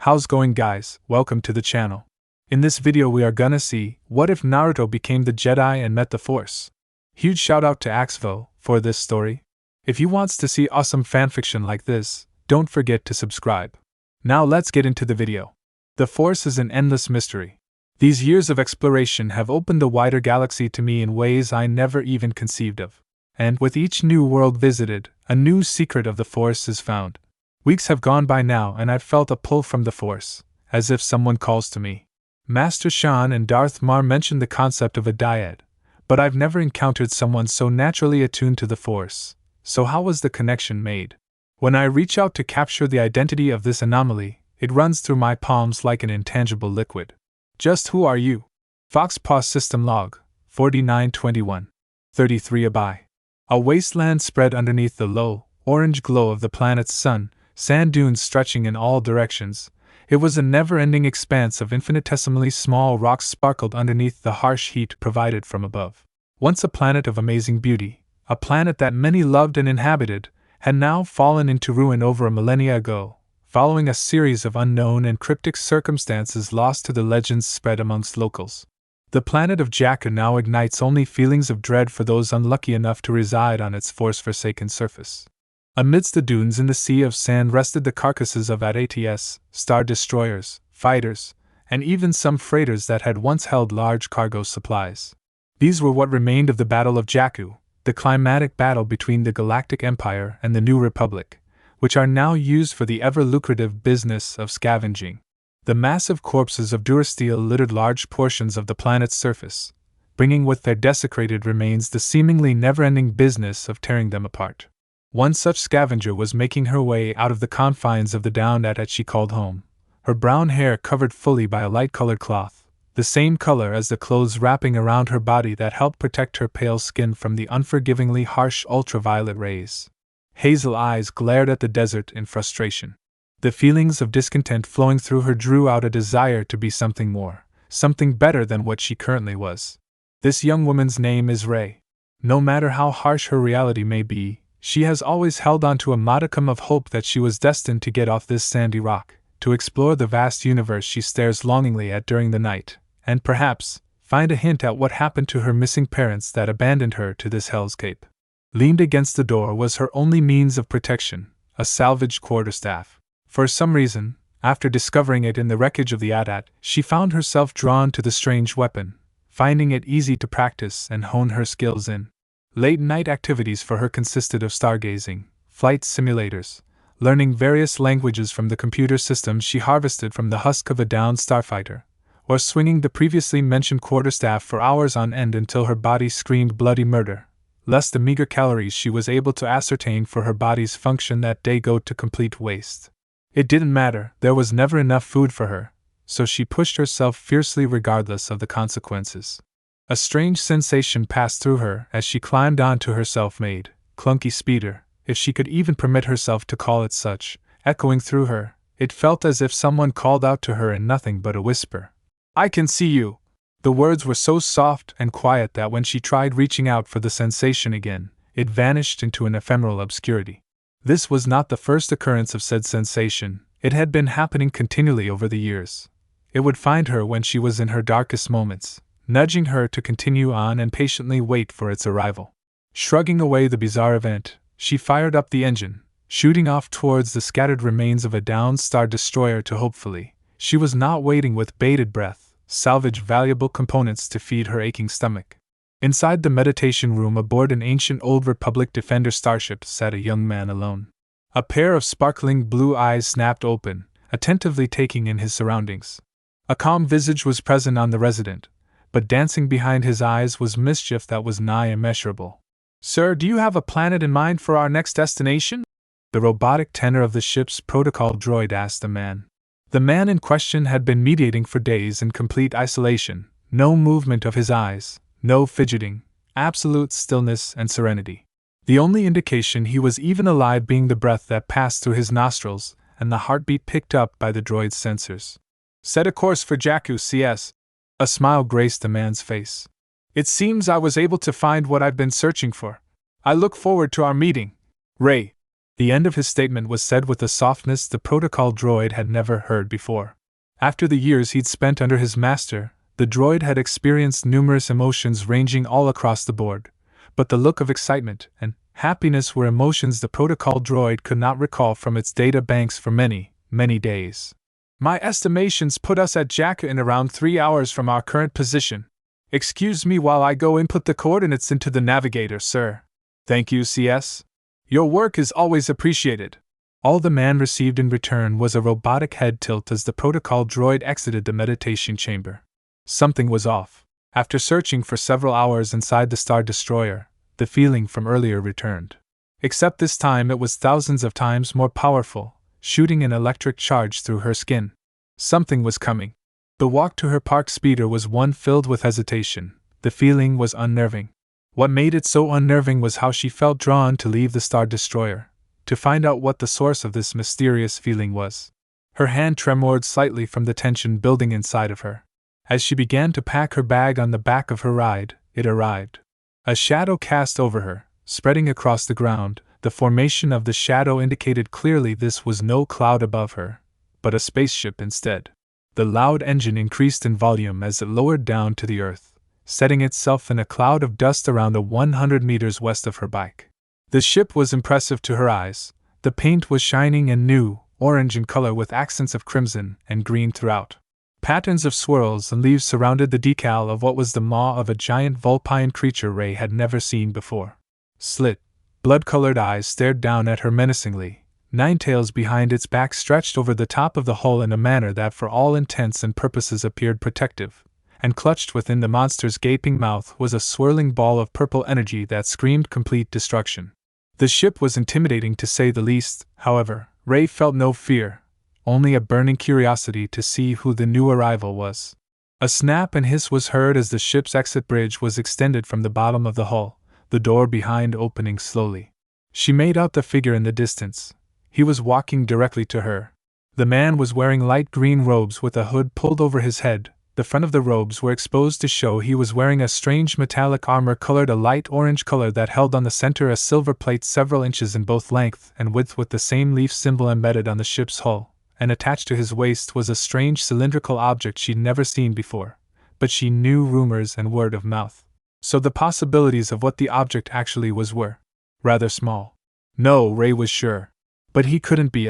How's going, guys? Welcome to the channel. In this video we are gonna see, what if Naruto became the Jedi and met the Force? Huge shout out to Axvo for this story. If you wants to see awesome fanfiction like this, don't forget to subscribe. Now let's get into the video. The Force is an endless mystery. These years of exploration have opened the wider galaxy to me in ways I never even conceived of. And with each new world visited, a new secret of the Force is found. Weeks have gone by now and I've felt a pull from the Force, as if someone calls to me. Master Shan and Darth Mar mentioned the concept of a dyad, but I've never encountered someone so naturally attuned to the Force. So how was the connection made? When I reach out to capture the identity of this anomaly, it runs through my palms like an intangible liquid. Just who are you? Foxpaw System Log, 4921. 33 Abai. A wasteland spread underneath the low, orange glow of the planet's sun, sand dunes stretching in all directions. It was a never-ending expanse of infinitesimally small rocks sparkled underneath the harsh heat provided from above. Once a planet of amazing beauty, a planet that many loved and inhabited, had now fallen into ruin over a millennia ago, following a series of unknown and cryptic circumstances lost to the legends spread amongst locals. The planet of Jakku now ignites only feelings of dread for those unlucky enough to reside on its force-forsaken surface. Amidst the dunes in the sea of sand rested the carcasses of ATS, star destroyers, fighters, and even some freighters that had once held large cargo supplies. These were what remained of the Battle of Jakku, the climatic battle between the Galactic Empire and the New Republic, which are now used for the ever-lucrative business of scavenging. The massive corpses of Durasteel littered large portions of the planet's surface, bringing with their desecrated remains the seemingly never-ending business of tearing them apart. One such scavenger was making her way out of the confines of the down that she called home, her brown hair covered fully by a light-colored cloth, the same color as the clothes wrapping around her body that helped protect her pale skin from the unforgivingly harsh ultraviolet rays. Hazel eyes glared at the desert in frustration. The feelings of discontent flowing through her drew out a desire to be something more, something better than what she currently was. This young woman's name is Rei. No matter how harsh her reality may be, she has always held on to a modicum of hope that she was destined to get off this sandy rock, to explore the vast universe she stares longingly at during the night, and perhaps find a hint at what happened to her missing parents that abandoned her to this hellscape. Leaned against the door was her only means of protection, a salvaged quarterstaff. For some reason, after discovering it in the wreckage of the AT-AT, she found herself drawn to the strange weapon, finding it easy to practice and hone her skills in. Late-night activities for her consisted of stargazing, flight simulators, learning various languages from the computer systems she harvested from the husk of a downed starfighter, or swinging the previously mentioned quarterstaff for hours on end until her body screamed bloody murder, lest the meager calories she was able to ascertain for her body's function that day go to complete waste. It didn't matter, there was never enough food for her, so she pushed herself fiercely regardless of the consequences. A strange sensation passed through her as she climbed onto her self-made, clunky speeder, if she could even permit herself to call it such. Echoing through her, it felt as if someone called out to her in nothing but a whisper. "I can see you!" The words were so soft and quiet that when she tried reaching out for the sensation again, it vanished into an ephemeral obscurity. This was not the first occurrence of said sensation, it had been happening continually over the years. It would find her when she was in her darkest moments, nudging her to continue on and patiently wait for its arrival. Shrugging away the bizarre event, she fired up the engine, shooting off towards the scattered remains of a downed star destroyer to hopefully, she was not waiting with bated breath, salvage valuable components to feed her aching stomach. Inside the meditation room aboard an ancient Old Republic Defender starship sat a young man alone. A pair of sparkling blue eyes snapped open, attentively taking in his surroundings. A calm visage was present on the resident, but dancing behind his eyes was mischief that was nigh immeasurable. "Sir, do you have a planet in mind for our next destination?" the robotic tenor of the ship's protocol droid asked the man. The man in question had been mediating for days in complete isolation, no movement of his eyes, no fidgeting, absolute stillness and serenity. The only indication he was even alive being the breath that passed through his nostrils and the heartbeat picked up by the droid's sensors. "Set a course for Jakku, CS." A smile graced the man's face. "It seems I was able to find what I've been searching for. I look forward to our meeting. Rei." The end of his statement was said with a softness the protocol droid had never heard before. After the years he'd spent under his master, the droid had experienced numerous emotions ranging all across the board, but the look of excitement and happiness were emotions the protocol droid could not recall from its data banks for many, many days. My estimations put us at Jakku in around 3 hours from our current position. Excuse me while I go input the coordinates into the navigator, sir. Thank you, CS. Your work is always appreciated. All the man received in return was a robotic head tilt as the protocol droid exited the meditation chamber. Something was off. After searching for several hours inside the Star Destroyer, the feeling from earlier returned. Except this time it was thousands of times more powerful, shooting an electric charge through her skin. Something was coming. The walk to her parked speeder was one filled with hesitation. The feeling was unnerving. What made it so unnerving was how she felt drawn to leave the Star Destroyer, to find out what the source of this mysterious feeling was. Her hand tremored slightly from the tension building inside of her. As she began to pack her bag on the back of her ride, it arrived. A shadow cast over her, spreading across the ground. The formation of the shadow indicated clearly this was no cloud above her, but a spaceship instead. The loud engine increased in volume as it lowered down to the earth, setting itself in a cloud of dust around 100 meters west of her bike. The ship was impressive to her eyes. The paint was shining and new, orange in color with accents of crimson and green throughout. Patterns of swirls and leaves surrounded the decal of what was the maw of a giant vulpine creature Rey had never seen before. Slit, blood-colored eyes stared down at her menacingly. 9 tails behind its back stretched over the top of the hull in a manner that for all intents and purposes appeared protective, and clutched within the monster's gaping mouth was a swirling ball of purple energy that screamed complete destruction. The ship was intimidating to say the least. However, Rey felt no fear, only a burning curiosity to see who the new arrival was. A snap and hiss was heard as the ship's exit bridge was extended from the bottom of the hull, the door behind opening slowly. She made out the figure in the distance. He was walking directly to her. The man was wearing light green robes with a hood pulled over his head. The front of the robes were exposed to show he was wearing a strange metallic armor colored a light orange color that held on the center a silver plate several inches in both length and width with the same leaf symbol embedded on the ship's hull, and attached to his waist was a strange cylindrical object she'd never seen before, but she knew rumors and word of mouth. So the possibilities of what the object actually was were rather small. No, Rey was sure. But he couldn't be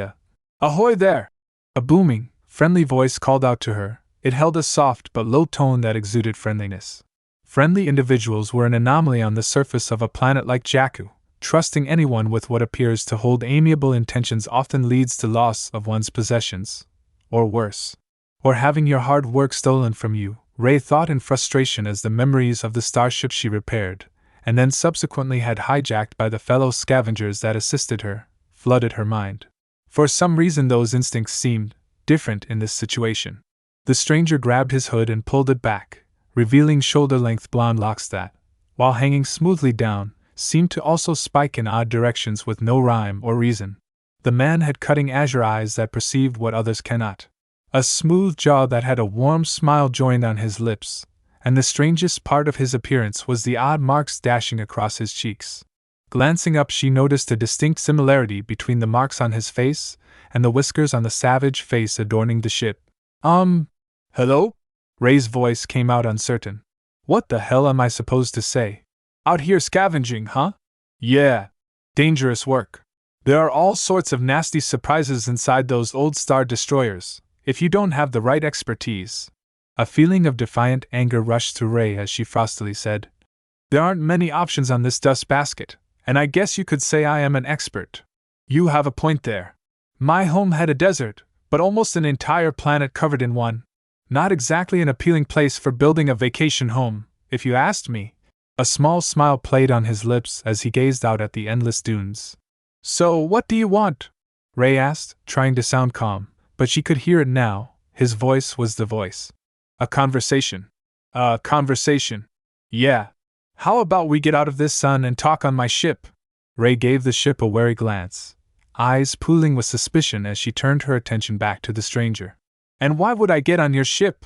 Ahoy there! A booming, friendly voice called out to her. It held a soft but low tone that exuded friendliness. Friendly individuals were an anomaly on the surface of a planet like Jakku. Trusting anyone with what appears to hold amiable intentions often leads to loss of one's possessions, or worse. Or having your hard work stolen from you, Rey thought in frustration as the memories of the starship she repaired, and then subsequently had hijacked by the fellow scavengers that assisted her, flooded her mind. For some reason those instincts seemed different in this situation. The stranger grabbed his hood and pulled it back, revealing shoulder-length blonde locks that, while hanging smoothly down, seemed to also spike in odd directions with no rhyme or reason. The man had cutting azure eyes that perceived what others cannot. A smooth jaw that had a warm smile joined on his lips, and the strangest part of his appearance was the odd marks dashing across his cheeks. Glancing up, she noticed a distinct similarity between the marks on his face and the whiskers on the savage face adorning the ship. Hello? Rey's voice came out uncertain. What the hell am I supposed to say? Out here scavenging, huh? Yeah. Dangerous work. There are all sorts of nasty surprises inside those old Star Destroyers, if you don't have the right expertise. A feeling of defiant anger rushed through Rey as she frostily said, There aren't many options on this dust basket, and I guess you could say I am an expert. You have a point there. My home had a desert, but almost an entire planet covered in one. Not exactly an appealing place for building a vacation home, if you asked me. A small smile played on his lips as he gazed out at the endless dunes. So, what do you want? Rey asked, trying to sound calm, but she could hear it now. His voice was the voice. A conversation. A conversation. Yeah. How about we get out of this sun and talk on my ship? Rey gave the ship a wary glance, eyes pooling with suspicion as she turned her attention back to the stranger. And why would I get on your ship?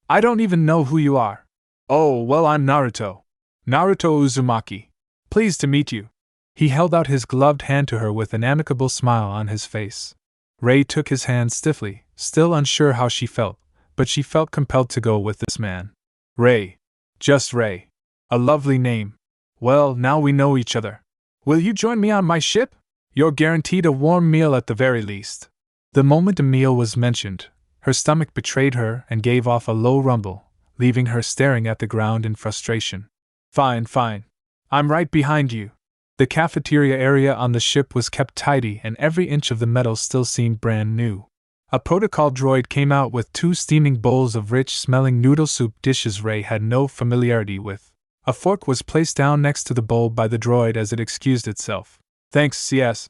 I don't even know who you are. Oh, well, I'm Naruto. Naruto Uzumaki. Pleased to meet you. He held out his gloved hand to her with an amicable smile on his face. Ray took his hand stiffly, still unsure how she felt, but she felt compelled to go with this man. Ray. Just Ray. A lovely name. Well, now we know each other. Will you join me on my ship? You're guaranteed a warm meal at the very least. The moment a meal was mentioned, her stomach betrayed her and gave off a low rumble, leaving her staring at the ground in frustration. Fine, fine. I'm right behind you. The cafeteria area on the ship was kept tidy and every inch of the metal still seemed brand new. A protocol droid came out with 2 steaming bowls of rich-smelling noodle soup dishes Ray had no familiarity with. A fork was placed down next to the bowl by the droid as it excused itself. Thanks, CS,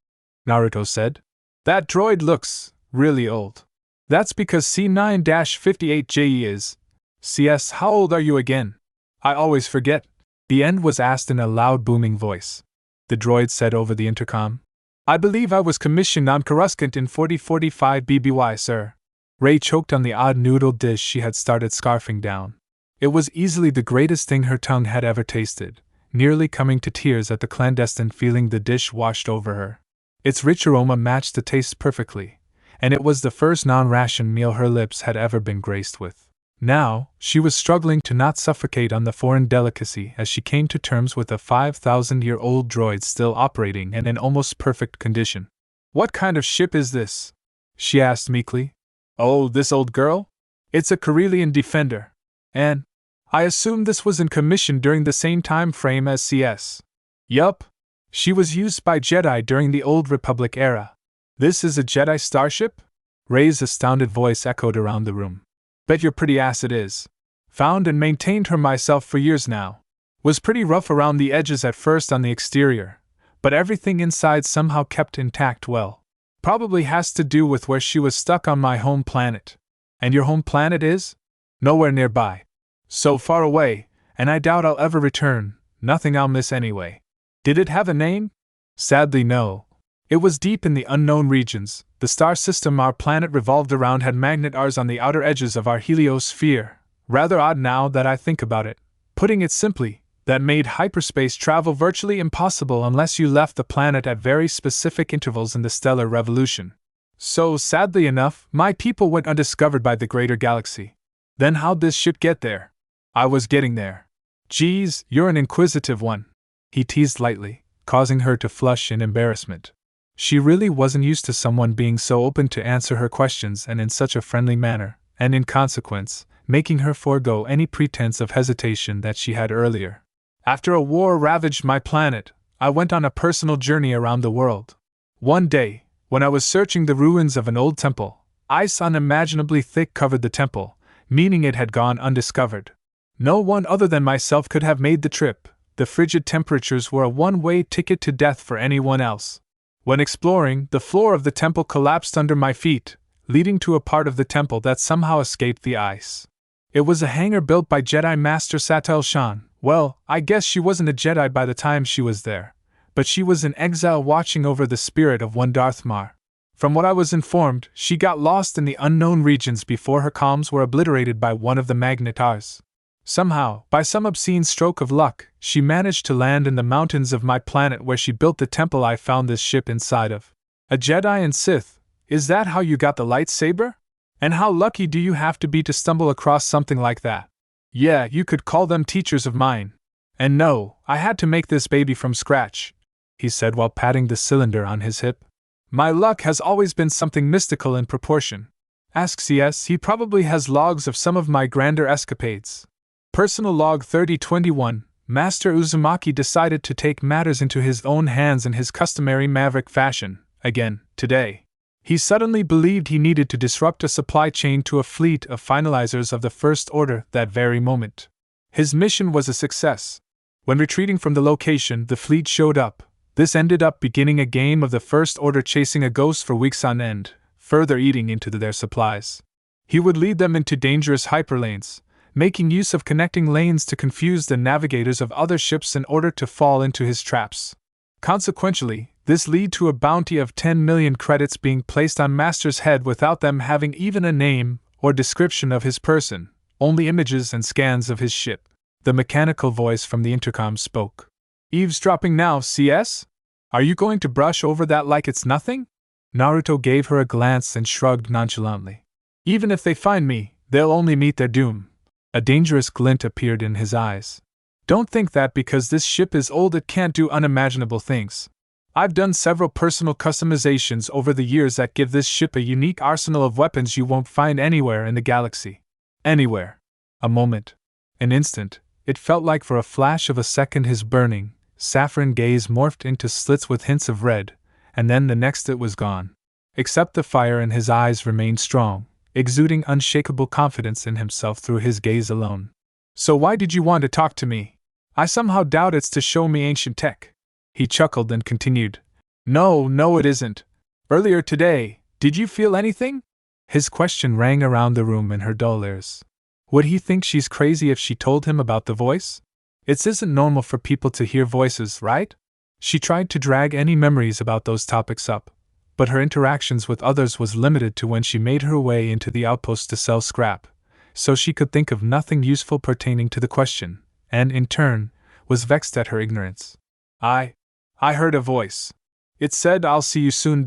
Naruto said. That droid looks really old. That's because C9-58JE is. CS, how old are you again? I always forget. The end was asked in a loud booming voice. The droid said over the intercom. I believe I was commissioned on Coruscant in 4045 BBY, sir. Ray choked on the odd noodle dish she had started scarfing down. It was easily the greatest thing her tongue had ever tasted, nearly coming to tears at the clandestine feeling the dish washed over her. Its rich aroma matched the taste perfectly, and it was the first non-ration meal her lips had ever been graced with. Now, she was struggling to not suffocate on the foreign delicacy as she came to terms with a 5,000-year-old droid still operating and in almost perfect condition. What kind of ship is this? She asked meekly. Oh, this old girl? It's a Corellian Defender. And I assume this was in commission during the same time frame as CS. Yup. She was used by Jedi during the Old Republic era. This is a Jedi starship? Ray's astounded voice echoed around the room. Bet your pretty ass it is. Found and maintained her myself for years now. Was pretty rough around the edges at first on the exterior, but everything inside somehow kept intact well. Probably has to do with where she was stuck on my home planet. And your home planet is? Nowhere nearby. So far away, and I doubt I'll ever return, nothing I'll miss anyway. Did it have a name? Sadly no. It was deep in the unknown regions. The star system our planet revolved around had magnetars on the outer edges of our heliosphere. Rather odd now that I think about it. Putting it simply, that made hyperspace travel virtually impossible unless you left the planet at very specific intervals in the stellar revolution. So, sadly enough, my people went undiscovered by the greater galaxy. Then how'd this ship get there? I was getting there. Geez, you're an inquisitive one. He teased lightly, causing her to flush in embarrassment. She really wasn't used to someone being so open to answer her questions and in such a friendly manner, and in consequence, making her forego any pretense of hesitation that she had earlier. After a war ravaged my planet, I went on a personal journey around the world. One day, when I was searching the ruins of an old temple, ice unimaginably thick covered the temple, meaning it had gone undiscovered. No one other than myself could have made the trip. The frigid temperatures were a one-way ticket to death for anyone else. When exploring, the floor of the temple collapsed under my feet, leading to a part of the temple that somehow escaped the ice. It was a hangar built by Jedi Master Satel Shan. Well, I guess she wasn't a Jedi by the time she was there, but she was in exile watching over the spirit of one Darth Mar. From what I was informed, she got lost in the unknown regions before her comms were obliterated by one of the magnetars. Somehow, by some obscene stroke of luck, she managed to land in the mountains of my planet where she built the temple I found this ship inside of. A Jedi and Sith, is that how you got the lightsaber? And how lucky do you have to be to stumble across something like that? Yeah, you could call them teachers of mine. And no, I had to make this baby from scratch, he said while patting the cylinder on his hip. My luck has always been something mystical in proportion. Ask CS, he probably has logs of some of my grander escapades. Personal log 3021, Master Uzumaki decided to take matters into his own hands in his customary maverick fashion, again, today. He suddenly believed he needed to disrupt a supply chain to a fleet of finalizers of the First Order that very moment. His mission was a success. When retreating from the location, the fleet showed up. This ended up beginning a game of the First Order chasing a ghost for weeks on end, further eating into their supplies. He would lead them into dangerous hyperlanes, making use of connecting lanes to confuse the navigators of other ships in order to fall into his traps. Consequentially, this led to a bounty of 10 million credits being placed on Master's head without them having even a name or description of his person, only images and scans of his ship. The mechanical voice from the intercom spoke. Eavesdropping now, CS? Are you going to brush over that like it's nothing? Naruto gave her a glance and shrugged nonchalantly. Even if they find me, they'll only meet their doom. A dangerous glint appeared in his eyes. Don't think that because this ship is old it can't do unimaginable things. I've done several personal customizations over the years that give this ship a unique arsenal of weapons you won't find anywhere in the galaxy. Anywhere. A moment. An instant. It felt like for a flash of a second his burning, saffron gaze morphed into slits with hints of red, and then the next it was gone. Except the fire in his eyes remained strong, exuding unshakable confidence in himself through his gaze alone. So why did you want to talk to me? I somehow doubt it's to show me ancient tech. He chuckled and continued. No, it isn't. Earlier today, did you feel anything? His question rang around the room in her dull ears. Would he think she's crazy if she told him about the voice? It isn't normal for people to hear voices, right? She tried to drag any memories about those topics up, but her interactions with others was limited to when she made her way into the outpost to sell scrap, so she could think of nothing useful pertaining to the question, and, in turn, was vexed at her ignorance. I heard a voice. It said, "I'll see you soon."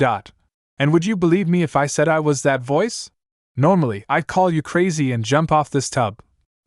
And would you believe me if I said I was that voice? Normally, I'd call you crazy and jump off this tub.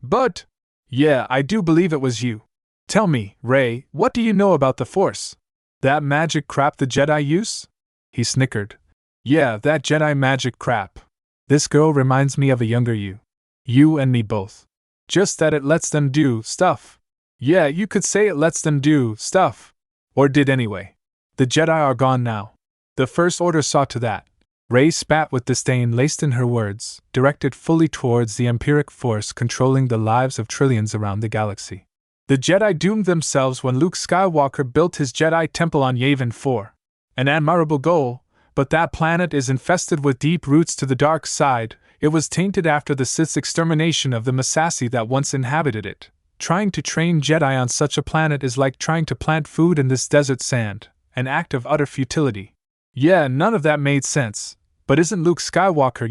But, yeah, I do believe it was you. Tell me, Ray, what do you know about the Force? That magic crap the Jedi use? He snickered. Yeah, that Jedi magic crap. This girl reminds me of a younger you. You and me both. Just that it lets them do stuff. Yeah, you could say it lets them do stuff. Or did anyway. The Jedi are gone now. The First Order saw to that. Ray spat with disdain laced in her words, directed fully towards the empiric force controlling the lives of trillions around the galaxy. The Jedi doomed themselves when Luke Skywalker built his Jedi temple on Yavin 4. An admirable goal, but that planet is infested with deep roots to the dark side. It was tainted after the Sith's extermination of the Massassi that once inhabited it. Trying to train Jedi on such a planet is like trying to plant food in this desert sand, an act of utter futility. Yeah, none of that made sense. But isn't Luke Skywalker,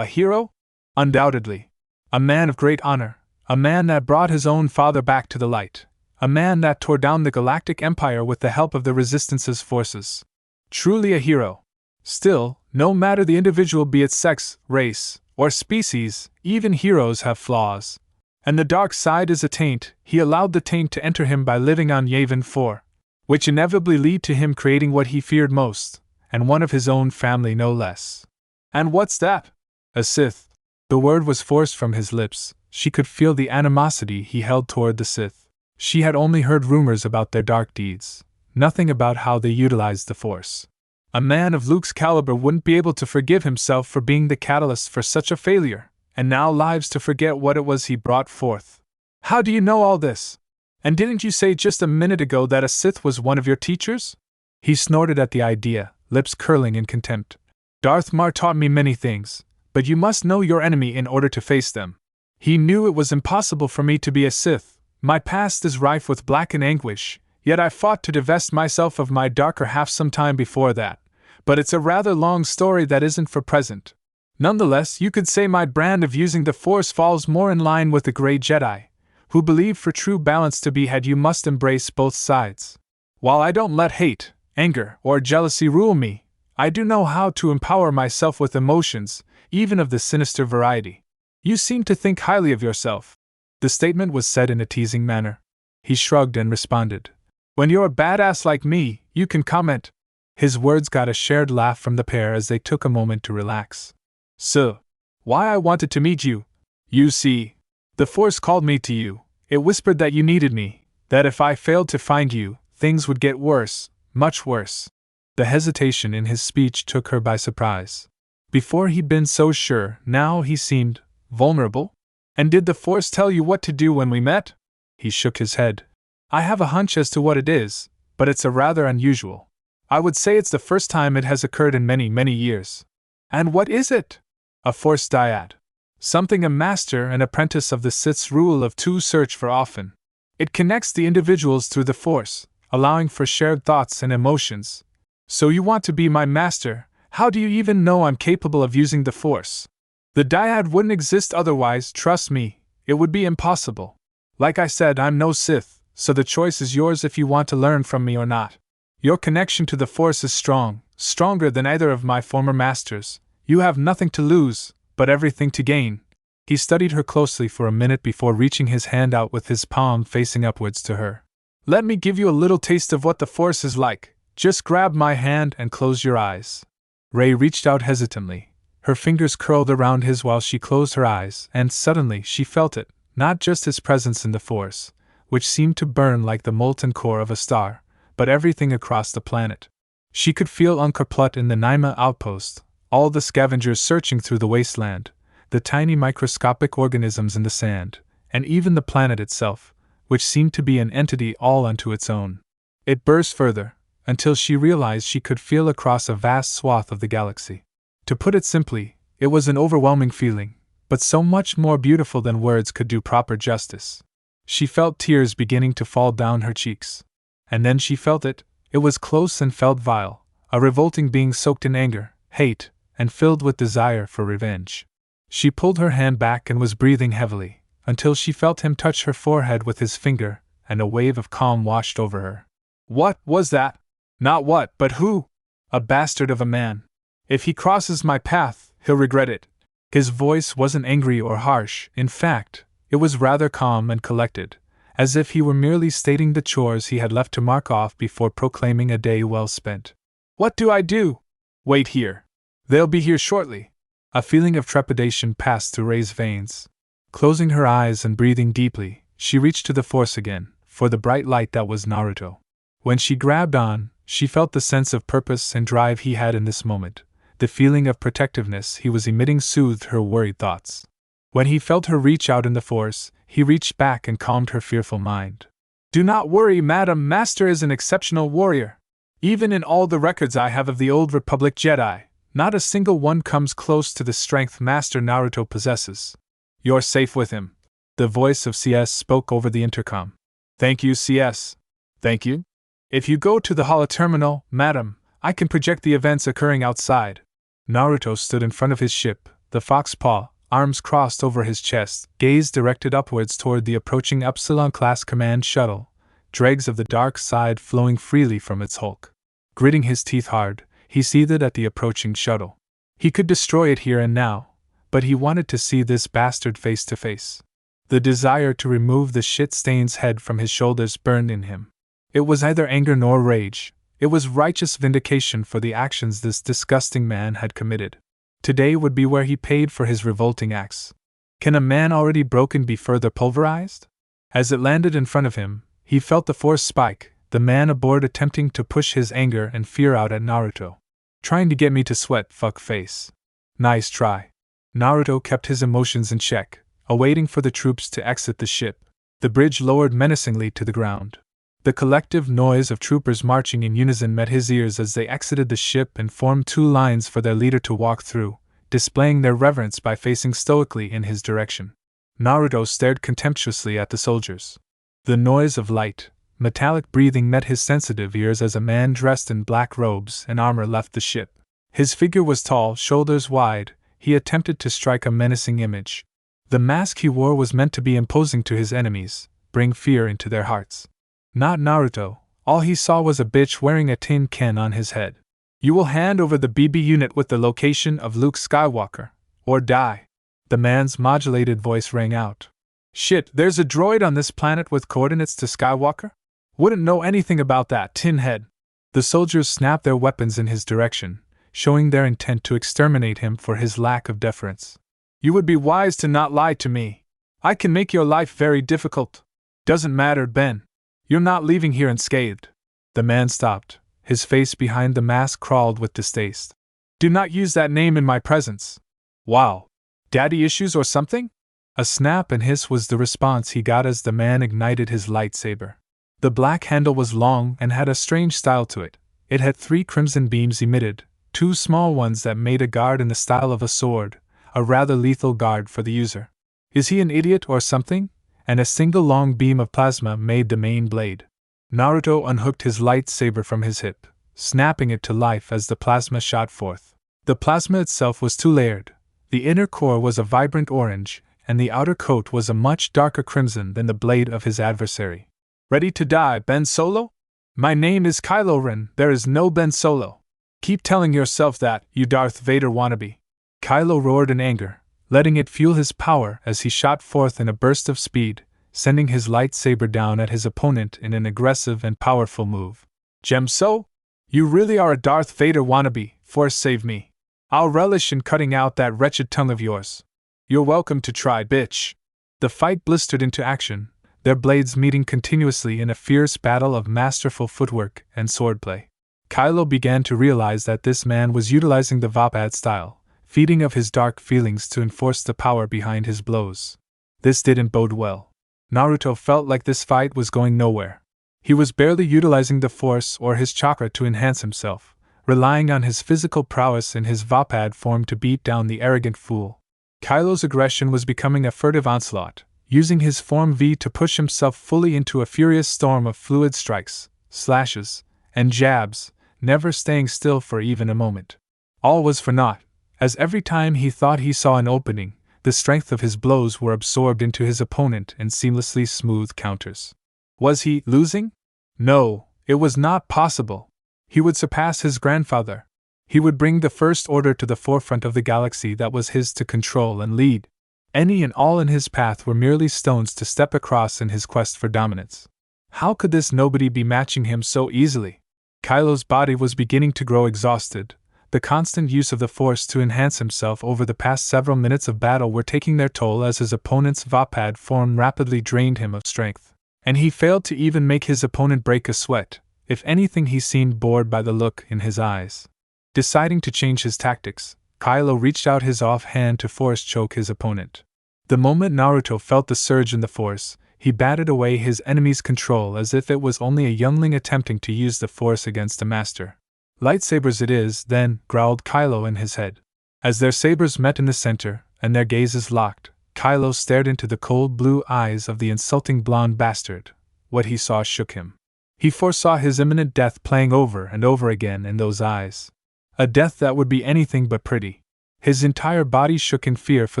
a hero? Undoubtedly. A man of great honor, a man that brought his own father back to the light, a man that tore down the Galactic Empire with the help of the Resistance's forces. Truly a hero. Still, no matter the individual, be it sex, race, or species, even heroes have flaws. And the dark side is a taint. He allowed the taint to enter him by living on Yavin 4, which inevitably lead to him creating what he feared most, and one of his own family no less. And what's that? A Sith. The word was forced from his lips. She could feel the animosity he held toward the Sith. She had only heard rumors about their dark deeds, nothing about how they utilized the Force. A man of Luke's caliber wouldn't be able to forgive himself for being the catalyst for such a failure, and now lives to forget what it was he brought forth. How do you know all this? And didn't you say just a minute ago that a Sith was one of your teachers? He snorted at the idea, lips curling in contempt. Darth Maul taught me many things, but you must know your enemy in order to face them. He knew it was impossible for me to be a Sith. My past is rife with blackened anguish, yet I fought to divest myself of my darker half some time before that. But it's a rather long story that isn't for present. Nonetheless, you could say my brand of using the Force falls more in line with the Grey Jedi, who believe for true balance to be had you must embrace both sides. While I don't let hate, anger, or jealousy rule me, I do know how to empower myself with emotions, even of the sinister variety. You seem to think highly of yourself. The statement was said in a teasing manner. He shrugged and responded. When you're a badass like me, you can comment. His words got a shared laugh from the pair as they took a moment to relax. So, why I wanted to meet you? You see, the Force called me to you. It whispered that you needed me, that if I failed to find you, things would get worse, much worse. The hesitation in his speech took her by surprise. Before he'd been so sure, now he seemed vulnerable. And did the Force tell you what to do when we met? He shook his head. I have a hunch as to what it is, but it's a rather unusual. I would say it's the first time it has occurred in many, many years. And what is it? A Force dyad. Something a master and apprentice of the Sith's rule of two search for often. It connects the individuals through the Force, allowing for shared thoughts and emotions. So you want to be my master? How do you even know I'm capable of using the Force? The dyad wouldn't exist otherwise, trust me, it would be impossible. Like I said, I'm no Sith, so the choice is yours if you want to learn from me or not. Your connection to the Force is strong, stronger than either of my former masters. You have nothing to lose, but everything to gain. He studied her closely for a minute before reaching his hand out with his palm facing upwards to her. Let me give you a little taste of what the Force is like. Just grab my hand and close your eyes. Rey reached out hesitantly. Her fingers curled around his while she closed her eyes, and suddenly she felt it, not just his presence in the Force, which seemed to burn like the molten core of a star, but everything across the planet. She could feel Unkar Plutt in the Naima outpost, all the scavengers searching through the wasteland, the tiny microscopic organisms in the sand, and even the planet itself, which seemed to be an entity all unto its own. It burst further, until she realized she could feel across a vast swath of the galaxy. To put it simply, it was an overwhelming feeling, but so much more beautiful than words could do proper justice. She felt tears beginning to fall down her cheeks. And then she felt it. It was close and felt vile, a revolting being soaked in anger, hate, and filled with desire for revenge. She pulled her hand back and was breathing heavily, until she felt him touch her forehead with his finger, and a wave of calm washed over her. What was that? Not what, but who? A bastard of a man. If he crosses my path, he'll regret it. His voice wasn't angry or harsh. In fact, it was rather calm and collected, as if he were merely stating the chores he had left to mark off before proclaiming a day well spent. What do I do? Wait here. They'll be here shortly. A feeling of trepidation passed through Rey's veins. Closing her eyes and breathing deeply, she reached to the Force again, for the bright light that was Naruto. When she grabbed on, she felt the sense of purpose and drive he had in this moment. The feeling of protectiveness he was emitting soothed her worried thoughts. When he felt her reach out in the Force, he reached back and calmed her fearful mind. Do not worry, Madam. Master is an exceptional warrior. Even in all the records I have of the old Republic Jedi, not a single one comes close to the strength Master Naruto possesses. You're safe with him. The voice of CS spoke over the intercom. Thank you, CS. Thank you? If you go to the holoterminal, Madam, I can project the events occurring outside. Naruto stood in front of his ship, the fox paw, arms crossed over his chest, gaze directed upwards toward the approaching Epsilon-class command shuttle, dregs of the dark side flowing freely from its hulk. Gritting his teeth hard, he seethed at the approaching shuttle. He could destroy it here and now, but he wanted to see this bastard face to face. The desire to remove the shit-stain's head from his shoulders burned in him. It was neither anger nor rage. It was righteous vindication for the actions this disgusting man had committed. Today would be where he paid for his revolting acts. Can a man already broken be further pulverized? As it landed in front of him, he felt the Force spike, the man aboard attempting to push his anger and fear out at Naruto. Trying to get me to sweat, fuck face. Nice try. Naruto kept his emotions in check, awaiting for the troops to exit the ship. The bridge lowered menacingly to the ground. The collective noise of troopers marching in unison met his ears as they exited the ship and formed two lines for their leader to walk through, displaying their reverence by facing stoically in his direction. Naruto stared contemptuously at the soldiers. The noise of light, metallic breathing met his sensitive ears as a man dressed in black robes and armor left the ship. His figure was tall, shoulders wide. He attempted to strike a menacing image. The mask he wore was meant to be imposing to his enemies, bring fear into their hearts. Not Naruto. All he saw was a bitch wearing a tin can on his head. You will hand over the BB unit with the location of Luke Skywalker, or die. The man's modulated voice rang out. Shit, there's a droid on this planet with coordinates to Skywalker? Wouldn't know anything about that, tinhead. The soldiers snapped their weapons in his direction, showing their intent to exterminate him for his lack of deference. You would be wise to not lie to me. I can make your life very difficult. Doesn't matter, Ben. You're not leaving here unscathed. The man stopped. His face behind the mask crawled with distaste. Do not use that name in my presence. Wow. Daddy issues or something? A snap and hiss was the response he got as the man ignited his lightsaber. The black handle was long and had a strange style to it. It had 3 crimson beams emitted, 2 small ones that made a guard in the style of a sword, a rather lethal guard for the user. Is he an idiot or something? And a single long beam of plasma made the main blade. Naruto unhooked his lightsaber from his hip, snapping it to life as the plasma shot forth. The plasma itself was 2-layered. The inner core was a vibrant orange, and the outer coat was a much darker crimson than the blade of his adversary. Ready to die, Ben Solo? My name is Kylo Ren, there is no Ben Solo. Keep telling yourself that, you Darth Vader wannabe. Kylo roared in anger, letting it fuel his power as he shot forth in a burst of speed, sending his lightsaber down at his opponent in an aggressive and powerful move. Gemso? You really are a Darth Vader wannabe, Force save me. I'll relish in cutting out that wretched tongue of yours. You're welcome to try, bitch. The fight blistered into action, their blades meeting continuously in a fierce battle of masterful footwork and swordplay. Kylo began to realize that this man was utilizing the Vapad style, feeding of his dark feelings to enforce the power behind his blows. This didn't bode well. Naruto felt like this fight was going nowhere. He was barely utilizing the Force or his chakra to enhance himself, relying on his physical prowess in his Vapad form to beat down the arrogant fool. Kylo's aggression was becoming a furtive onslaught, using his Form V to push himself fully into a furious storm of fluid strikes, slashes, and jabs, never staying still for even a moment. All was for naught, as every time he thought he saw an opening, the strength of his blows were absorbed into his opponent in seamlessly smooth counters. Was he losing? No, it was not possible. He would surpass his grandfather. He would bring the First Order to the forefront of the galaxy that was his to control and lead. Any and all in his path were merely stones to step across in his quest for dominance. How could this nobody be matching him so easily? Kylo's body was beginning to grow exhausted. The constant use of the Force to enhance himself over the past several minutes of battle were taking their toll as his opponent's Vapad form rapidly drained him of strength. And he failed to even make his opponent break a sweat. If anything, he seemed bored by the look in his eyes. Deciding to change his tactics, Kylo reached out his off hand to Force choke his opponent. The moment Naruto felt the surge in the Force, he batted away his enemy's control as if it was only a youngling attempting to use the Force against a master. Lightsabers it is, then, growled Kylo in his head. As their sabers met in the center, and their gazes locked, Kylo stared into the cold blue eyes of the insulting blonde bastard. What he saw shook him. He foresaw his imminent death playing over and over again in those eyes. A death that would be anything but pretty. His entire body shook in fear for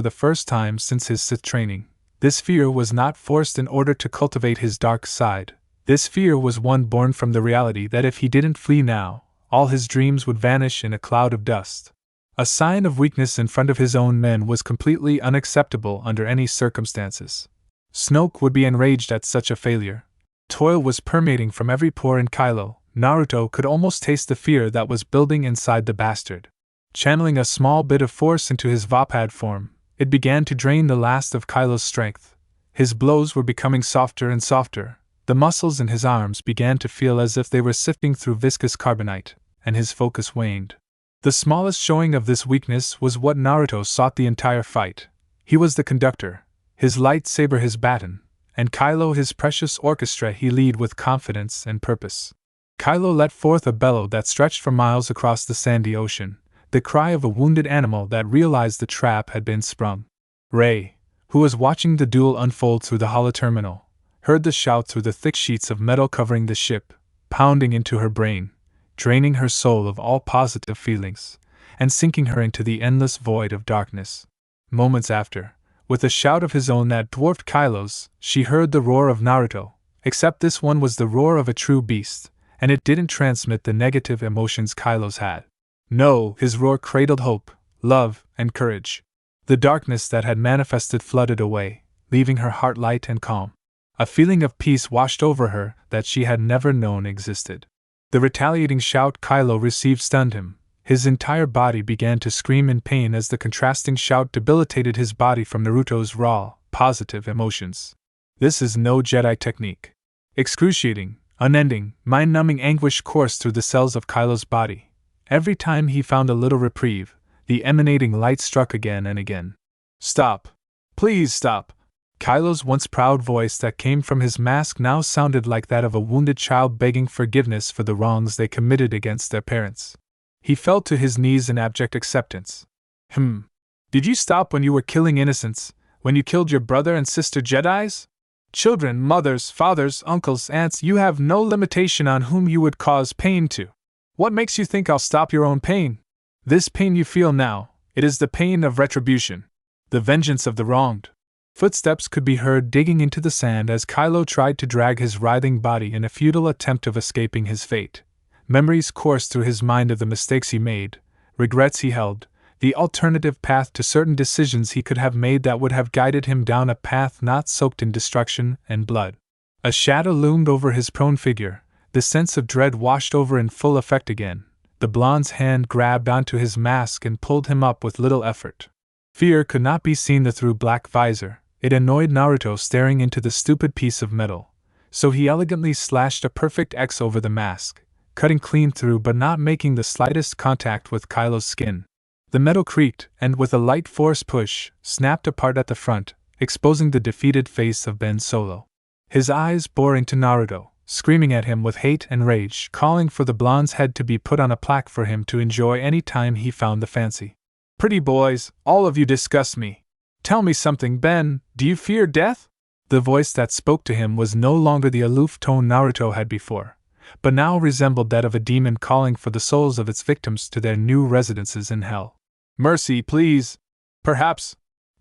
the first time since his Sith training. This fear was not forced in order to cultivate his dark side. This fear was one born from the reality that if he didn't flee now, all his dreams would vanish in a cloud of dust. A sign of weakness in front of his own men was completely unacceptable under any circumstances. Snoke would be enraged at such a failure. Toil was permeating from every pore in Kylo. Naruto could almost taste the fear that was building inside the bastard. Channeling a small bit of Force into his Vapad form, it began to drain the last of Kylo's strength. His blows were becoming softer and softer. The muscles in his arms began to feel as if they were sifting through viscous carbonite, and his focus waned. The smallest showing of this weakness was what Naruto sought the entire fight. He was the conductor, his lightsaber his baton, and Kylo his precious orchestra he lead with confidence and purpose. Kylo let forth a bellow that stretched for miles across the sandy ocean, the cry of a wounded animal that realized the trap had been sprung. Rey, who was watching the duel unfold through the holoterminal, heard the shout through the thick sheets of metal covering the ship, pounding into her brain, draining her soul of all positive feelings, and sinking her into the endless void of darkness. Moments after, with a shout of his own that dwarfed Kylo's, she heard the roar of Naruto, except this one was the roar of a true beast, and it didn't transmit the negative emotions Kylo's had. No, his roar cradled hope, love, and courage. The darkness that had manifested flooded away, leaving her heart light and calm. A feeling of peace washed over her that she had never known existed. The retaliating shout Kylo received stunned him. His entire body began to scream in pain as the contrasting shout debilitated his body from Naruto's raw, positive emotions. This is no Jedi technique. Excruciating, unending, mind-numbing anguish coursed through the cells of Kylo's body. Every time he found a little reprieve, the emanating light struck again and again. Stop! Please stop! Kylo's once proud voice that came from his mask now sounded like that of a wounded child begging forgiveness for the wrongs they committed against their parents. He fell to his knees in abject acceptance. Did you stop when you were killing innocents, when you killed your brother and sister Jedis? Children, mothers, fathers, uncles, aunts, you have no limitation on whom you would cause pain to. What makes you think I'll stop your own pain? This pain you feel now, it is the pain of retribution. The vengeance of the wronged. Footsteps could be heard digging into the sand as Kylo tried to drag his writhing body in a futile attempt of escaping his fate. Memories coursed through his mind of the mistakes he made, regrets he held, the alternative path to certain decisions he could have made that would have guided him down a path not soaked in destruction and blood. A shadow loomed over his prone figure, the sense of dread washed over in full effect again. The blonde's hand grabbed onto his mask and pulled him up with little effort. Fear could not be seen through black visor. It annoyed Naruto staring into the stupid piece of metal, so he elegantly slashed a perfect X over the mask, cutting clean through but not making the slightest contact with Kylo's skin. The metal creaked and, with a light force push, snapped apart at the front, exposing the defeated face of Ben Solo. His eyes bore into Naruto, screaming at him with hate and rage, calling for the blonde's head to be put on a plaque for him to enjoy any time he found the fancy. "Pretty boys, all of you disgust me. Tell me something, Ben, do you fear death?" The voice that spoke to him was no longer the aloof tone Naruto had before, but now resembled that of a demon calling for the souls of its victims to their new residences in hell. "Mercy, please. Perhaps.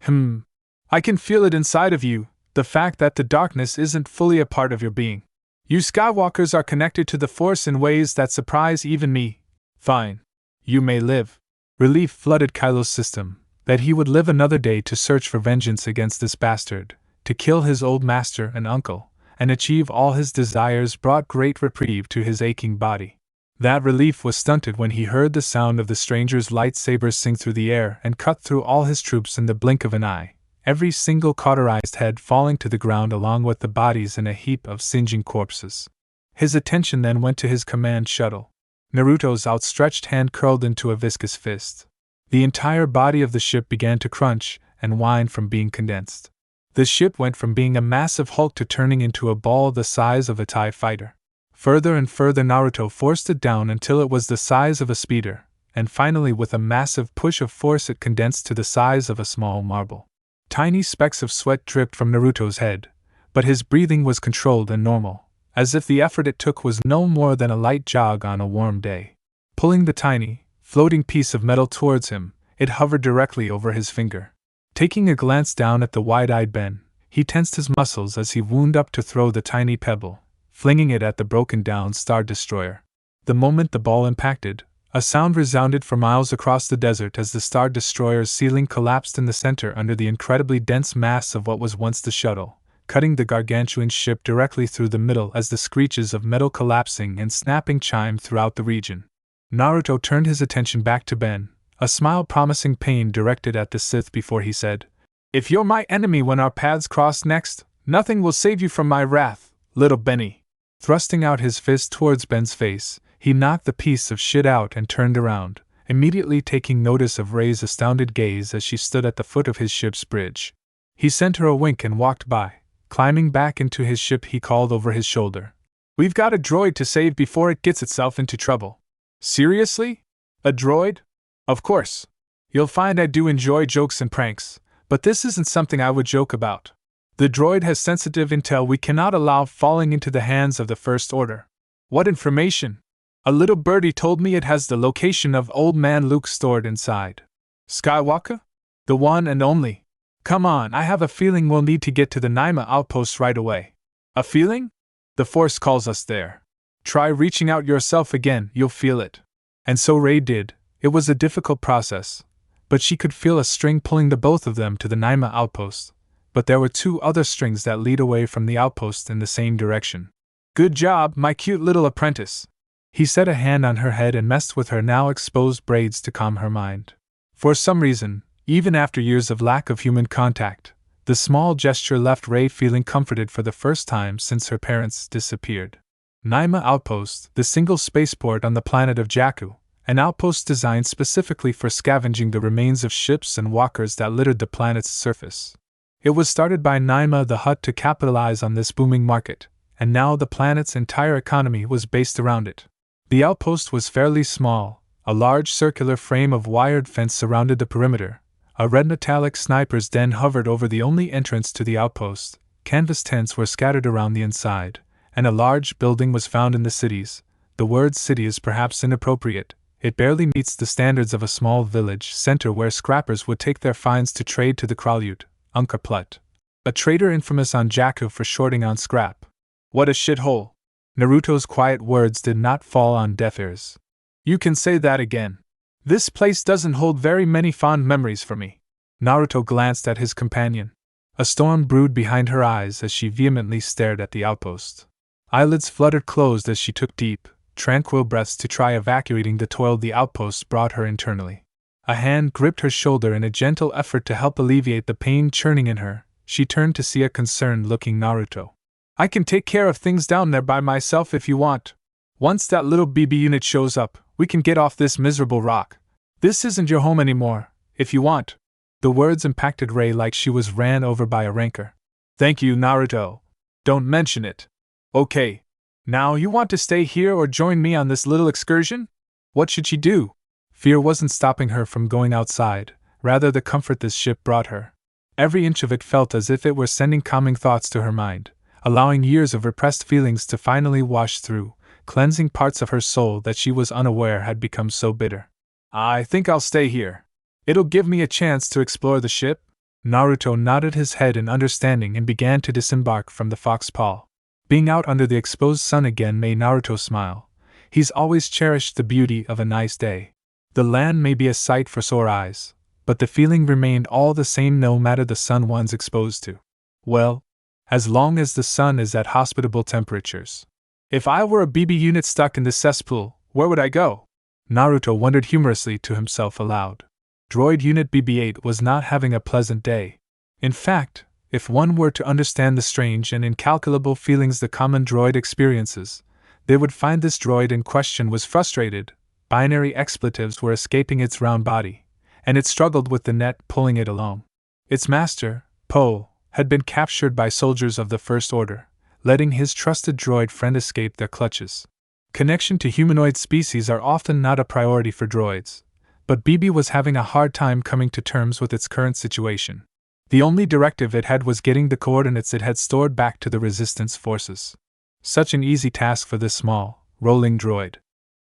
I can feel it inside of you, the fact that the darkness isn't fully a part of your being. You Skywalkers are connected to the Force in ways that surprise even me. Fine. You may live." Relief flooded Kylo's system, that he would live another day to search for vengeance against this bastard, to kill his old master and uncle, and achieve all his desires brought great reprieve to his aching body. That relief was stunted when he heard the sound of the stranger's lightsabers sing through the air and cut through all his troops in the blink of an eye, every single cauterized head falling to the ground along with the bodies in a heap of singeing corpses. His attention then went to his command shuttle. Naruto's outstretched hand curled into a viscous fist. The entire body of the ship began to crunch and whine from being condensed. The ship went from being a massive hulk to turning into a ball the size of a TIE fighter. Further and further Naruto forced it down until it was the size of a speeder, and finally with a massive push of force it condensed to the size of a small marble. Tiny specks of sweat dripped from Naruto's head, but his breathing was controlled and normal, as if the effort it took was no more than a light jog on a warm day. Pulling the tiny, floating piece of metal towards him, it hovered directly over his finger. Taking a glance down at the wide-eyed Ben, he tensed his muscles as he wound up to throw the tiny pebble, flinging it at the broken-down Star Destroyer. The moment the ball impacted, a sound resounded for miles across the desert as the Star Destroyer's ceiling collapsed in the center under the incredibly dense mass of what was once the shuttle, cutting the gargantuan ship directly through the middle as the screeches of metal collapsing and snapping chimed throughout the region. Naruto turned his attention back to Ben, a smile promising pain directed at the Sith before he said, "If you're my enemy when our paths cross next, nothing will save you from my wrath, little Benny." Thrusting out his fist towards Ben's face, he knocked the piece of shit out and turned around, immediately taking notice of Rey's astounded gaze as she stood at the foot of his ship's bridge. He sent her a wink and walked by. Climbing back into his ship, he called over his shoulder, "We've got a droid to save before it gets itself into trouble." "Seriously? A droid? Of course. You'll find I do enjoy jokes and pranks, but this isn't something I would joke about. The droid has sensitive intel we cannot allow falling into the hands of the First Order." "What information?" "A little birdie told me it has the location of Old Man Luke stored inside." "Skywalker? The one and only? Come on, I have a feeling we'll need to get to the Naima outpost right away." "A feeling? The Force calls us there. Try reaching out yourself again, you'll feel it." And so Rey did. It was a difficult process, but she could feel a string pulling the both of them to the Naima outpost. But there were two other strings that lead away from the outpost in the same direction. "Good job, my cute little apprentice." He set a hand on her head and messed with her now exposed braids to calm her mind. For some reason, even after years of lack of human contact, the small gesture left Rey feeling comforted for the first time since her parents disappeared. Naima Outpost, the single spaceport on the planet of Jakku, an outpost designed specifically for scavenging the remains of ships and walkers that littered the planet's surface. It was started by Naima the Hutt to capitalize on this booming market, and now the planet's entire economy was based around it. The outpost was fairly small. A large circular frame of wired fence surrounded the perimeter. A red metallic sniper's den hovered over the only entrance to the outpost. Canvas tents were scattered around the inside, and a large building was found in the cities. The word city is perhaps inappropriate. It barely meets the standards of a small village center where scrappers would take their finds to trade to the Kralut, Unkaplut. A traitor infamous on Jakku for shorting on scrap. What a shithole. Naruto's quiet words did not fall on deaf ears. You can say that again. This place doesn't hold very many fond memories for me. Naruto glanced at his companion. A storm brewed behind her eyes as she vehemently stared at the outpost. Eyelids fluttered closed as she took deep, tranquil breaths to try evacuating the toil the outpost brought her internally. A hand gripped her shoulder in a gentle effort to help alleviate the pain churning in her. She turned to see a concerned-looking Naruto. I can take care of things down there by myself if you want. Once that little BB unit shows up, we can get off this miserable rock. This isn't your home anymore, if you want. The words impacted Rei like she was ran over by a rancor. Thank you, Naruto. Don't mention it. Okay. Now you want to stay here or join me on this little excursion? What should she do? Fear wasn't stopping her from going outside, rather the comfort this ship brought her. Every inch of it felt as if it were sending calming thoughts to her mind, allowing years of repressed feelings to finally wash through, cleansing parts of her soul that she was unaware had become so bitter. I think I'll stay here. It'll give me a chance to explore the ship. Naruto nodded his head in understanding and began to disembark from the fox paw. Being out under the exposed sun again made Naruto smile. He's always cherished the beauty of a nice day. The land may be a sight for sore eyes, but the feeling remained all the same no matter the sun one's exposed to. Well, as long as the sun is at hospitable temperatures. If I were a BB unit stuck in this cesspool, where would I go? Naruto wondered humorously to himself aloud. Droid Unit BB-8 was not having a pleasant day. In fact, if one were to understand the strange and incalculable feelings the common droid experiences, they would find this droid in question was frustrated. Binary expletives were escaping its round body, and it struggled with the net pulling it along. Its master, Po, had been captured by soldiers of the First Order, letting his trusted droid friend escape their clutches. Connection to humanoid species are often not a priority for droids, but BB was having a hard time coming to terms with its current situation. The only directive it had was getting the coordinates it had stored back to the resistance forces. Such an easy task for this small, rolling droid.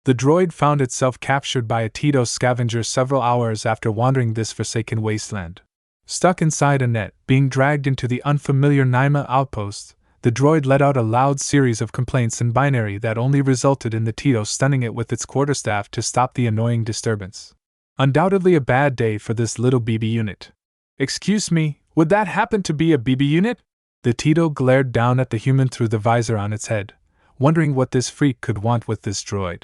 The droid found itself captured by a Tito scavenger several hours after wandering this forsaken wasteland. Stuck inside a net, being dragged into the unfamiliar Naima outpost, the droid let out a loud series of complaints in binary that only resulted in the Tito stunning it with its quarterstaff to stop the annoying disturbance. Undoubtedly a bad day for this little BB unit. Excuse me, would that happen to be a BB unit? The Tito glared down at the human through the visor on its head, wondering what this freak could want with this droid.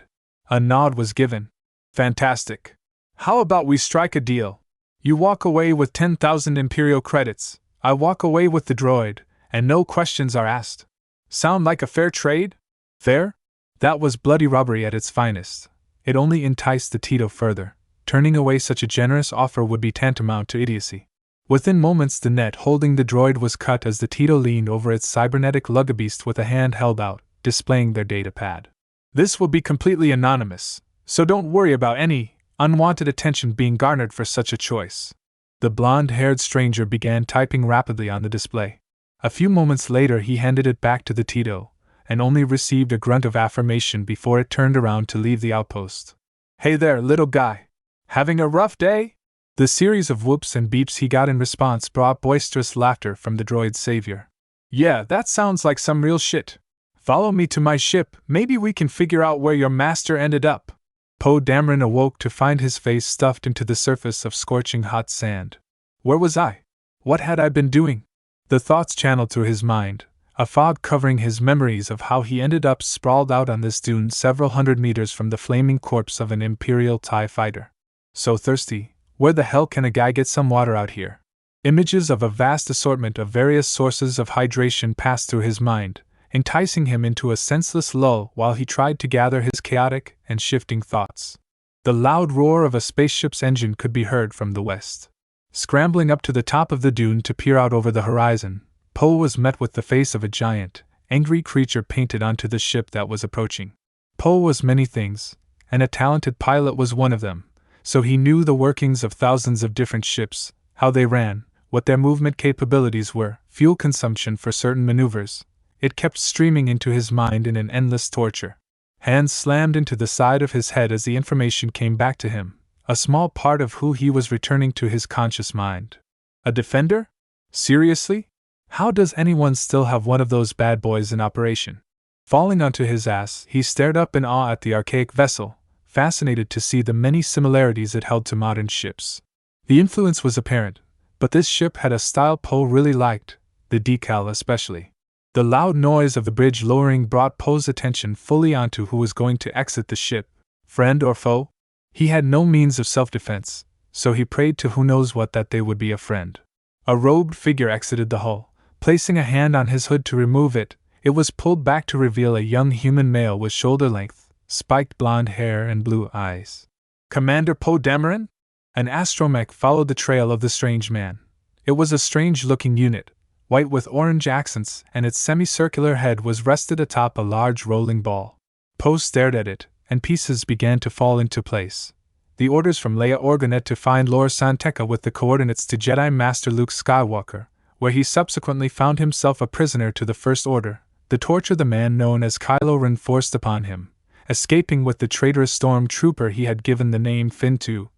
A nod was given. Fantastic. How about we strike a deal? You walk away with 10,000 Imperial credits, I walk away with the droid, and no questions are asked. Sound like a fair trade? Fair? That was bloody robbery at its finest. It only enticed the Tito further. Turning away such a generous offer would be tantamount to idiocy. Within moments the net holding the droid was cut as the Tito leaned over its cybernetic lugabeast with a hand held out, displaying their data pad. This will be completely anonymous, so don't worry about any unwanted attention being garnered for such a choice. The blonde-haired stranger began typing rapidly on the display. A few moments later he handed it back to the Tito, and only received a grunt of affirmation before it turned around to leave the outpost. Hey there, little guy. Having a rough day? The series of whoops and beeps he got in response brought boisterous laughter from the droid's savior. Yeah, that sounds like some real shit. Follow me to my ship, maybe we can figure out where your master ended up. Poe Dameron awoke to find his face stuffed into the surface of scorching hot sand. Where was I? What had I been doing? The thoughts channeled through his mind, a fog covering his memories of how he ended up sprawled out on this dune several hundred meters from the flaming corpse of an Imperial TIE fighter. So thirsty, where the hell can a guy get some water out here? Images of a vast assortment of various sources of hydration passed through his mind, enticing him into a senseless lull while he tried to gather his chaotic and shifting thoughts. The loud roar of a spaceship's engine could be heard from the west. Scrambling up to the top of the dune to peer out over the horizon, Poe was met with the face of a giant, angry creature painted onto the ship that was approaching. Poe was many things, and a talented pilot was one of them, so he knew the workings of thousands of different ships, how they ran, what their movement capabilities were, fuel consumption for certain maneuvers. It kept streaming into his mind in an endless torture. Hands slammed into the side of his head as the information came back to him, a small part of who he was returning to his conscious mind. A defender? Seriously? How does anyone still have one of those bad boys in operation? Falling onto his ass, he stared up in awe at the archaic vessel, fascinated to see the many similarities it held to modern ships. The influence was apparent, but this ship had a style Poe really liked, the decal especially. The loud noise of the bridge lowering brought Poe's attention fully onto who was going to exit the ship, friend or foe. He had no means of self-defense, so he prayed to who knows what that they would be a friend. A robed figure exited the hull. Placing a hand on his hood to remove it, it was pulled back to reveal a young human male with shoulder-length, spiked blonde hair and blue eyes. Commander Poe Dameron? An astromech followed the trail of the strange man. It was a strange-looking unit, white with orange accents, and its semicircular head was rested atop a large rolling ball. Poe stared at it, and pieces began to fall into place. The orders from Leia Organa to find Lor San Tekka with the coordinates to Jedi Master Luke Skywalker, where he subsequently found himself a prisoner to the First Order, the torture the man known as Kylo Ren forced upon him, escaping with the traitorous stormtrooper he had given the name Finn to.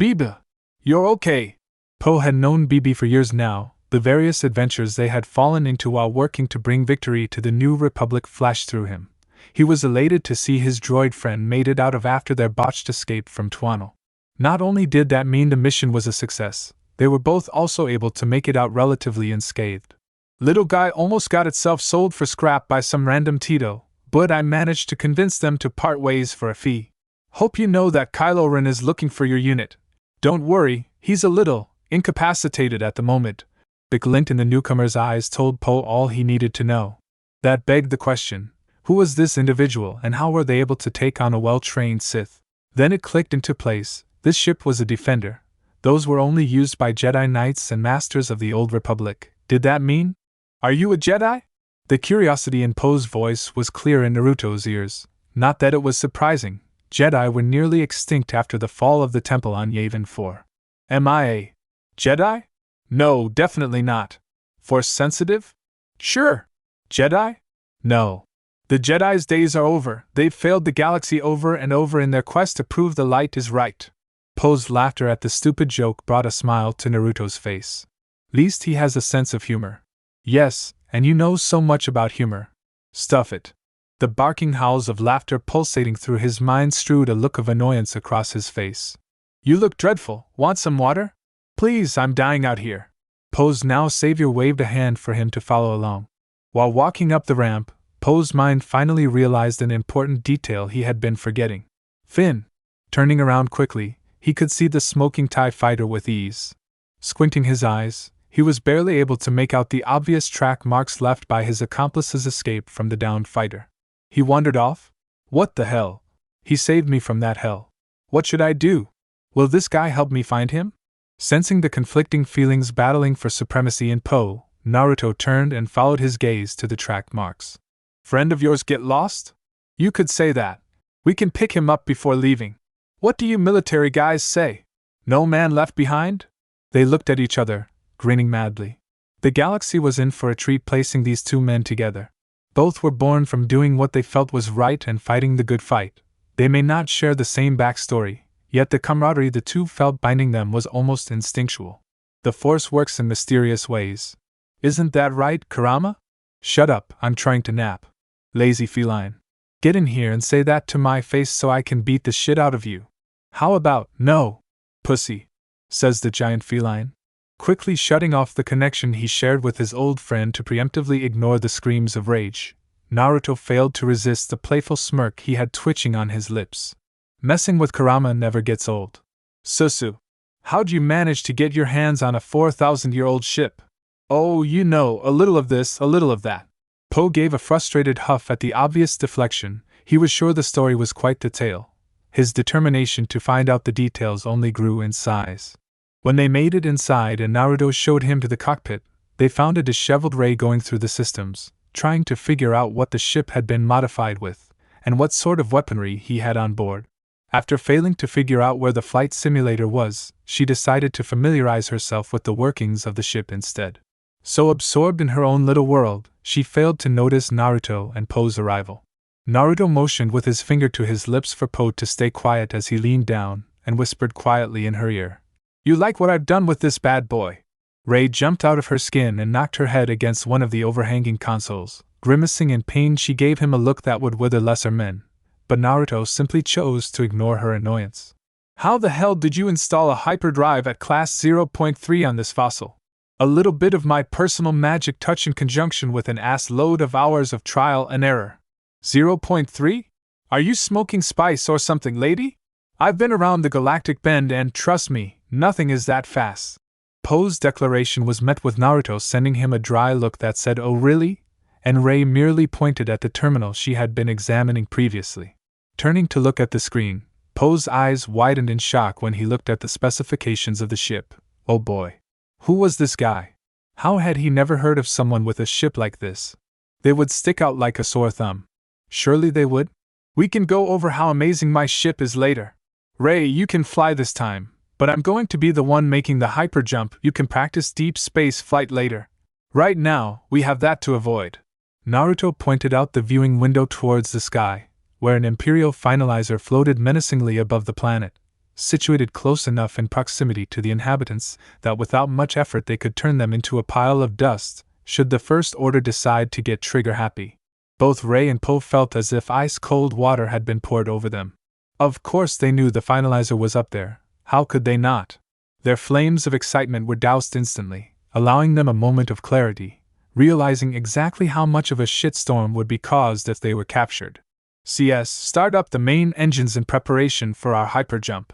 Biba, you're okay. Poe had known Bibi for years now. The various adventures they had fallen into while working to bring victory to the New Republic flashed through him. He was elated to see his droid friend made it out of after their botched escape from Twano. Not only did that mean the mission was a success, they were both also able to make it out relatively unscathed. Little guy almost got itself sold for scrap by some random Tito, but I managed to convince them to part ways for a fee. Hope you know that Kylo Ren is looking for your unit. Don't worry, he's a little incapacitated at the moment. The glint in the newcomer's eyes told Poe all he needed to know. That begged the question, who was this individual and how were they able to take on a well-trained Sith? Then it clicked into place, this ship was a defender. Those were only used by Jedi Knights and Masters of the Old Republic. Did that mean? Are you a Jedi? The curiosity in Poe's voice was clear in Naruto's ears. Not that it was surprising. Jedi were nearly extinct after the fall of the temple on Yavin 4. Am I a Jedi? No, definitely not. Force sensitive? Sure. Jedi? No. The Jedi's days are over. They've failed the galaxy over and over in their quest to prove the light is right. Poe's laughter at the stupid joke brought a smile to Naruto's face. Least he has a sense of humor. Yes, and you know so much about humor. Stuff it. The barking howls of laughter pulsating through his mind strewed a look of annoyance across his face. You look dreadful. Want some water? Please, I'm dying out here. Poe's now savior waved a hand for him to follow along. While walking up the ramp, Poe's mind finally realized an important detail he had been forgetting. Finn. Turning around quickly, he could see the smoking TIE fighter with ease. Squinting his eyes, he was barely able to make out the obvious track marks left by his accomplice's escape from the downed fighter. He wandered off? What the hell? He saved me from that hell. What should I do? Will this guy help me find him? Sensing the conflicting feelings battling for supremacy in Poe, Naruto turned and followed his gaze to the track marks. Friend of yours get lost? You could say that. We can pick him up before leaving. What do you military guys say? No man left behind? They looked at each other, grinning madly. The galaxy was in for a treat placing these two men together. Both were born from doing what they felt was right and fighting the good fight. They may not share the same backstory, yet the camaraderie the two felt binding them was almost instinctual. The Force works in mysterious ways. Isn't that right, Kurama? Shut up, I'm trying to nap. Lazy feline. Get in here and say that to my face so I can beat the shit out of you. How about, no? Pussy, says the giant feline. Quickly shutting off the connection he shared with his old friend to preemptively ignore the screams of rage, Naruto failed to resist the playful smirk he had twitching on his lips. Messing with Kurama never gets old. Susu, how'd you manage to get your hands on a 4,000-year-old ship? Oh, you know, a little of this, a little of that. Poe gave a frustrated huff at the obvious deflection. He was sure the story was quite the tale. His determination to find out the details only grew in size. When they made it inside and Naruto showed him to the cockpit, they found a disheveled Rey going through the systems, trying to figure out what the ship had been modified with, and what sort of weaponry he had on board. After failing to figure out where the flight simulator was, she decided to familiarize herself with the workings of the ship instead. So absorbed in her own little world, she failed to notice Naruto and Poe's arrival. Naruto motioned with his finger to his lips for Poe to stay quiet as he leaned down and whispered quietly in her ear. You like what I've done with this bad boy? Rei jumped out of her skin and knocked her head against one of the overhanging consoles. Grimacing in pain, she gave him a look that would wither lesser men, but Naruto simply chose to ignore her annoyance. How the hell did you install a hyperdrive at class 0.3 on this fossil? A little bit of my personal magic touch in conjunction with an ass load of hours of trial and error. 0.3? Are you smoking spice or something, lady? I've been around the galactic bend and, trust me, nothing is that fast. Poe's declaration was met with Naruto sending him a dry look that said, "Oh really?" and Rei merely pointed at the terminal she had been examining previously. Turning to look at the screen, Poe's eyes widened in shock when he looked at the specifications of the ship. Oh boy. Who was this guy? How had he never heard of someone with a ship like this? They would stick out like a sore thumb. Surely they would? We can go over how amazing my ship is later. Rei, you can fly this time, but I'm going to be the one making the hyper jump. You can practice deep space flight later. Right now, we have that to avoid. Naruto pointed out the viewing window towards the sky, where an Imperial finalizer floated menacingly above the planet, situated close enough in proximity to the inhabitants that without much effort they could turn them into a pile of dust, should the First Order decide to get trigger-happy. Both Rei and Poe felt as if ice-cold water had been poured over them. Of course they knew the finalizer was up there. How could they not? Their flames of excitement were doused instantly, allowing them a moment of clarity, realizing exactly how much of a shitstorm would be caused if they were captured. CS, start up the main engines in preparation for our hyperjump.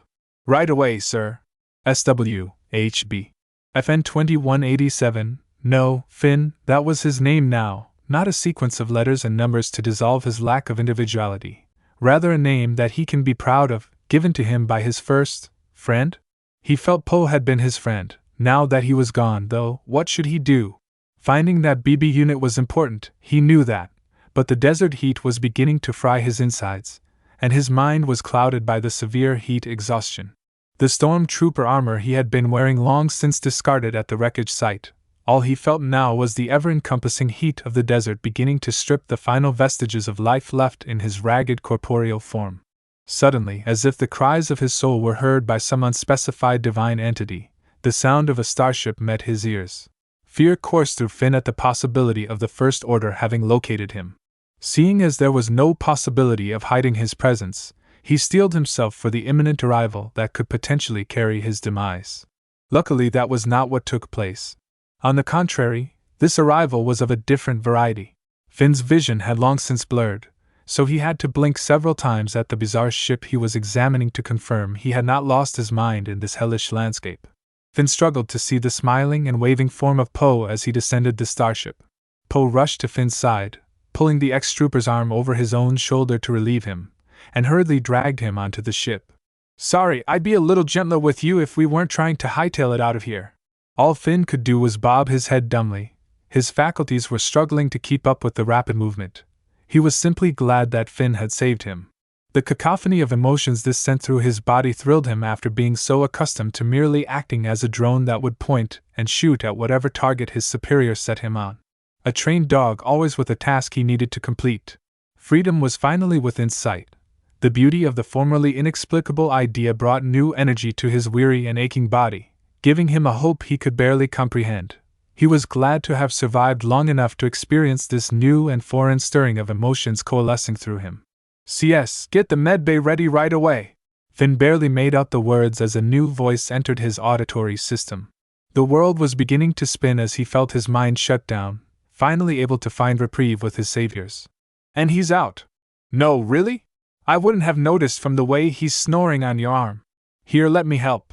Right away, sir. SW, HB. FN 2187, no, Finn, that was his name now, not a sequence of letters and numbers to dissolve his lack of individuality, rather a name that he can be proud of, given to him by his first friend? He felt Poe had been his friend. Now that he was gone, though, what should he do? Finding that BB unit was important, he knew that, but the desert heat was beginning to fry his insides, and his mind was clouded by the severe heat exhaustion. The stormtrooper armor he had been wearing long since discarded at the wreckage site. All he felt now was the ever-encompassing heat of the desert beginning to strip the final vestiges of life left in his ragged corporeal form. Suddenly, as if the cries of his soul were heard by some unspecified divine entity, the sound of a starship met his ears. Fear coursed through Finn at the possibility of the First Order having located him. Seeing as there was no possibility of hiding his presence, he steeled himself for the imminent arrival that could potentially carry his demise. Luckily, that was not what took place. On the contrary, this arrival was of a different variety. Finn's vision had long since blurred, so he had to blink several times at the bizarre ship he was examining to confirm he had not lost his mind in this hellish landscape. Finn struggled to see the smiling and waving form of Poe as he descended the starship. Poe rushed to Finn's side, pulling the ex-trooper's arm over his own shoulder to relieve him, and hurriedly dragged him onto the ship. Sorry, I'd be a little gentler with you if we weren't trying to hightail it out of here. All Finn could do was bob his head dumbly. His faculties were struggling to keep up with the rapid movement. He was simply glad that Finn had saved him. The cacophony of emotions this sent through his body thrilled him after being so accustomed to merely acting as a drone that would point and shoot at whatever target his superior set him on. A trained dog always with a task he needed to complete. Freedom was finally within sight. The beauty of the formerly inexplicable idea brought new energy to his weary and aching body, giving him a hope he could barely comprehend. He was glad to have survived long enough to experience this new and foreign stirring of emotions coalescing through him. CS, get the medbay ready right away. Finn barely made out the words as a new voice entered his auditory system. The world was beginning to spin as he felt his mind shut down, finally able to find reprieve with his saviors. And he's out. No, really? I wouldn't have noticed from the way he's snoring on your arm. Here, let me help.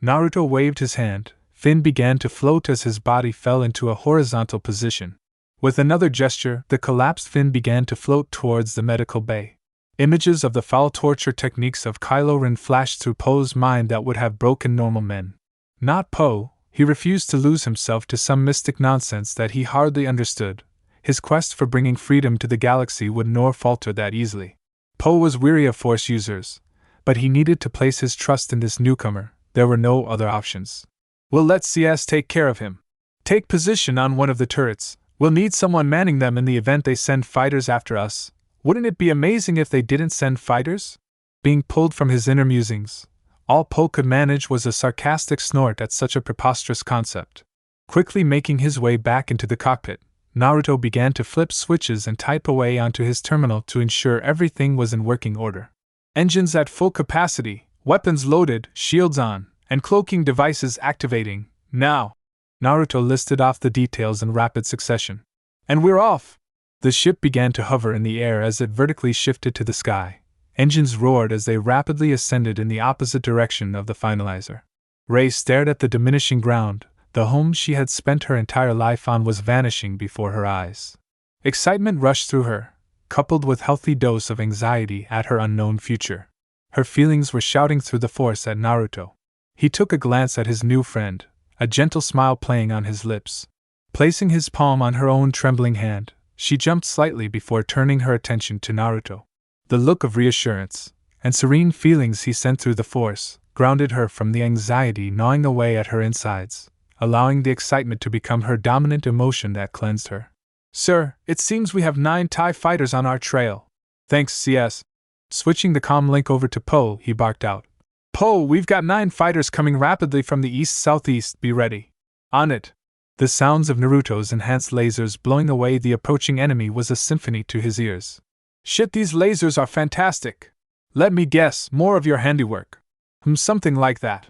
Naruto waved his hand. Finn began to float as his body fell into a horizontal position. With another gesture, the collapsed Finn began to float towards the medical bay. Images of the foul torture techniques of Kylo Ren flashed through Poe's mind that would have broken normal men. Not Poe, he refused to lose himself to some mystic nonsense that he hardly understood. His quest for bringing freedom to the galaxy would nor falter that easily. Poe was weary of Force users, but he needed to place his trust in this newcomer. There were no other options. We'll let CS take care of him. Take position on one of the turrets. We'll need someone manning them in the event they send fighters after us. Wouldn't it be amazing if they didn't send fighters? Being pulled from his inner musings, all Poe could manage was a sarcastic snort at such a preposterous concept. Quickly making his way back into the cockpit, Naruto began to flip switches and type away onto his terminal to ensure everything was in working order. Engines at full capacity, weapons loaded, shields on, and cloaking devices activating. Now! Naruto listed off the details in rapid succession. And we're off! The ship began to hover in the air as it vertically shifted to the sky. Engines roared as they rapidly ascended in the opposite direction of the finalizer. Rei stared at the diminishing ground. The home she had spent her entire life on was vanishing before her eyes. Excitement rushed through her, coupled with a healthy dose of anxiety at her unknown future. Her feelings were shouting through the force at Naruto. He took a glance at his new friend, a gentle smile playing on his lips. Placing his palm on her own trembling hand, she jumped slightly before turning her attention to Naruto. The look of reassurance and serene feelings he sent through the force grounded her from the anxiety gnawing away at her insides, allowing the excitement to become her dominant emotion that cleansed her. Sir, it seems we have 9 TIE fighters on our trail. Thanks, CS. Switching the comm link over to Poe, he barked out. Poe, we've got 9 fighters coming rapidly from the east-southeast, be ready. On it. The sounds of Naruto's enhanced lasers blowing away the approaching enemy was a symphony to his ears. Shit, these lasers are fantastic. Let me guess, more of your handiwork. Something like that.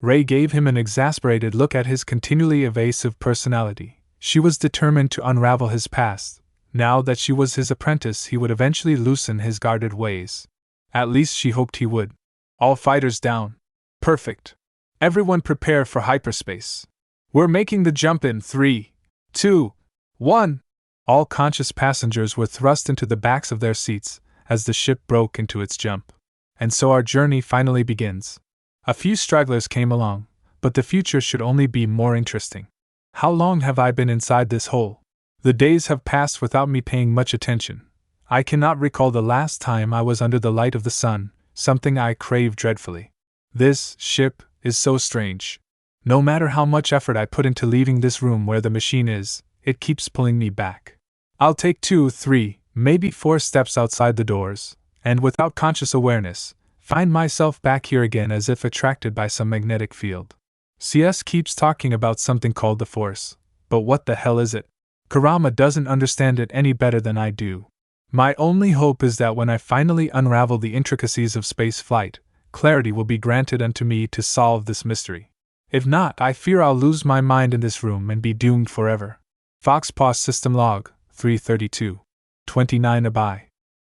Rei gave him an exasperated look at his continually evasive personality. She was determined to unravel his past. Now that she was his apprentice, he would eventually loosen his guarded ways. At least she hoped he would. All fighters down. Perfect. Everyone prepare for hyperspace. We're making the jump in 3, 2, 1. All conscious passengers were thrust into the backs of their seats as the ship broke into its jump. And so our journey finally begins. A few stragglers came along, but the future should only be more interesting. How long have I been inside this hole? The days have passed without me paying much attention. I cannot recall the last time I was under the light of the sun, something I crave dreadfully. This ship is so strange. No matter how much effort I put into leaving this room where the machine is, it keeps pulling me back. I'll take 2, 3, maybe 4 steps outside the doors, and without conscious awareness, find myself back here again as if attracted by some magnetic field. CS keeps talking about something called the Force, but what the hell is it? Kurama doesn't understand it any better than I do. My only hope is that when I finally unravel the intricacies of space flight, clarity will be granted unto me to solve this mystery. If not, I fear I'll lose my mind in this room and be doomed forever. Foxpaw System Log, 332. 29 Abai.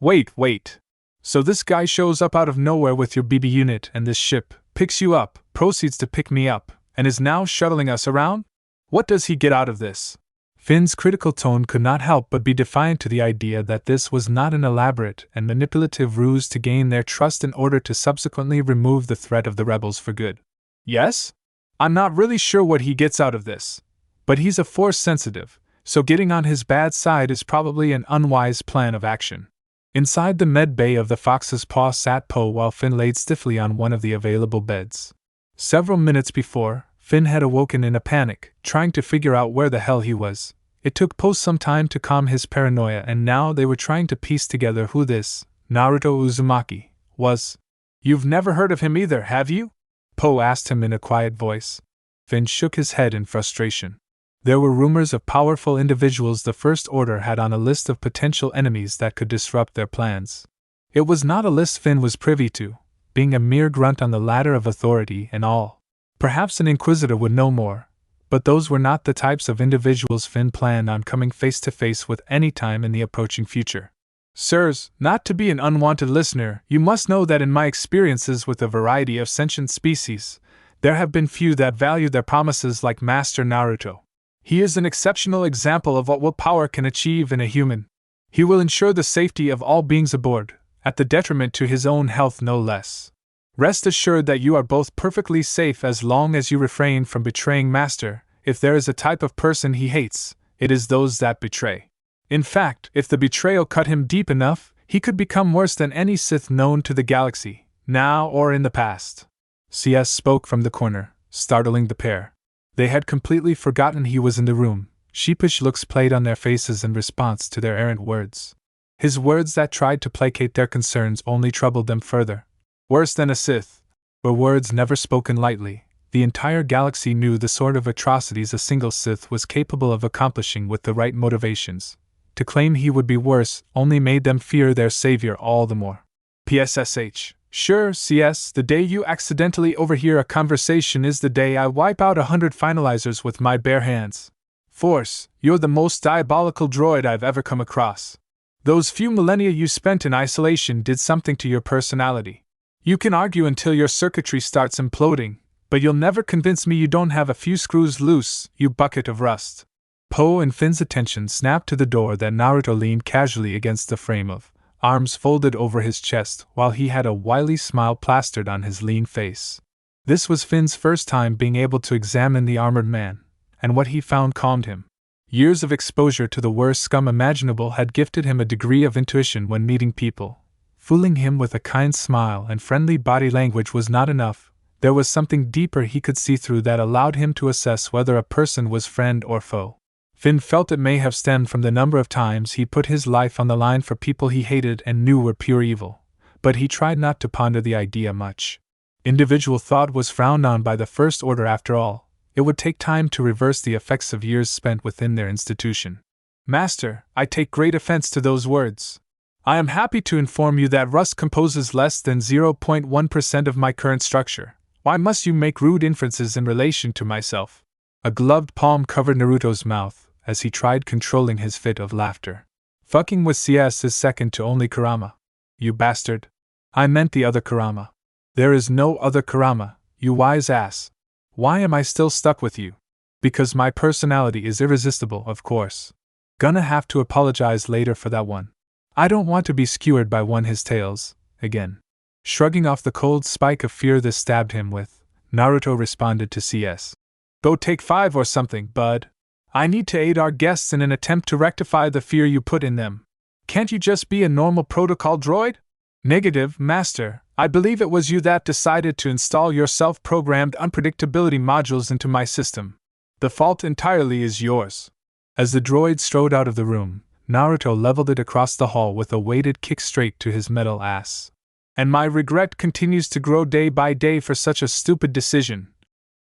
Wait. So this guy shows up out of nowhere with your BB unit and this ship, picks you up, proceeds to pick me up, and is now shuttling us around? What does he get out of this? Finn's critical tone could not help but be defiant to the idea that this was not an elaborate and manipulative ruse to gain their trust in order to subsequently remove the threat of the rebels for good. Yes? I'm not really sure what he gets out of this, but he's a force sensitive, so getting on his bad side is probably an unwise plan of action. Inside the med bay of the Fox's Paw sat Poe while Finn laid stiffly on one of the available beds. Several minutes before, Finn had awoken in a panic, trying to figure out where the hell he was. It took Poe some time to calm his paranoia, and now they were trying to piece together who this Naruto Uzumaki was. You've never heard of him either, have you? Poe asked him in a quiet voice. Finn shook his head in frustration. There were rumors of powerful individuals the First Order had on a list of potential enemies that could disrupt their plans. It was not a list Finn was privy to, being a mere grunt on the ladder of authority and all. Perhaps an Inquisitor would know more, but those were not the types of individuals Finn planned on coming face to face with any time in the approaching future. Sirs, not to be an unwanted listener, you must know that in my experiences with a variety of sentient species, there have been few that value their promises like Master Naruto. He is an exceptional example of what willpower can achieve in a human. He will ensure the safety of all beings aboard, at the detriment to his own health no less. Rest assured that you are both perfectly safe as long as you refrain from betraying Master. If there is a type of person he hates, it is those that betray. In fact, if the betrayal cut him deep enough, he could become worse than any Sith known to the galaxy, now or in the past. CS spoke from the corner, startling the pair. They had completely forgotten he was in the room. Sheepish looks played on their faces in response to their errant words. His words that tried to placate their concerns only troubled them further. Worse than a Sith. Were words never spoken lightly, The entire galaxy knew the sort of atrocities a single Sith was capable of accomplishing with the right motivations. To claim he would be worse only made them fear their savior all the more. PSSH. Sure, CS, the day you accidentally overhear a conversation is the day I wipe out 100 finalizers with my bare hands. Force, you're the most diabolical droid I've ever come across. Those few millennia you spent in isolation did something to your personality. You can argue until your circuitry starts imploding, but you'll never convince me you don't have a few screws loose, you bucket of rust. Poe and Finn's attention snapped to the door that Naruto leaned casually against the frame of, arms folded over his chest while he had a wily smile plastered on his lean face. This was Finn's first time being able to examine the armored man, and what he found calmed him. Years of exposure to the worst scum imaginable had gifted him a degree of intuition when meeting people. Fooling him with a kind smile and friendly body language was not enough. There was something deeper he could see through that allowed him to assess whether a person was friend or foe. Finn felt it may have stemmed from the number of times he put his life on the line for people he hated and knew were pure evil, but he tried not to ponder the idea much. Individual thought was frowned on by the First Order after all. It would take time to reverse the effects of years spent within their institution. Master, I take great offense to those words. I am happy to inform you that rust composes less than 0.1% of my current structure. Why must you make rude inferences in relation to myself? A gloved palm covered Naruto's mouth as he tried controlling his fit of laughter. Fucking with CS is second to only Kurama. You bastard. I meant the other Kurama. There is no other Kurama, you wise ass. Why am I still stuck with you? Because my personality is irresistible, of course. Gonna have to apologize later for that one. I don't want to be skewered by one his tails, again. Shrugging off the cold spike of fear this stabbed him with, Naruto responded to CS. Go take 5 or something, bud. I need to aid our guests in an attempt to rectify the fear you put in them. Can't you just be a normal protocol droid? Negative, Master. I believe it was you that decided to install your self-programmed unpredictability modules into my system. The fault entirely is yours. As the droid strode out of the room, Naruto leveled it across the hall with a weighted kick straight to his metal ass. And my regret continues to grow day by day for such a stupid decision.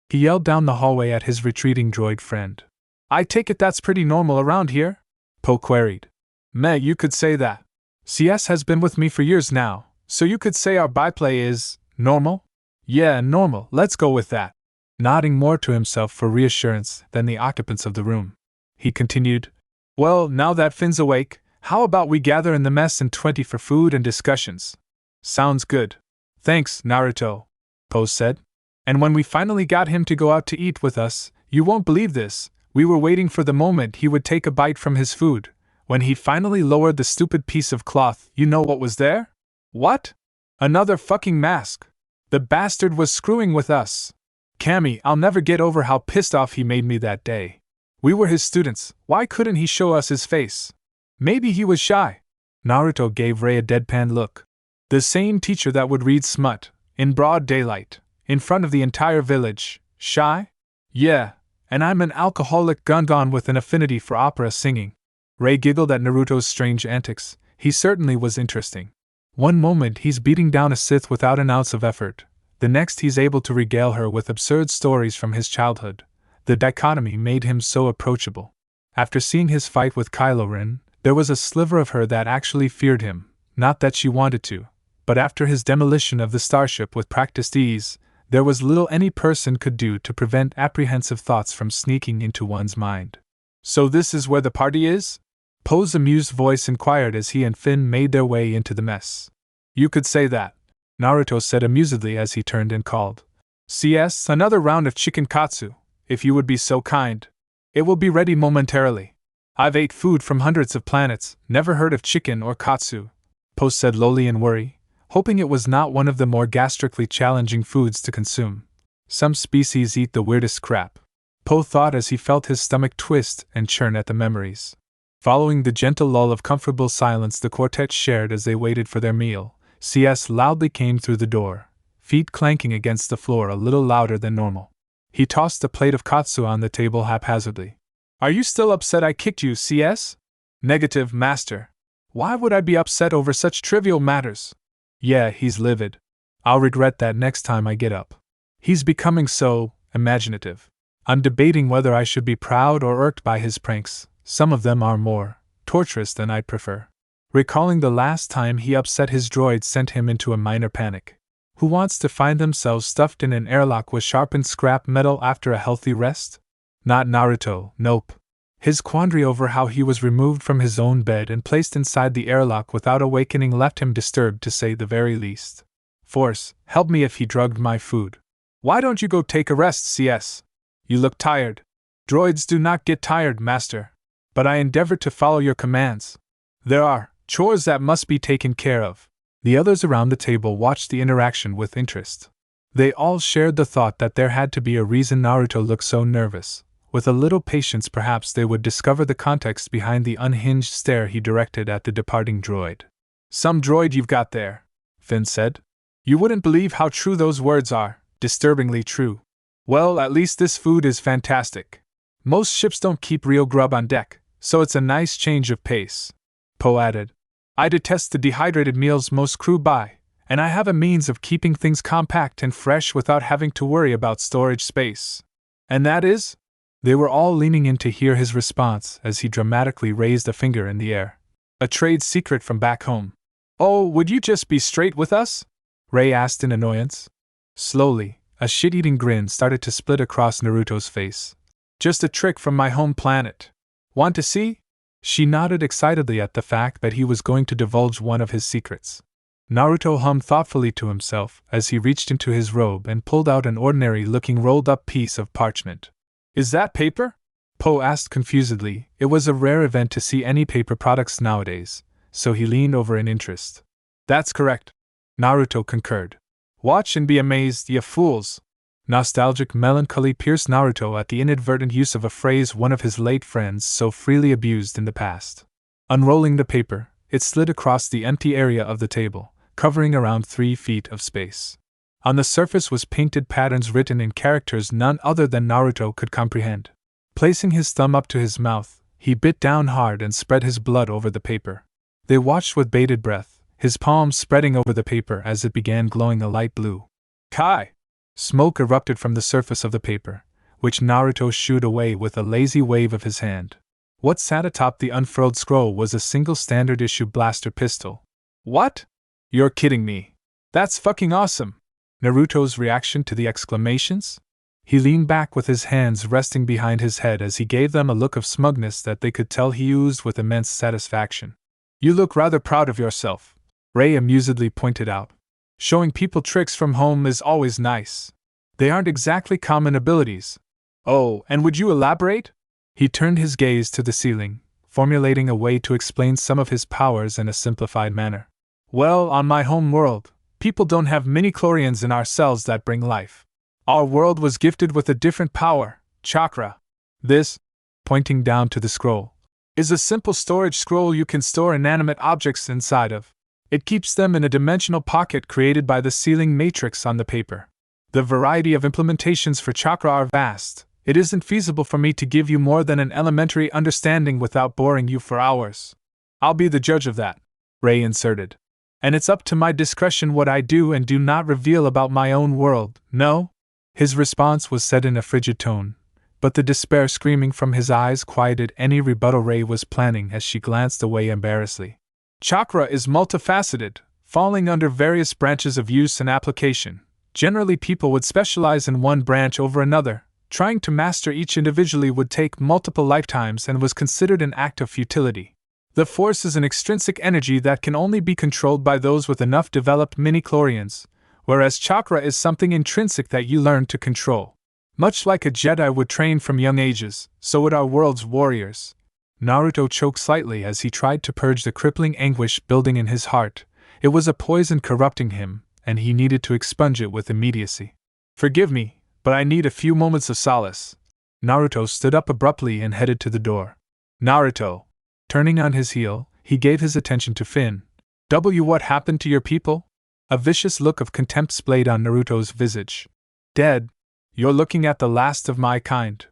He yelled down the hallway at his retreating droid friend. I take it that's pretty normal around here? Poe queried. Meh, you could say that. CS has been with me for years now, so you could say our byplay is normal? Yeah, normal, let's go with that. Nodding more to himself for reassurance than the occupants of the room, he continued, well, now that Finn's awake, how about we gather in the mess in 20 for food and discussions? Sounds good. Thanks, Naruto, Poe said. And when we finally got him to go out to eat with us, you won't believe this, we were waiting for the moment he would take a bite from his food. When he finally lowered the stupid piece of cloth, you know what was there? What? Another fucking mask. The bastard was screwing with us. Cammy, I'll never get over how pissed off he made me that day. We were his students, why couldn't he show us his face? Maybe he was shy. Naruto gave Ray a deadpan look. The same teacher that would read smut, in broad daylight, in front of the entire village. Shy? Yeah, and I'm an alcoholic gungan with an affinity for opera singing. Ray giggled at Naruto's strange antics. He certainly was interesting. One moment he's beating down a Sith without an ounce of effort. The next he's able to regale her with absurd stories from his childhood. The dichotomy made him so approachable. After seeing his fight with Kylo Ren, there was a sliver of her that actually feared him, not that she wanted to. But after his demolition of the starship with practiced ease, there was little any person could do to prevent apprehensive thoughts from sneaking into one's mind. So this is where the party is? Poe's amused voice inquired as he and Finn made their way into the mess. You could say that, Naruto said amusedly as he turned and called. CS, another round of chicken katsu, if you would be so kind. It will be ready momentarily. I've ate food from hundreds of planets, never heard of chicken or katsu, Poe said lowly in worry, hoping it was not one of the more gastrically challenging foods to consume. Some species eat the weirdest crap, Poe thought as he felt his stomach twist and churn at the memories. Following the gentle lull of comfortable silence the quartet shared as they waited for their meal, CS loudly came through the door, feet clanking against the floor a little louder than normal. He tossed a plate of katsu on the table haphazardly. Are you still upset I kicked you, CS? Negative, Master. Why would I be upset over such trivial matters? Yeah, he's livid. I'll regret that next time I get up. He's becoming so, imaginative. I'm debating whether I should be proud or irked by his pranks. Some of them are more torturous than I'd prefer. Recalling the last time he upset his droid sent him into a minor panic. Who wants to find themselves stuffed in an airlock with sharpened scrap metal after a healthy rest? Not Naruto, nope. His quandary over how he was removed from his own bed and placed inside the airlock without awakening left him disturbed, to say the very least. Force, help me if he drugged my food. Why don't you go take a rest, CS? You look tired. Droids do not get tired, Master. But I endeavor to follow your commands. There are chores that must be taken care of. The others around the table watched the interaction with interest. They all shared the thought that there had to be a reason Naruto looked so nervous. With a little patience, perhaps they would discover the context behind the unhinged stare he directed at the departing droid. Some droid you've got there, Finn said. You wouldn't believe how true those words are, disturbingly true. Well, at least this food is fantastic. Most ships don't keep real grub on deck, so it's a nice change of pace. Poe added. I detest the dehydrated meals most crew buy, and I have a means of keeping things compact and fresh without having to worry about storage space. And that is? They were all leaning in to hear his response as he dramatically raised a finger in the air. A trade secret from back home. Oh, would you just be straight with us? Ray asked in annoyance. Slowly, a shit-eating grin started to split across Naruto's face. Just a trick from my home planet. Want to see? She nodded excitedly at the fact that he was going to divulge one of his secrets. Naruto hummed thoughtfully to himself as he reached into his robe and pulled out an ordinary-looking rolled-up piece of parchment. Is that paper? Poe asked confusedly. It was a rare event to see any paper products nowadays, so he leaned over in interest. That's correct, Naruto concurred. Watch and be amazed, ye fools. Nostalgic melancholy pierced Naruto at the inadvertent use of a phrase one of his late friends so freely abused in the past. Unrolling the paper, it slid across the empty area of the table, covering around 3 feet of space. On the surface was painted patterns written in characters none other than Naruto could comprehend. Placing his thumb up to his mouth, he bit down hard and spread his blood over the paper. They watched with bated breath, his palms spreading over the paper as it began glowing a light blue. Kai! Smoke erupted from the surface of the paper, which Naruto shooed away with a lazy wave of his hand. What sat atop the unfurled scroll was a single standard-issue blaster pistol. What? You're kidding me. That's fucking awesome! Naruto's reaction to the exclamations? He leaned back with his hands resting behind his head as he gave them a look of smugness that they could tell he oozed with immense satisfaction. You look rather proud of yourself, Ray amusedly pointed out. Showing people tricks from home is always nice. They aren't exactly common abilities. Oh, and would you elaborate? He turned his gaze to the ceiling, formulating a way to explain some of his powers in a simplified manner. Well, on my home world, people don't have mini-chlorians in our cells that bring life. Our world was gifted with a different power, chakra. This, pointing down to the scroll, is a simple storage scroll you can store inanimate objects inside of. It keeps them in a dimensional pocket created by the sealing matrix on the paper. The variety of implementations for chakra are vast. It isn't feasible for me to give you more than an elementary understanding without boring you for hours. I'll be the judge of that, Ray inserted. And it's up to my discretion what I do and do not reveal about my own world, no? His response was said in a frigid tone, but the despair screaming from his eyes quieted any rebuttal Ray was planning as she glanced away embarrassedly. Chakra is multifaceted, falling under various branches of use and application. Generally, people would specialize in one branch over another. Trying to master each individually would take multiple lifetimes and was considered an act of futility. The force is an extrinsic energy that can only be controlled by those with enough developed mini-chlorians, whereas chakra is something intrinsic that you learn to control. Much like a Jedi would train from young ages, so would our world's warriors. Naruto choked slightly as he tried to purge the crippling anguish building in his heart. It was a poison corrupting him, and he needed to expunge it with immediacy. Forgive me, but I need a few moments of solace. Naruto stood up abruptly and headed to the door. Naruto. Turning on his heel, he gave his attention to Finn. What happened to your people? A vicious look of contempt splayed on Naruto's visage. Dead. You're looking at the last of my kind.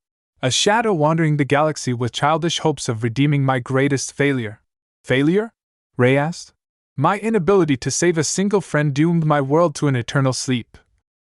A shadow wandering the galaxy with childish hopes of redeeming my greatest failure. Failure? Ray asked. My inability to save a single friend doomed my world to an eternal sleep.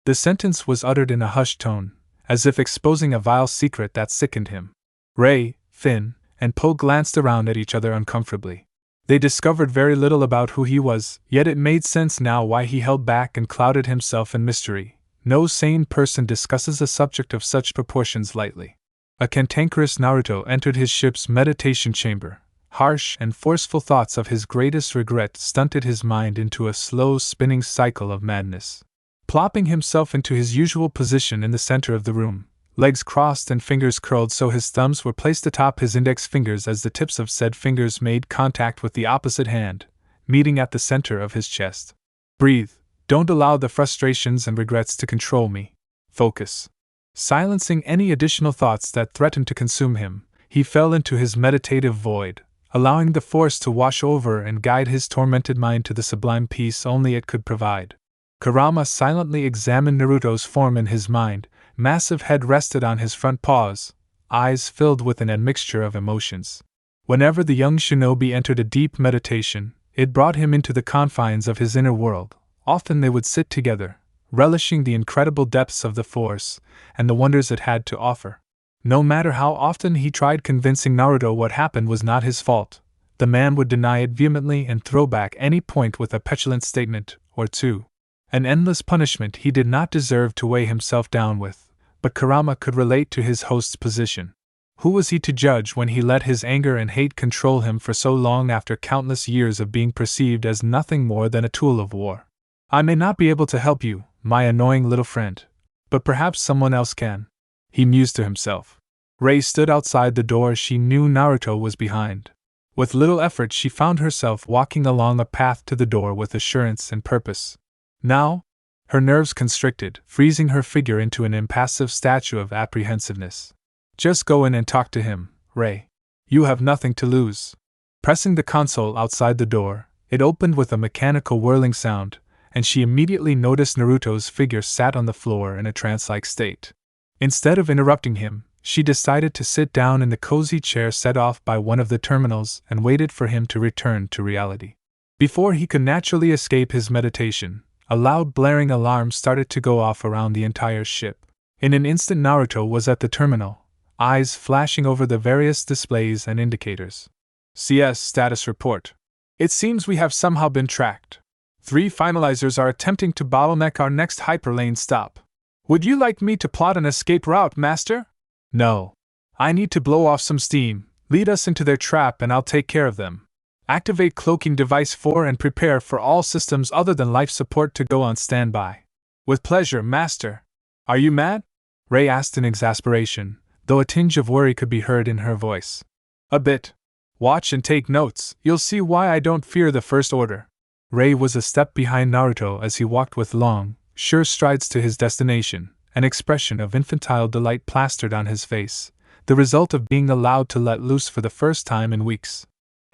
The sentence was uttered in a hushed tone, as if exposing a vile secret that sickened him. Rey, Finn, and Poe glanced around at each other uncomfortably. They discovered very little about who he was, yet it made sense now why he held back and clouded himself in mystery. No sane person discusses a subject of such proportions lightly. A cantankerous Naruto entered his ship's meditation chamber. Harsh and forceful thoughts of his greatest regret stunted his mind into a slow spinning cycle of madness. Plopping himself into his usual position in the center of the room, legs crossed and fingers curled so his thumbs were placed atop his index fingers as the tips of said fingers made contact with the opposite hand, meeting at the center of his chest. Breathe. Don't allow the frustrations and regrets to control me. Focus. Silencing any additional thoughts that threatened to consume him, he fell into his meditative void, allowing the Force to wash over and guide his tormented mind to the sublime peace only it could provide. Kurama silently examined Naruto's form in his mind. Massive head rested on his front paws, eyes filled with an admixture of emotions. Whenever the young shinobi entered a deep meditation, it brought him into the confines of his inner world. Often they would sit together, relishing the incredible depths of the Force and the wonders it had to offer. No matter how often he tried convincing Naruto what happened was not his fault, the man would deny it vehemently and throw back any point with a petulant statement or two. An endless punishment he did not deserve to weigh himself down with, but Kurama could relate to his host's position. Who was he to judge when he let his anger and hate control him for so long after countless years of being perceived as nothing more than a tool of war? I may not be able to help you, my annoying little friend, but perhaps someone else can, he mused to himself. Rey stood outside the door. She knew Naruto was behind. With little effort she found herself walking along a path to the door with assurance and purpose. Now, her nerves constricted, freezing her figure into an impassive statue of apprehensiveness. Just go in and talk to him, Rey. You have nothing to lose. Pressing the console outside the door, it opened with a mechanical whirling sound, and she immediately noticed Naruto's figure sat on the floor in a trance-like state. Instead of interrupting him, she decided to sit down in the cozy chair set off by one of the terminals and waited for him to return to reality. Before he could naturally escape his meditation, a loud blaring alarm started to go off around the entire ship. In an instant Naruto was at the terminal, eyes flashing over the various displays and indicators. CS status report. It seems we have somehow been tracked. 3 finalizers are attempting to bottleneck our next hyperlane stop. Would you like me to plot an escape route, Master? No. I need to blow off some steam, lead us into their trap, and I'll take care of them. Activate cloaking device 4 and prepare for all systems other than life support to go on standby. With pleasure, Master. Are you mad? Rey asked in exasperation, though a tinge of worry could be heard in her voice. A bit. Watch and take notes, you'll see why I don't fear the First Order. Rey was a step behind Naruto as he walked with long, sure strides to his destination, an expression of infantile delight plastered on his face, the result of being allowed to let loose for the first time in weeks.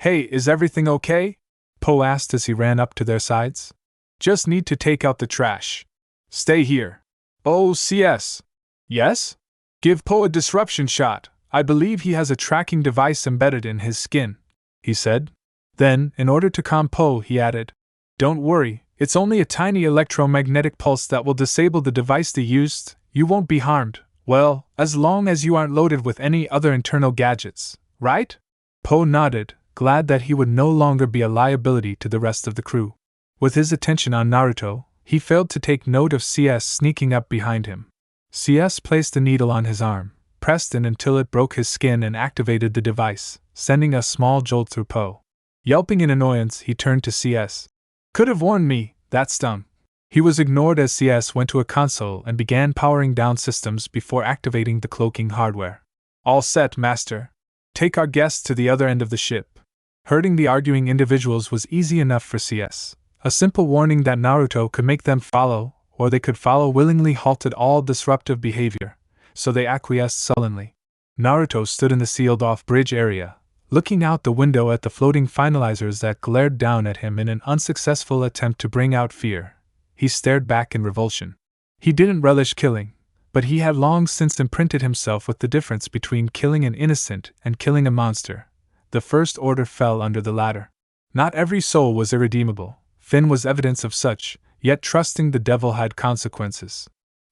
Hey, is everything okay? Poe asked as he ran up to their sides. Just need to take out the trash. Stay here. Oh, CS. Yes? Give Poe a disruption shot. I believe he has a tracking device embedded in his skin, he said. Then, in order to calm Poe, he added, Don't worry, it's only a tiny electromagnetic pulse that will disable the device they used. You won't be harmed, well, as long as you aren't loaded with any other internal gadgets, right? Poe nodded, glad that he would no longer be a liability to the rest of the crew. With his attention on Naruto, he failed to take note of CS sneaking up behind him. CS placed the needle on his arm, pressed in until it broke his skin and activated the device, sending a small jolt through Poe. Yelping in annoyance, he turned to CS. Could have warned me, that stung. He was ignored as CS went to a console and began powering down systems before activating the cloaking hardware. All set, Master. Take our guests to the other end of the ship. Herding the arguing individuals was easy enough for CS. A simple warning that Naruto could make them follow, or they could follow willingly, halted all disruptive behavior, so they acquiesced sullenly. Naruto stood in the sealed-off bridge area, looking out the window at the floating finalizers that glared down at him in an unsuccessful attempt to bring out fear. He stared back in revulsion. He didn't relish killing, but he had long since imprinted himself with the difference between killing an innocent and killing a monster. The First Order fell under the latter. Not every soul was irredeemable. Finn was evidence of such, yet trusting the devil had consequences.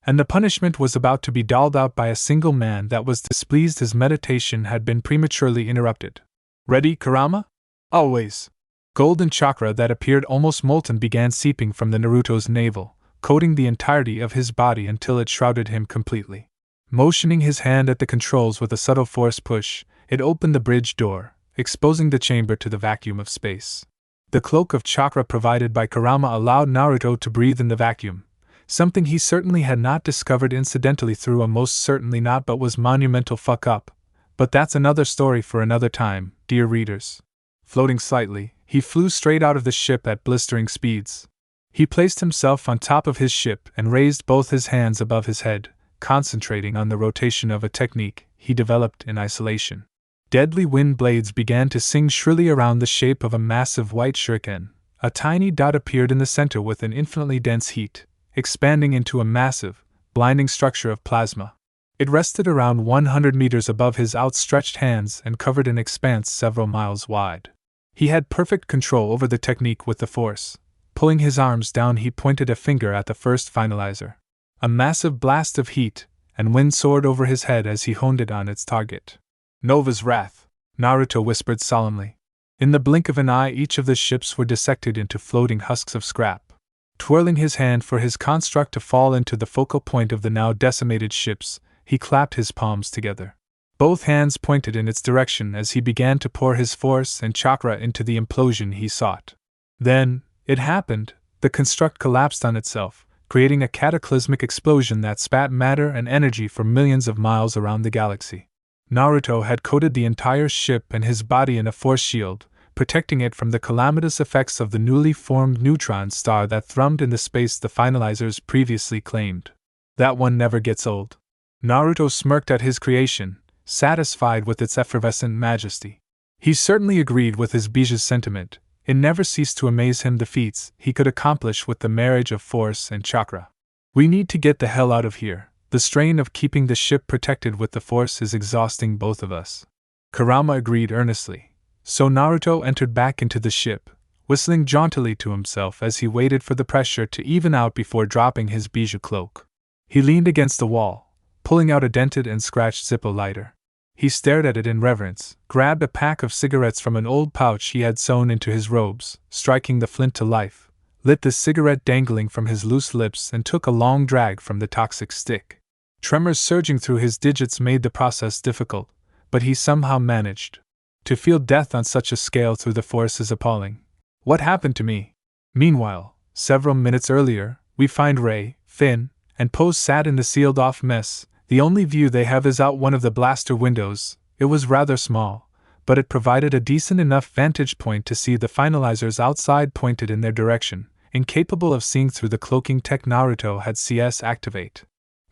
and the punishment was about to be doled out by a single man that was displeased his meditation had been prematurely interrupted. Ready, Kurama? Always. Golden chakra that appeared almost molten began seeping from the Naruto's navel, coating the entirety of his body until it shrouded him completely. Motioning his hand at the controls with a subtle force push, it opened the bridge door, exposing the chamber to the vacuum of space. The cloak of chakra provided by Kurama allowed Naruto to breathe in the vacuum, something he certainly had not discovered incidentally through a most certainly not but was monumental fuck up. But that's another story for another time, dear readers. Floating slightly, he flew straight out of the ship at blistering speeds. He placed himself on top of his ship and raised both his hands above his head, concentrating on the rotation of a technique he developed in isolation. Deadly wind blades began to sing shrilly around the shape of a massive white shuriken. A tiny dot appeared in the center with an infinitely dense heat, expanding into a massive, blinding structure of plasma. It rested around 100 meters above his outstretched hands and covered an expanse several miles wide. He had perfect control over the technique with the force. Pulling his arms down, he pointed a finger at the first finalizer. A massive blast of heat and wind soared over his head as he honed it on its target. Nova's Wrath, Naruto whispered solemnly. In the blink of an eye, each of the ships were dissected into floating husks of scrap. Twirling his hand for his construct to fall into the focal point of the now decimated ships, he clapped his palms together. Both hands pointed in its direction as he began to pour his force and chakra into the implosion he sought. Then, it happened, the construct collapsed on itself, creating a cataclysmic explosion that spat matter and energy for millions of miles around the galaxy. Naruto had coated the entire ship and his body in a force shield, protecting it from the calamitous effects of the newly formed neutron star that thrummed in the space the finalizers previously claimed. That one never gets old. Naruto smirked at his creation, satisfied with its effervescent majesty. He certainly agreed with his Bija's sentiment. It never ceased to amaze him the feats he could accomplish with the marriage of force and chakra. We need to get the hell out of here. The strain of keeping the ship protected with the force is exhausting both of us. Kurama agreed earnestly. So Naruto entered back into the ship, whistling jauntily to himself as he waited for the pressure to even out before dropping his Bija cloak. He leaned against the wall, pulling out a dented and scratched Zippo lighter. He stared at it in reverence, grabbed a pack of cigarettes from an old pouch he had sewn into his robes, striking the flint to life, lit the cigarette dangling from his loose lips and took a long drag from the toxic stick. Tremors surging through his digits made the process difficult, but he somehow managed. To feel death on such a scale through the force is appalling. What happened to me? Meanwhile, several minutes earlier, we find Ray, Finn, and Poe sat in the sealed-off mess. The only view they have is out one of the blaster windows. It was rather small, but it provided a decent enough vantage point to see the finalizers outside pointed in their direction, incapable of seeing through the cloaking tech Naruto had CS activate.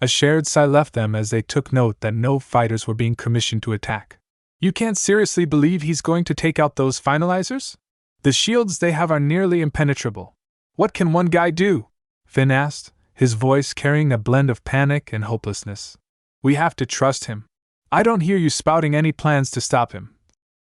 A shared sigh left them as they took note that no fighters were being commissioned to attack. You can't seriously believe he's going to take out those finalizers? The shields they have are nearly impenetrable. What can one guy do? Finn asked, his voice carrying a blend of panic and hopelessness. We have to trust him. I don't hear you spouting any plans to stop him.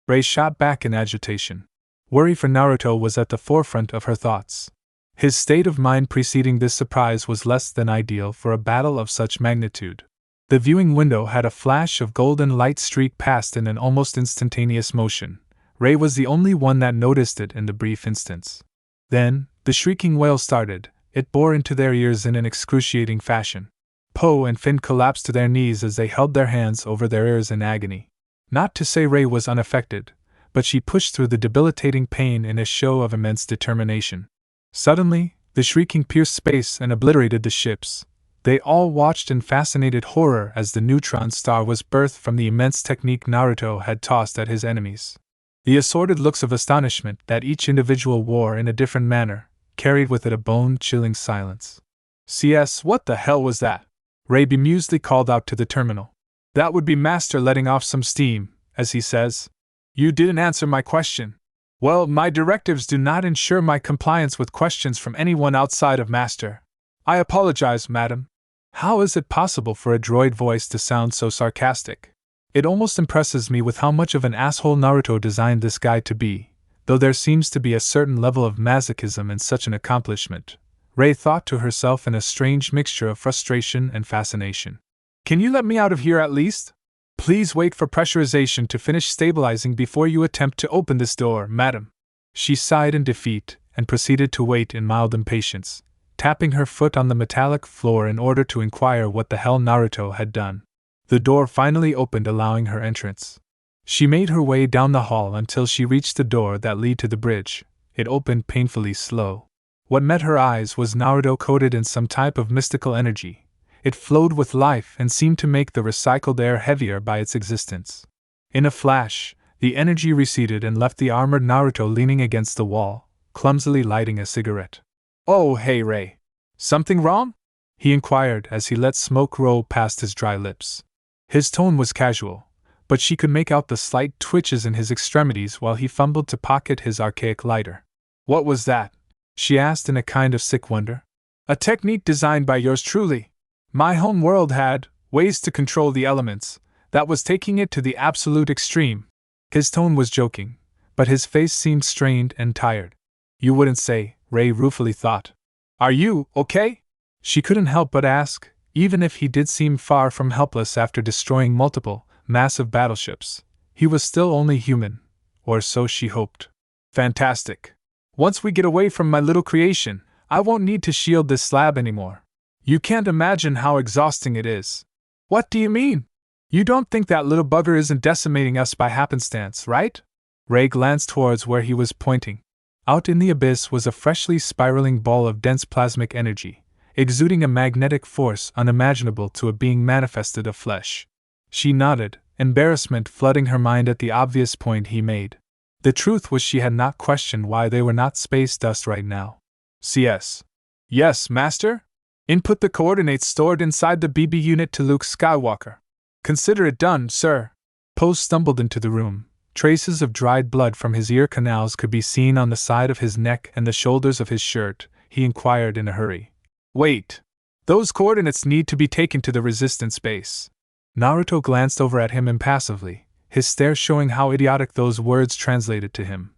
Ray shot back in agitation. Worry for Naruto was at the forefront of her thoughts. His state of mind preceding this surprise was less than ideal for a battle of such magnitude. The viewing window had a flash of golden light streak past in an almost instantaneous motion. Ray was the only one that noticed it in the brief instance. Then, the shrieking wail started. It bore into their ears in an excruciating fashion. Poe and Finn collapsed to their knees as they held their hands over their ears in agony. Not to say Ray was unaffected, but she pushed through the debilitating pain in a show of immense determination. Suddenly, the shrieking pierced space and obliterated the ships. They all watched in fascinated horror as the neutron star was birthed from the immense technique Naruto had tossed at his enemies. The assorted looks of astonishment that each individual wore in a different manner carried with it a bone-chilling silence. CS, what the hell was that? Ray bemusedly called out to the terminal. That would be Master letting off some steam, as he says. You didn't answer my question. Well, my directives do not ensure my compliance with questions from anyone outside of Master. I apologize, madam. How is it possible for a droid voice to sound so sarcastic? It almost impresses me with how much of an asshole Naruto designed this guy to be, though there seems to be a certain level of masochism in such an accomplishment. Rei thought to herself in a strange mixture of frustration and fascination. Can you let me out of here at least? Please wait for pressurization to finish stabilizing before you attempt to open this door, madam. She sighed in defeat and proceeded to wait in mild impatience, tapping her foot on the metallic floor in order to inquire what the hell Naruto had done. The door finally opened, allowing her entrance. She made her way down the hall until she reached the door that led to the bridge. It opened painfully slow. What met her eyes was Naruto coated in some type of mystical energy. It flowed with life and seemed to make the recycled air heavier by its existence. In a flash, the energy receded and left the armored Naruto leaning against the wall, clumsily lighting a cigarette. Oh, hey Rei. Something wrong? He inquired as he let smoke roll past his dry lips. His tone was casual, but she could make out the slight twitches in his extremities while he fumbled to pocket his archaic lighter. What was that? She asked in a kind of sick wonder. A technique designed by yours truly. My home world had ways to control the elements. That was taking it to the absolute extreme. His tone was joking, but his face seemed strained and tired. You wouldn't say, Rei ruefully thought. Are you okay? She couldn't help but ask, even if he did seem far from helpless after destroying multiple, massive battleships. He was still only human, or so she hoped. Fantastic. Once we get away from my little creation, I won't need to shield this slab anymore. You can't imagine how exhausting it is. What do you mean? You don't think that little bugger isn't decimating us by happenstance, right? Rei glanced towards where he was pointing. Out in the abyss was a freshly spiraling ball of dense plasmic energy, exuding a magnetic force unimaginable to a being manifested of flesh. She nodded, embarrassment flooding her mind at the obvious point he made. The truth was she had not questioned why they were not space dust right now. CS. Yes, Master? Input the coordinates stored inside the BB unit to Luke Skywalker. Consider it done, sir. Poe stumbled into the room. Traces of dried blood from his ear canals could be seen on the side of his neck and the shoulders of his shirt. He inquired in a hurry. Wait. Those coordinates need to be taken to the resistance base. Naruto glanced over at him impassively, his stare showing how idiotic those words translated to him.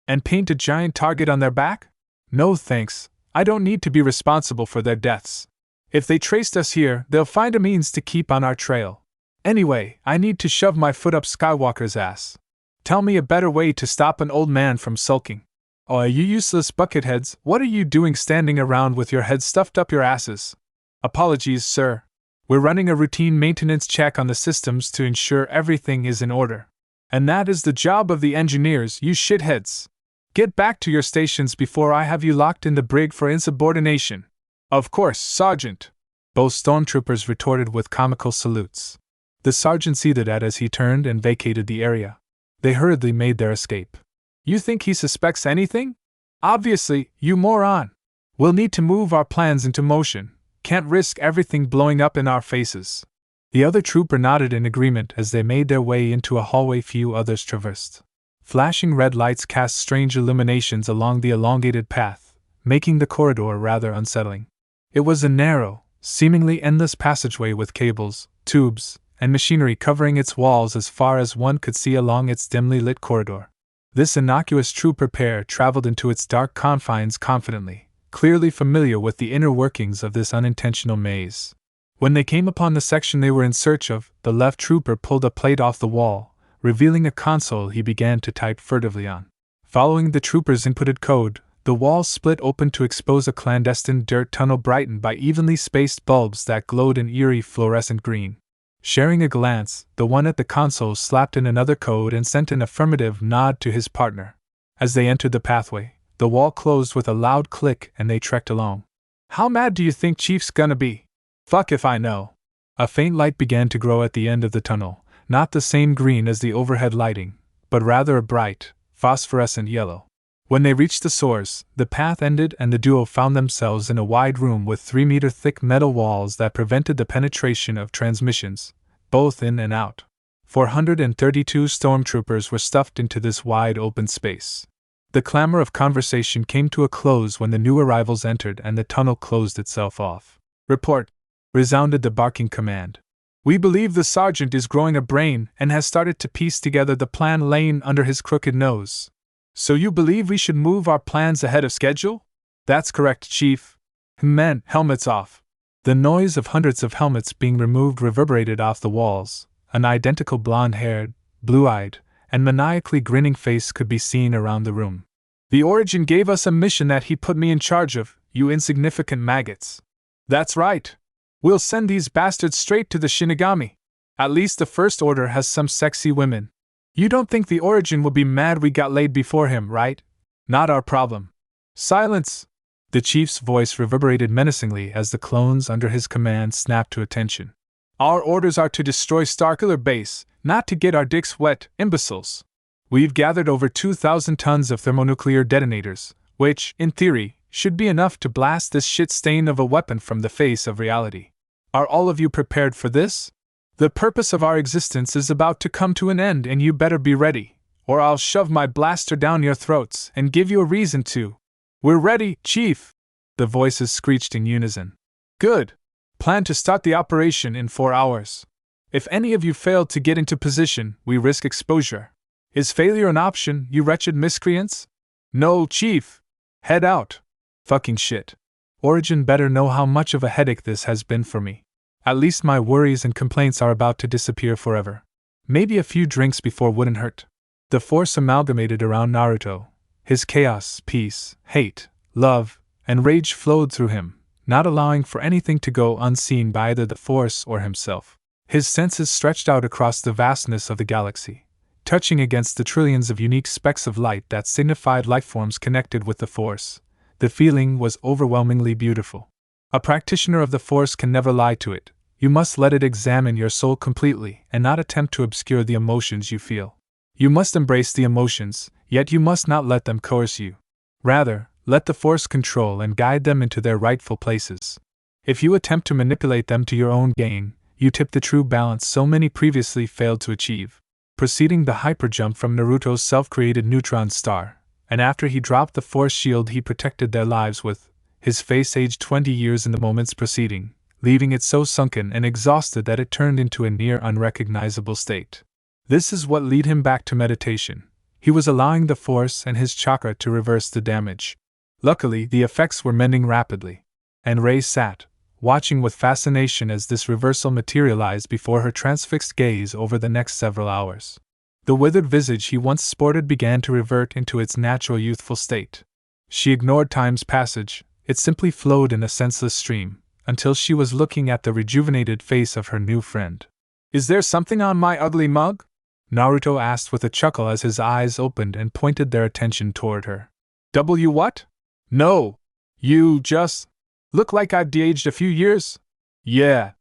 And paint a giant target on their back? No thanks, I don't need to be responsible for their deaths. If they traced us here, they'll find a means to keep on our trail. Anyway, I need to shove my foot up Skywalker's ass. Tell me a better way to stop an old man from sulking. Oh, you useless bucketheads, what are you doing standing around with your heads stuffed up your asses? Apologies, sir. We're running a routine maintenance check on the systems to ensure everything is in order. And that is the job of the engineers, you shitheads. Get back to your stations before I have you locked in the brig for insubordination. Of course, Sergeant. Both stormtroopers retorted with comical salutes. The sergeant seethed as he turned and vacated the area. They hurriedly made their escape. You think he suspects anything? Obviously, you moron. We'll need to move our plans into motion. Can't risk everything blowing up in our faces. The other trooper nodded in agreement as they made their way into a hallway few others traversed. Flashing red lights cast strange illuminations along the elongated path, making the corridor rather unsettling. It was a narrow, seemingly endless passageway with cables, tubes, and machinery covering its walls as far as one could see along its dimly lit corridor. This innocuous trooper pair traveled into its dark confines confidently, clearly familiar with the inner workings of this unintentional maze. When they came upon the section they were in search of, the left trooper pulled a plate off the wall, revealing a console he began to type furtively on. Following the trooper's inputted code, the wall split open to expose a clandestine dirt tunnel brightened by evenly spaced bulbs that glowed an eerie fluorescent green. Sharing a glance, the one at the console slapped in another code and sent an affirmative nod to his partner. As they entered the pathway, the wall closed with a loud click and they trekked along. How mad do you think Chief's gonna be? Fuck if I know. A faint light began to grow at the end of the tunnel, not the same green as the overhead lighting, but rather a bright, phosphorescent yellow. When they reached the source, the path ended and the duo found themselves in a wide room with 3-meter-thick metal walls that prevented the penetration of transmissions, both in and out. 432 stormtroopers were stuffed into this wide open space. The clamor of conversation came to a close when the new arrivals entered and the tunnel closed itself off. Report, resounded the barking command. We believe the sergeant is growing a brain and has started to piece together the plan laying under his crooked nose. So you believe we should move our plans ahead of schedule? That's correct, Chief. Men, helmets off. The noise of hundreds of helmets being removed reverberated off the walls. An identical blonde-haired, blue-eyed, and maniacally grinning face could be seen around the room. The Origin gave us a mission that he put me in charge of, you insignificant maggots. That's right. We'll send these bastards straight to the Shinigami. At least the First Order has some sexy women. You don't think the Origin will be mad we got laid before him, right? Not our problem. Silence! The chief's voice reverberated menacingly as the clones under his command snapped to attention. Our orders are to destroy Starkiller Base, not to get our dicks wet, imbeciles. We've gathered over 2,000 tons of thermonuclear detonators, which, in theory, should be enough to blast this shit stain of a weapon from the face of reality. Are all of you prepared for this? The purpose of our existence is about to come to an end and you better be ready, or I'll shove my blaster down your throats and give you a reason to. We're ready, Chief! The voices screeched in unison. Good. Plan to start the operation in 4 hours. If any of you fail to get into position, we risk exposure. Is failure an option, you wretched miscreants? No, Chief. Head out. Fucking shit. Origin better know how much of a headache this has been for me. At least my worries and complaints are about to disappear forever. Maybe a few drinks before wouldn't hurt. The Force amalgamated around Naruto. His chaos, peace, hate, love, and rage flowed through him, not allowing for anything to go unseen by either the Force or himself. His senses stretched out across the vastness of the galaxy, touching against the trillions of unique specks of light that signified lifeforms connected with the Force. The feeling was overwhelmingly beautiful. A practitioner of the Force can never lie to it. You must let it examine your soul completely and not attempt to obscure the emotions you feel. You must embrace the emotions, yet you must not let them coerce you. Rather, let the Force control and guide them into their rightful places. If you attempt to manipulate them to your own gain, you tip the true balance so many previously failed to achieve. Preceding the hyperjump from Naruto's self-created neutron star, and after he dropped the Force shield he protected their lives with, his face aged 20 years in the moments preceding, leaving it so sunken and exhausted that it turned into a near unrecognizable state. This is what led him back to meditation. He was allowing the Force and his chakra to reverse the damage. Luckily, the effects were mending rapidly, and Rei sat, watching with fascination as this reversal materialized before her transfixed gaze over the next several hours. The withered visage he once sported began to revert into its natural youthful state. She ignored time's passage, it simply flowed in a senseless stream, until she was looking at the rejuvenated face of her new friend. Is there something on my ugly mug? Naruto asked with a chuckle as his eyes opened and pointed their attention toward her. What? No. You just look like I've de-aged a few years? Yeah.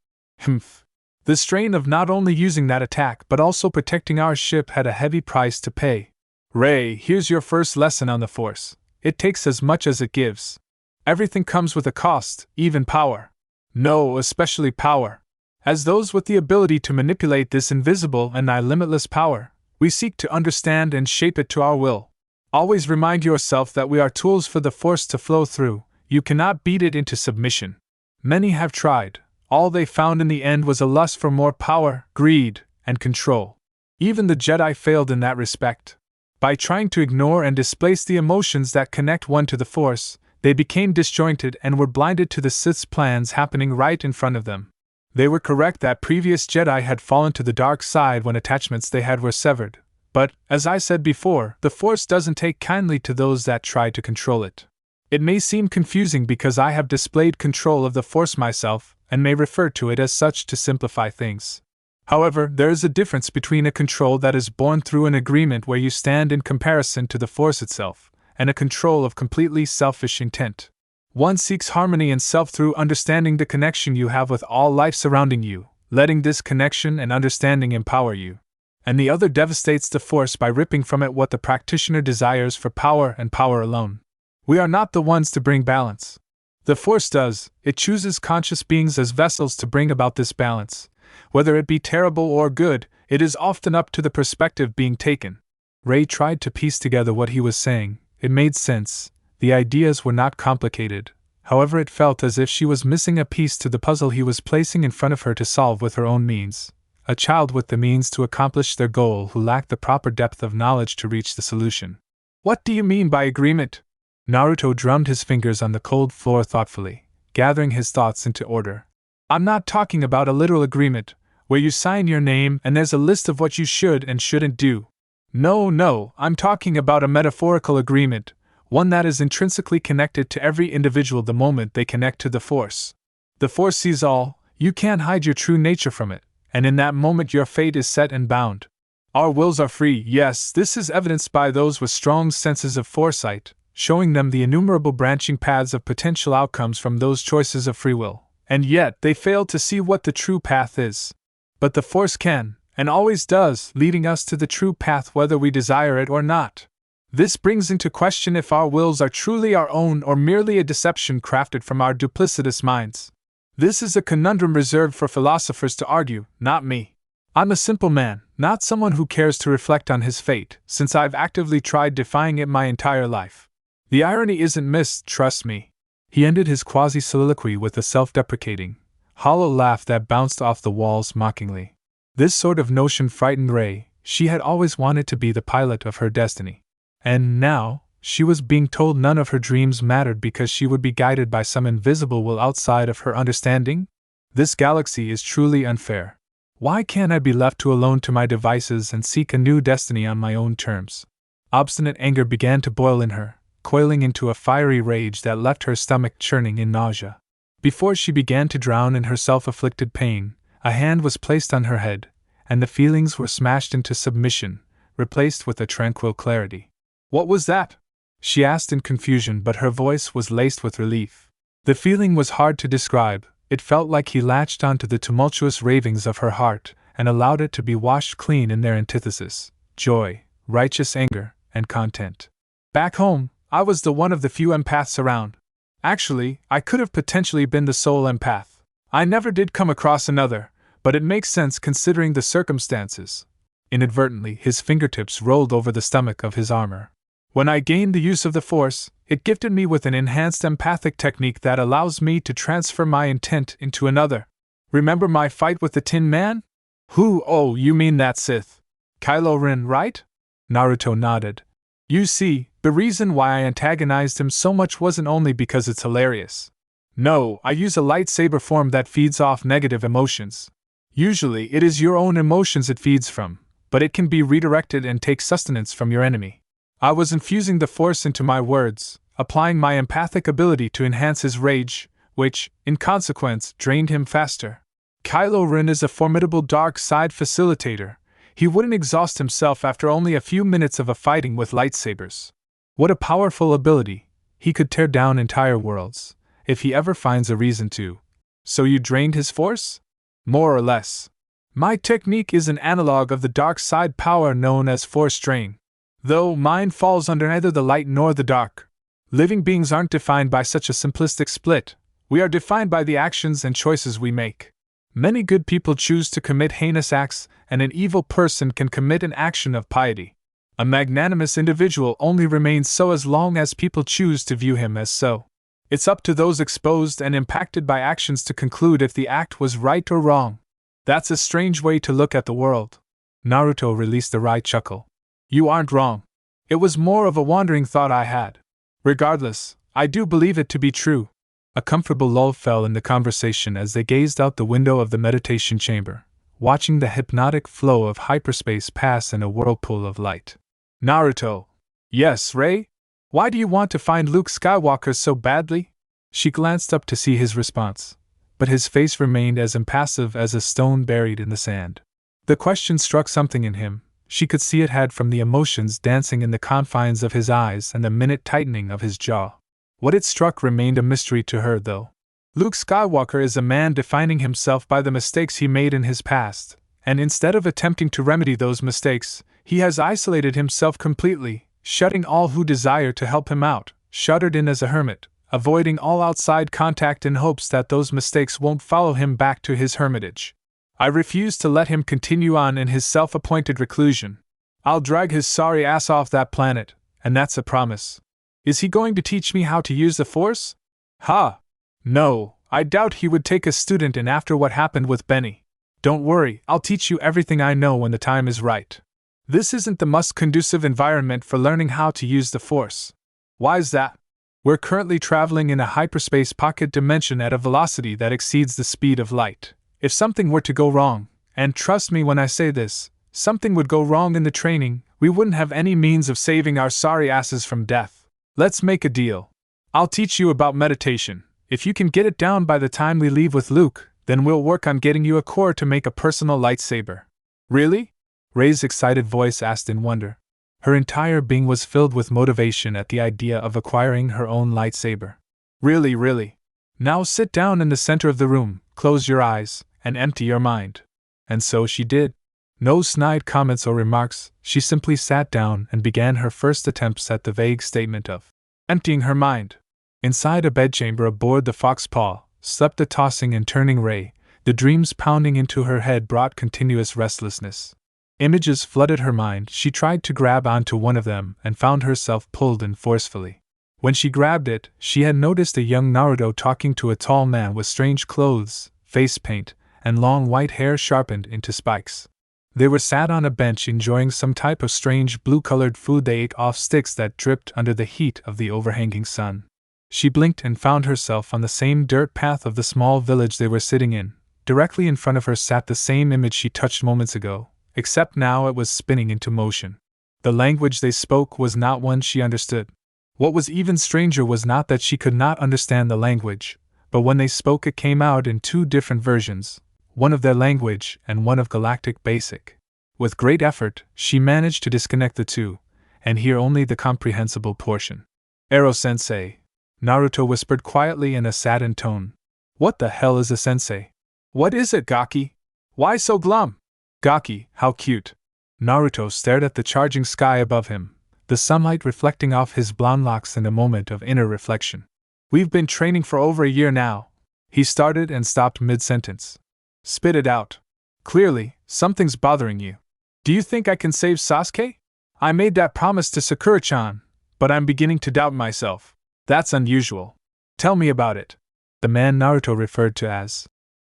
Humph. The strain of not only using that attack but also protecting our ship had a heavy price to pay. Rei, here's your first lesson on the Force. It takes as much as it gives. Everything comes with a cost, even power. No, especially power. As those with the ability to manipulate this invisible and limitless power, we seek to understand and shape it to our will. Always remind yourself that we are tools for the Force to flow through. You cannot beat it into submission. Many have tried. All they found in the end was a lust for more power, greed, and control. Even the Jedi failed in that respect. By trying to ignore and displace the emotions that connect one to the Force, they became disjointed and were blinded to the Sith's plans happening right in front of them. They were correct that previous Jedi had fallen to the dark side when attachments they had were severed, but, as I said before, the Force doesn't take kindly to those that try to control it. It may seem confusing because I have displayed control of the Force myself, and may refer to it as such to simplify things. However, there is a difference between a control that is born through an agreement where you stand in comparison to the Force itself, and a control of completely selfish intent. One seeks harmony in self through understanding the connection you have with all life surrounding you, letting this connection and understanding empower you. And the other devastates the Force by ripping from it what the practitioner desires for power and power alone. We are not the ones to bring balance. The Force does. It chooses conscious beings as vessels to bring about this balance. Whether it be terrible or good, it is often up to the perspective being taken. Rei tried to piece together what he was saying. It made sense. The ideas were not complicated. However, it felt as if she was missing a piece to the puzzle he was placing in front of her to solve with her own means. A child with the means to accomplish their goal who lacked the proper depth of knowledge to reach the solution. What do you mean by agreement? Naruto drummed his fingers on the cold floor thoughtfully, gathering his thoughts into order. I'm not talking about a literal agreement, where you sign your name and there's a list of what you should and shouldn't do. No, I'm talking about a metaphorical agreement, one that is intrinsically connected to every individual the moment they connect to the Force. The Force sees all, you can't hide your true nature from it, and in that moment your fate is set and bound. Our wills are free, yes, this is evidenced by those with strong senses of foresight, showing them the innumerable branching paths of potential outcomes from those choices of free will, and yet they fail to see what the true path is. But the Force can, and always does, leading us to the true path whether we desire it or not. This brings into question if our wills are truly our own or merely a deception crafted from our duplicitous minds. This is a conundrum reserved for philosophers to argue, not me. I'm a simple man, not someone who cares to reflect on his fate, since I've actively tried defying it my entire life. The irony isn't missed, trust me. He ended his quasi-soliloquy with a self-deprecating, hollow laugh that bounced off the walls mockingly. This sort of notion frightened Rey. She had always wanted to be the pilot of her destiny. And now, she was being told none of her dreams mattered because she would be guided by some invisible will outside of her understanding? This galaxy is truly unfair. Why can't I be left alone to my devices and seek a new destiny on my own terms? Obstinate anger began to boil in her, coiling into a fiery rage that left her stomach churning in nausea. Before she began to drown in her self-afflicted pain, a hand was placed on her head, and the feelings were smashed into submission, replaced with a tranquil clarity. What was that? She asked in confusion, but her voice was laced with relief. The feeling was hard to describe. It felt like he latched onto the tumultuous ravings of her heart and allowed it to be washed clean in their antithesis: joy, righteous anger, and content. Back home, I was the one of the few empaths around. Actually, I could have potentially been the sole empath. I never did come across another, but it makes sense considering the circumstances. Inadvertently, his fingertips rolled over the stomach of his armor. When I gained the use of the Force, it gifted me with an enhanced empathic technique that allows me to transfer my intent into another. Remember my fight with the Tin Man? Who? Oh, you mean that Sith? Kylo Ren, right? Naruto nodded. You see, the reason why I antagonized him so much wasn't only because it's hilarious. No, I use a lightsaber form that feeds off negative emotions. Usually, it is your own emotions it feeds from, but it can be redirected and take sustenance from your enemy. I was infusing the Force into my words, applying my empathic ability to enhance his rage, which, in consequence, drained him faster. Kylo Ren is a formidable dark side facilitator. He wouldn't exhaust himself after only a few minutes of a fighting with lightsabers. What a powerful ability! He could tear down entire worlds, if he ever finds a reason to. So you drained his Force? More or less. My technique is an analog of the dark side power known as Force drain. Though mine falls under neither the light nor the dark. Living beings aren't defined by such a simplistic split. We are defined by the actions and choices we make. Many good people choose to commit heinous acts, and an evil person can commit an action of piety. A magnanimous individual only remains so as long as people choose to view him as so. It's up to those exposed and impacted by actions to conclude if the act was right or wrong. That's a strange way to look at the world. Naruto released a wry chuckle. You aren't wrong. It was more of a wandering thought I had. Regardless, I do believe it to be true. A comfortable lull fell in the conversation as they gazed out the window of the meditation chamber, watching the hypnotic flow of hyperspace pass in a whirlpool of light. Naruto. Yes, Rey? Why do you want to find Luke Skywalker so badly? She glanced up to see his response, but his face remained as impassive as a stone buried in the sand. The question struck something in him. She could see it had from the emotions dancing in the confines of his eyes and the minute tightening of his jaw. What it struck remained a mystery to her, though. Luke Skywalker is a man defining himself by the mistakes he made in his past, and instead of attempting to remedy those mistakes, he has isolated himself completely, shutting all who desire to help him out, shuttered in as a hermit, avoiding all outside contact in hopes that those mistakes won't follow him back to his hermitage. I refuse to let him continue on in his self-appointed reclusion. I'll drag his sorry ass off that planet, and that's a promise. Is he going to teach me how to use the Force? Ha! No, I doubt he would take a student in after what happened with Benny. Don't worry, I'll teach you everything I know when the time is right. This isn't the most conducive environment for learning how to use the Force. Why's that? We're currently traveling in a hyperspace pocket dimension at a velocity that exceeds the speed of light. If something were to go wrong, and trust me when I say this, something would go wrong in the training, we wouldn't have any means of saving our sorry asses from death. Let's make a deal. I'll teach you about meditation. If you can get it down by the time we leave with Luke, then we'll work on getting you a core to make a personal lightsaber. Really? Rey's excited voice asked in wonder. Her entire being was filled with motivation at the idea of acquiring her own lightsaber. Really? Now sit down in the center of the room, close your eyes, and empty your mind. And so she did. No snide comments or remarks, she simply sat down and began her first attempts at the vague statement of emptying her mind. Inside a bedchamber aboard the Foxpaw, slept the tossing and turning Rey. The dreams pounding into her head brought continuous restlessness. Images flooded her mind. She tried to grab onto one of them and found herself pulled in forcefully. When she grabbed it, she had noticed a young Naruto talking to a tall man with strange clothes, face paint, and long white hair sharpened into spikes. They were sat on a bench enjoying some type of strange blue-colored food they ate off sticks that dripped under the heat of the overhanging sun. She blinked and found herself on the same dirt path of the small village they were sitting in. Directly in front of her sat the same image she touched moments ago, except now it was spinning into motion. The language they spoke was not one she understood. What was even stranger was not that she could not understand the language, but when they spoke it came out in two different versions, one of their language and one of Galactic Basic. With great effort, she managed to disconnect the two, and hear only the comprehensible portion. "Ero-sensei," Naruto whispered quietly in a saddened tone. "What the hell is a sensei? What is it, Gaki? Why so glum?" "Gaki, how cute." Naruto stared at the charging sky above him, the sunlight reflecting off his blonde locks in a moment of inner reflection. "We've been training for over a year now." He started and stopped mid-sentence. "Spit it out. Clearly, something's bothering you. Do you think I can save Sasuke? I made that promise to Sakura-chan, but I'm beginning to doubt myself. That's unusual. Tell me about it." The man Naruto referred to as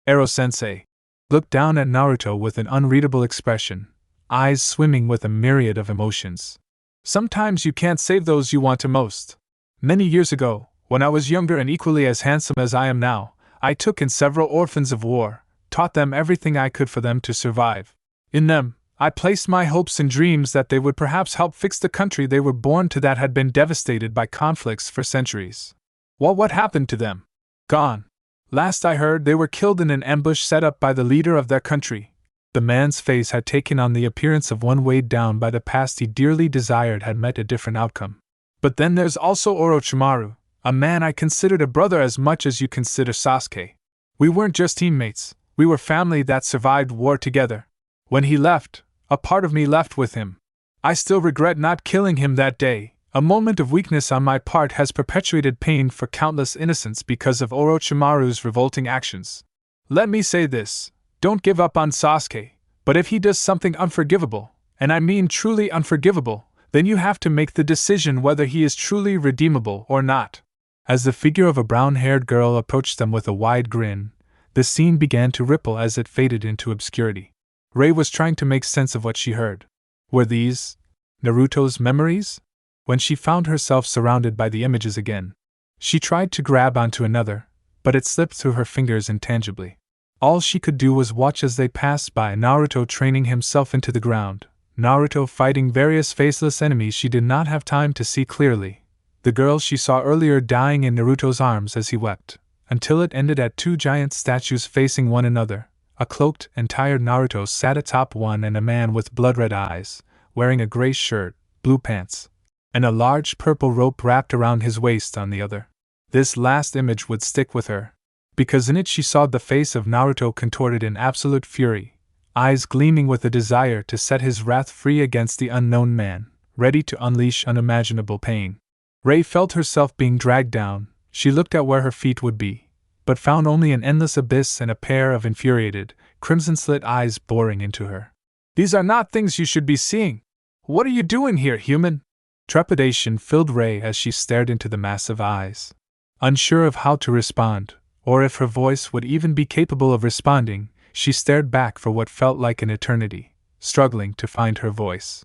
Ero-sensei looked down at Naruto with an unreadable expression, eyes swimming with a myriad of emotions. "Sometimes you can't save those you want to most. Many years ago, when I was younger and equally as handsome as I am now, I took in several orphans of war, taught them everything I could for them to survive. In them, I placed my hopes and dreams that they would perhaps help fix the country they were born to that had been devastated by conflicts for centuries. Well, what happened to them? Gone. Last I heard, they were killed in an ambush set up by the leader of their country." The man's face had taken on the appearance of one weighed down by the past he dearly desired had met a different outcome. "But then there's also Orochimaru, a man I considered a brother as much as you consider Sasuke. We weren't just teammates, we were family that survived war together. When he left, a part of me left with him. I still regret not killing him that day. A moment of weakness on my part has perpetuated pain for countless innocents because of Orochimaru's revolting actions. Let me say this, don't give up on Sasuke, but if he does something unforgivable, and I mean truly unforgivable, then you have to make the decision whether he is truly redeemable or not." As the figure of a brown-haired girl approached them with a wide grin, the scene began to ripple as it faded into obscurity. Rey was trying to make sense of what she heard. Were these Naruto's memories? When she found herself surrounded by the images again, she tried to grab onto another, but it slipped through her fingers intangibly. All she could do was watch as they passed by, Naruto training himself into the ground, Naruto fighting various faceless enemies she did not have time to see clearly, the girl she saw earlier dying in Naruto's arms as he wept, until it ended at two giant statues facing one another. A cloaked and tired Naruto sat atop one and a man with blood-red eyes, wearing a gray shirt, blue pants, and a large purple rope wrapped around his waist on the other. This last image would stick with her, because in it she saw the face of Naruto contorted in absolute fury, eyes gleaming with a desire to set his wrath free against the unknown man, ready to unleash unimaginable pain. Rey felt herself being dragged down. She looked at where her feet would be, but found only an endless abyss and a pair of infuriated, crimson-slit eyes boring into her. "These are not things you should be seeing. What are you doing here, human?" Trepidation filled Rey as she stared into the massive eyes. Unsure of how to respond, or if her voice would even be capable of responding, she stared back for what felt like an eternity, struggling to find her voice.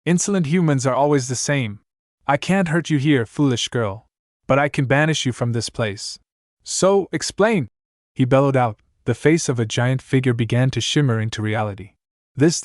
"Insolent humans are always the same. I can't hurt you here, foolish girl. But I can banish you from this place. So, explain! He bellowed out. The face of a giant figure began to shimmer into reality. This.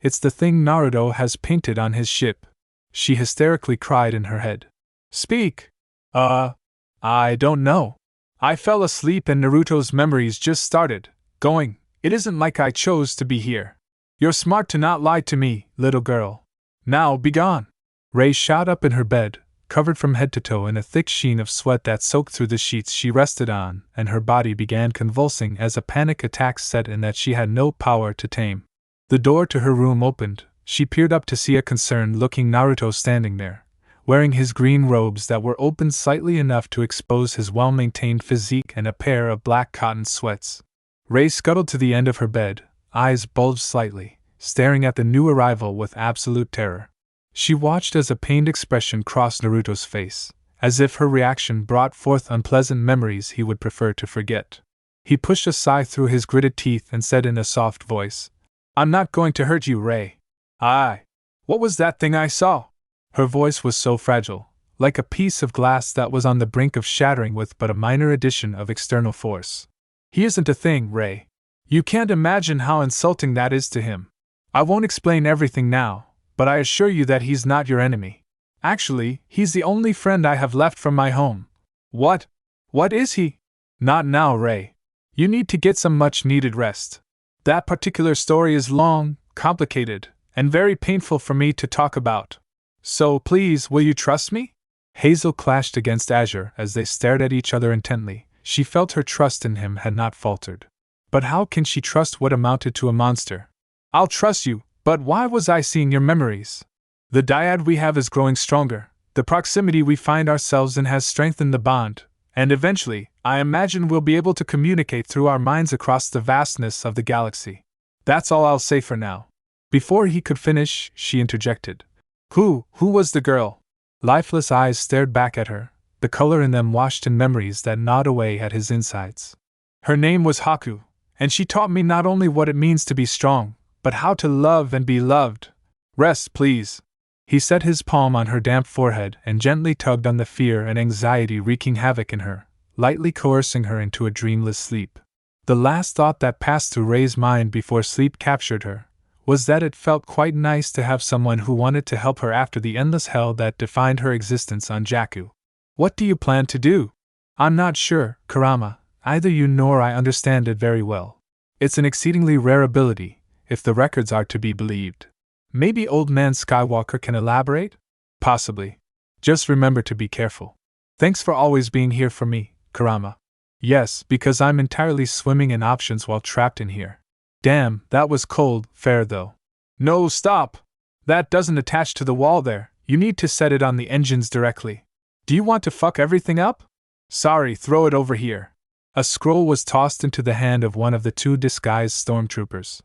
It's the thing Naruto has painted on his ship. She hysterically cried in her head. Speak! I don't know. I fell asleep and Naruto's memories just started going. It isn't like I chose to be here. You're smart to not lie to me, little girl. Now begone! Ray shot up in her bed, covered from head to toe in a thick sheen of sweat that soaked through the sheets she rested on, and her body began convulsing as a panic attack set in that she had no power to tame. The door to her room opened. She peered up to see a concerned-looking Naruto standing there, wearing his green robes that were opened slightly enough to expose his well-maintained physique and a pair of black cotton sweats. Ray scuttled to the end of her bed, eyes bulged slightly, staring at the new arrival with absolute terror. She watched as a pained expression crossed Naruto's face, as if her reaction brought forth unpleasant memories he would prefer to forget. He pushed a sigh through his gritted teeth and said in a soft voice, I'm not going to hurt you, Ray. What was that thing I saw? Her voice was so fragile, like a piece of glass that was on the brink of shattering with but a minor addition of external force. He isn't a thing, Ray. You can't imagine how insulting that is to him. I won't explain everything now, but I assure you that he's not your enemy. Actually, he's the only friend I have left from my home. What? What is he? Not now, Ray. You need to get some much-needed rest. That particular story is long, complicated, and very painful for me to talk about. So, please, will you trust me? Hazel clashed against Azure as they stared at each other intently. She felt her trust in him had not faltered. But how can she trust what amounted to a monster? I'll trust you, but why was I seeing your memories? The dyad we have is growing stronger. The proximity we find ourselves in has strengthened the bond, and eventually, I imagine we'll be able to communicate through our minds across the vastness of the galaxy. That's all I'll say for now. Before he could finish, she interjected. Who was the girl? Lifeless eyes stared back at her, the color in them washed in memories that gnawed away at his insides. Her name was Haku, and she taught me not only what it means to be strong, but how to love and be loved. Rest, please. He set his palm on her damp forehead and gently tugged on the fear and anxiety wreaking havoc in her, lightly coercing her into a dreamless sleep. The last thought that passed through Ray's mind before sleep captured her was that it felt quite nice to have someone who wanted to help her after the endless hell that defined her existence on Jakku. What do you plan to do? I'm not sure, Kurama. Either you nor I understand it very well. It's an exceedingly rare ability, if the records are to be believed. Maybe Old Man Skywalker can elaborate? Possibly. Just remember to be careful. Thanks for always being here for me, Kurama. Yes, because I'm entirely swimming in options while trapped in here. Damn, that was cold, fair though. No, stop! That doesn't attach to the wall there, you need to set it on the engines directly. Do you want to fuck everything up? Sorry, throw it over here. A scroll was tossed into the hand of one of the two disguised stormtroopers.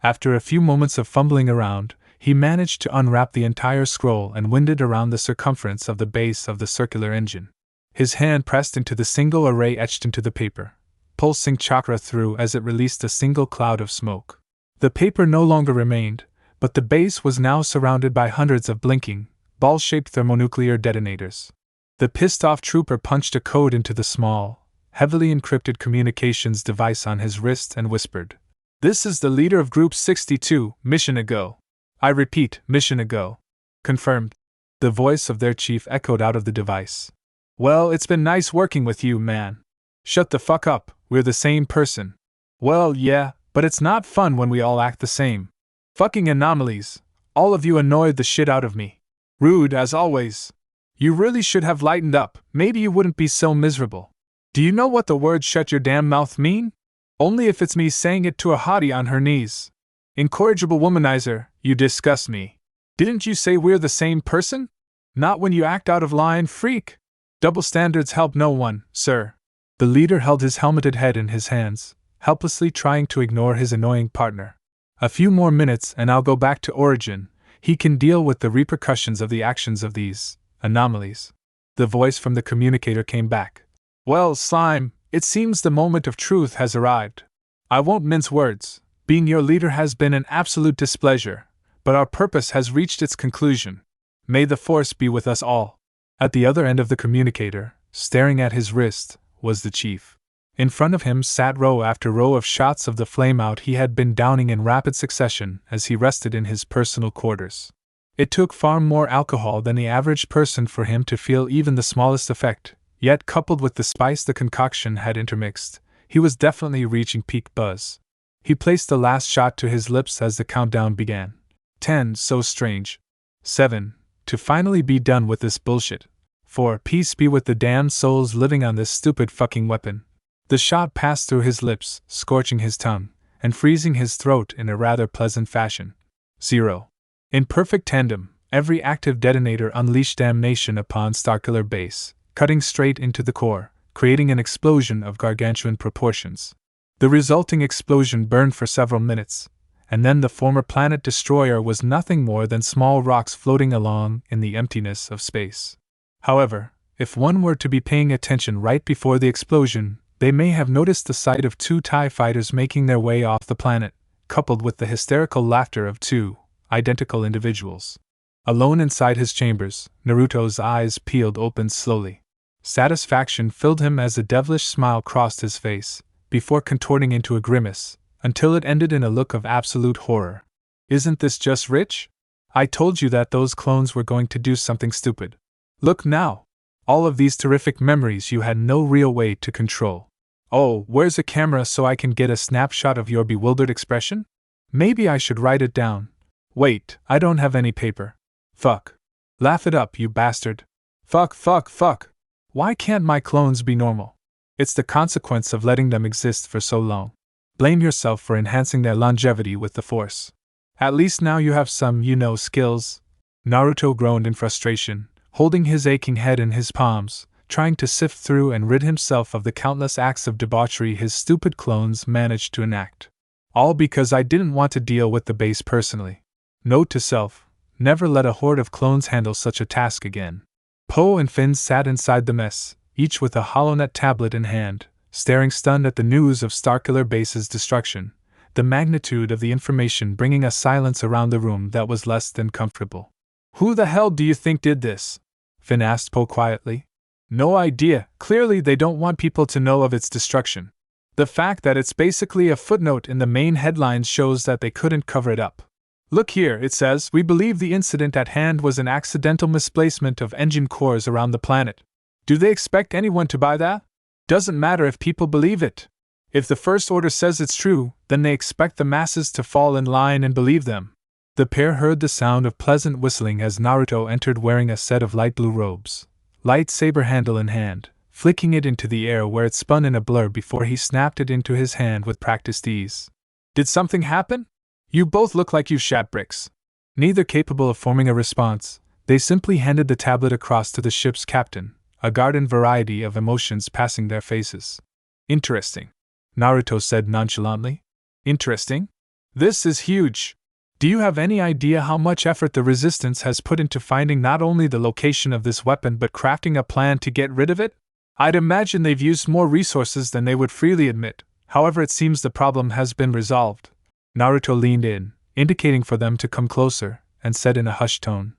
After a few moments of fumbling around, he managed to unwrap the entire scroll and wind it around the circumference of the base of the circular engine. His hand pressed into the single array etched into the paper, pulsing chakra through as it released a single cloud of smoke. The paper no longer remained, but the base was now surrounded by hundreds of blinking, ball-shaped thermonuclear detonators. The pissed-off trooper punched a code into the small, heavily encrypted communications device on his wrist and whispered, "This is the leader of Group 62, mission ago. I repeat, mission ago." Confirmed. The voice of their chief echoed out of the device. Well, it's been nice working with you, man. Shut the fuck up, we're the same person. Well, yeah, but it's not fun when we all act the same. Fucking anomalies. All of you annoyed the shit out of me. Rude as always. You really should have lightened up, maybe you wouldn't be so miserable. Do you know what the words shut your damn mouth mean? Only if it's me saying it to a hottie on her knees. Incorrigible womanizer, you disgust me. Didn't you say we're the same person? Not when you act out of line, freak. Double standards help no one, sir. The leader held his helmeted head in his hands, helplessly trying to ignore his annoying partner. A few more minutes and I'll go back to Origin. He can deal with the repercussions of the actions of these anomalies. The voice from the communicator came back. Well, Slime, it seems the moment of truth has arrived. I won't mince words. Being your leader has been an absolute displeasure, but our purpose has reached its conclusion. May the Force be with us all. At the other end of the communicator, staring at his wrist, was the chief. In front of him sat row after row of shots of the flameout he had been downing in rapid succession as he rested in his personal quarters. It took far more alcohol than the average person for him to feel even the smallest effect, yet coupled with the spice the concoction had intermixed, he was definitely reaching peak buzz. He placed the last shot to his lips as the countdown began. 10, so strange. 7, to finally be done with this bullshit. 4, peace be with the damned souls living on this stupid fucking weapon. The shot passed through his lips, scorching his tongue, and freezing his throat in a rather pleasant fashion. 0. In perfect tandem, every active detonator unleashed damnation upon Starkiller Base, cutting straight into the core, creating an explosion of gargantuan proportions. The resulting explosion burned for several minutes, and then the former planet destroyer was nothing more than small rocks floating along in the emptiness of space. However, if one were to be paying attention right before the explosion, they may have noticed the sight of 2 TIE fighters making their way off the planet, coupled with the hysterical laughter of 2 identical individuals. Alone inside his chambers, Naruto's eyes peeled open slowly. Satisfaction filled him as a devilish smile crossed his face, before contorting into a grimace, until it ended in a look of absolute horror. Isn't this just rich? I told you that those clones were going to do something stupid. Look now! All of these terrific memories you had no real way to control. Oh, where's a camera so I can get a snapshot of your bewildered expression? Maybe I should write it down. Wait, I don't have any paper. Fuck. Laugh it up, you bastard. Fuck. Why can't my clones be normal? It's the consequence of letting them exist for so long. Blame yourself for enhancing their longevity with the Force. At least now you have some, skills. Naruto groaned in frustration, holding his aching head in his palms, trying to sift through and rid himself of the countless acts of debauchery his stupid clones managed to enact. All because I didn't want to deal with the base personally. Note to self, never let a horde of clones handle such a task again. Poe and Finn sat inside the mess, each with a HoloNet tablet in hand, staring stunned at the news of Starkiller Base's destruction, the magnitude of the information bringing a silence around the room that was less than comfortable. Who the hell do you think did this? Finn asked Poe quietly. No idea, clearly they don't want people to know of its destruction. The fact that it's basically a footnote in the main headlines shows that they couldn't cover it up. Look here, it says, we believe the incident at hand was an accidental misplacement of engine cores around the planet. Do they expect anyone to buy that? Doesn't matter if people believe it. If the First Order says it's true, then they expect the masses to fall in line and believe them. The pair heard the sound of pleasant whistling as Naruto entered wearing a set of light blue robes, lightsaber handle in hand, flicking it into the air where it spun in a blur before he snapped it into his hand with practiced ease. Did something happen? You both look like you shat bricks. Neither capable of forming a response, they simply handed the tablet across to the ship's captain, a garden variety of emotions passing their faces. Interesting, Naruto said nonchalantly. Interesting? This is huge. Do you have any idea how much effort the Resistance has put into finding not only the location of this weapon but crafting a plan to get rid of it? I'd imagine they've used more resources than they would freely admit, however it seems the problem has been resolved. Naruto leaned in, indicating for them to come closer, and said in a hushed tone,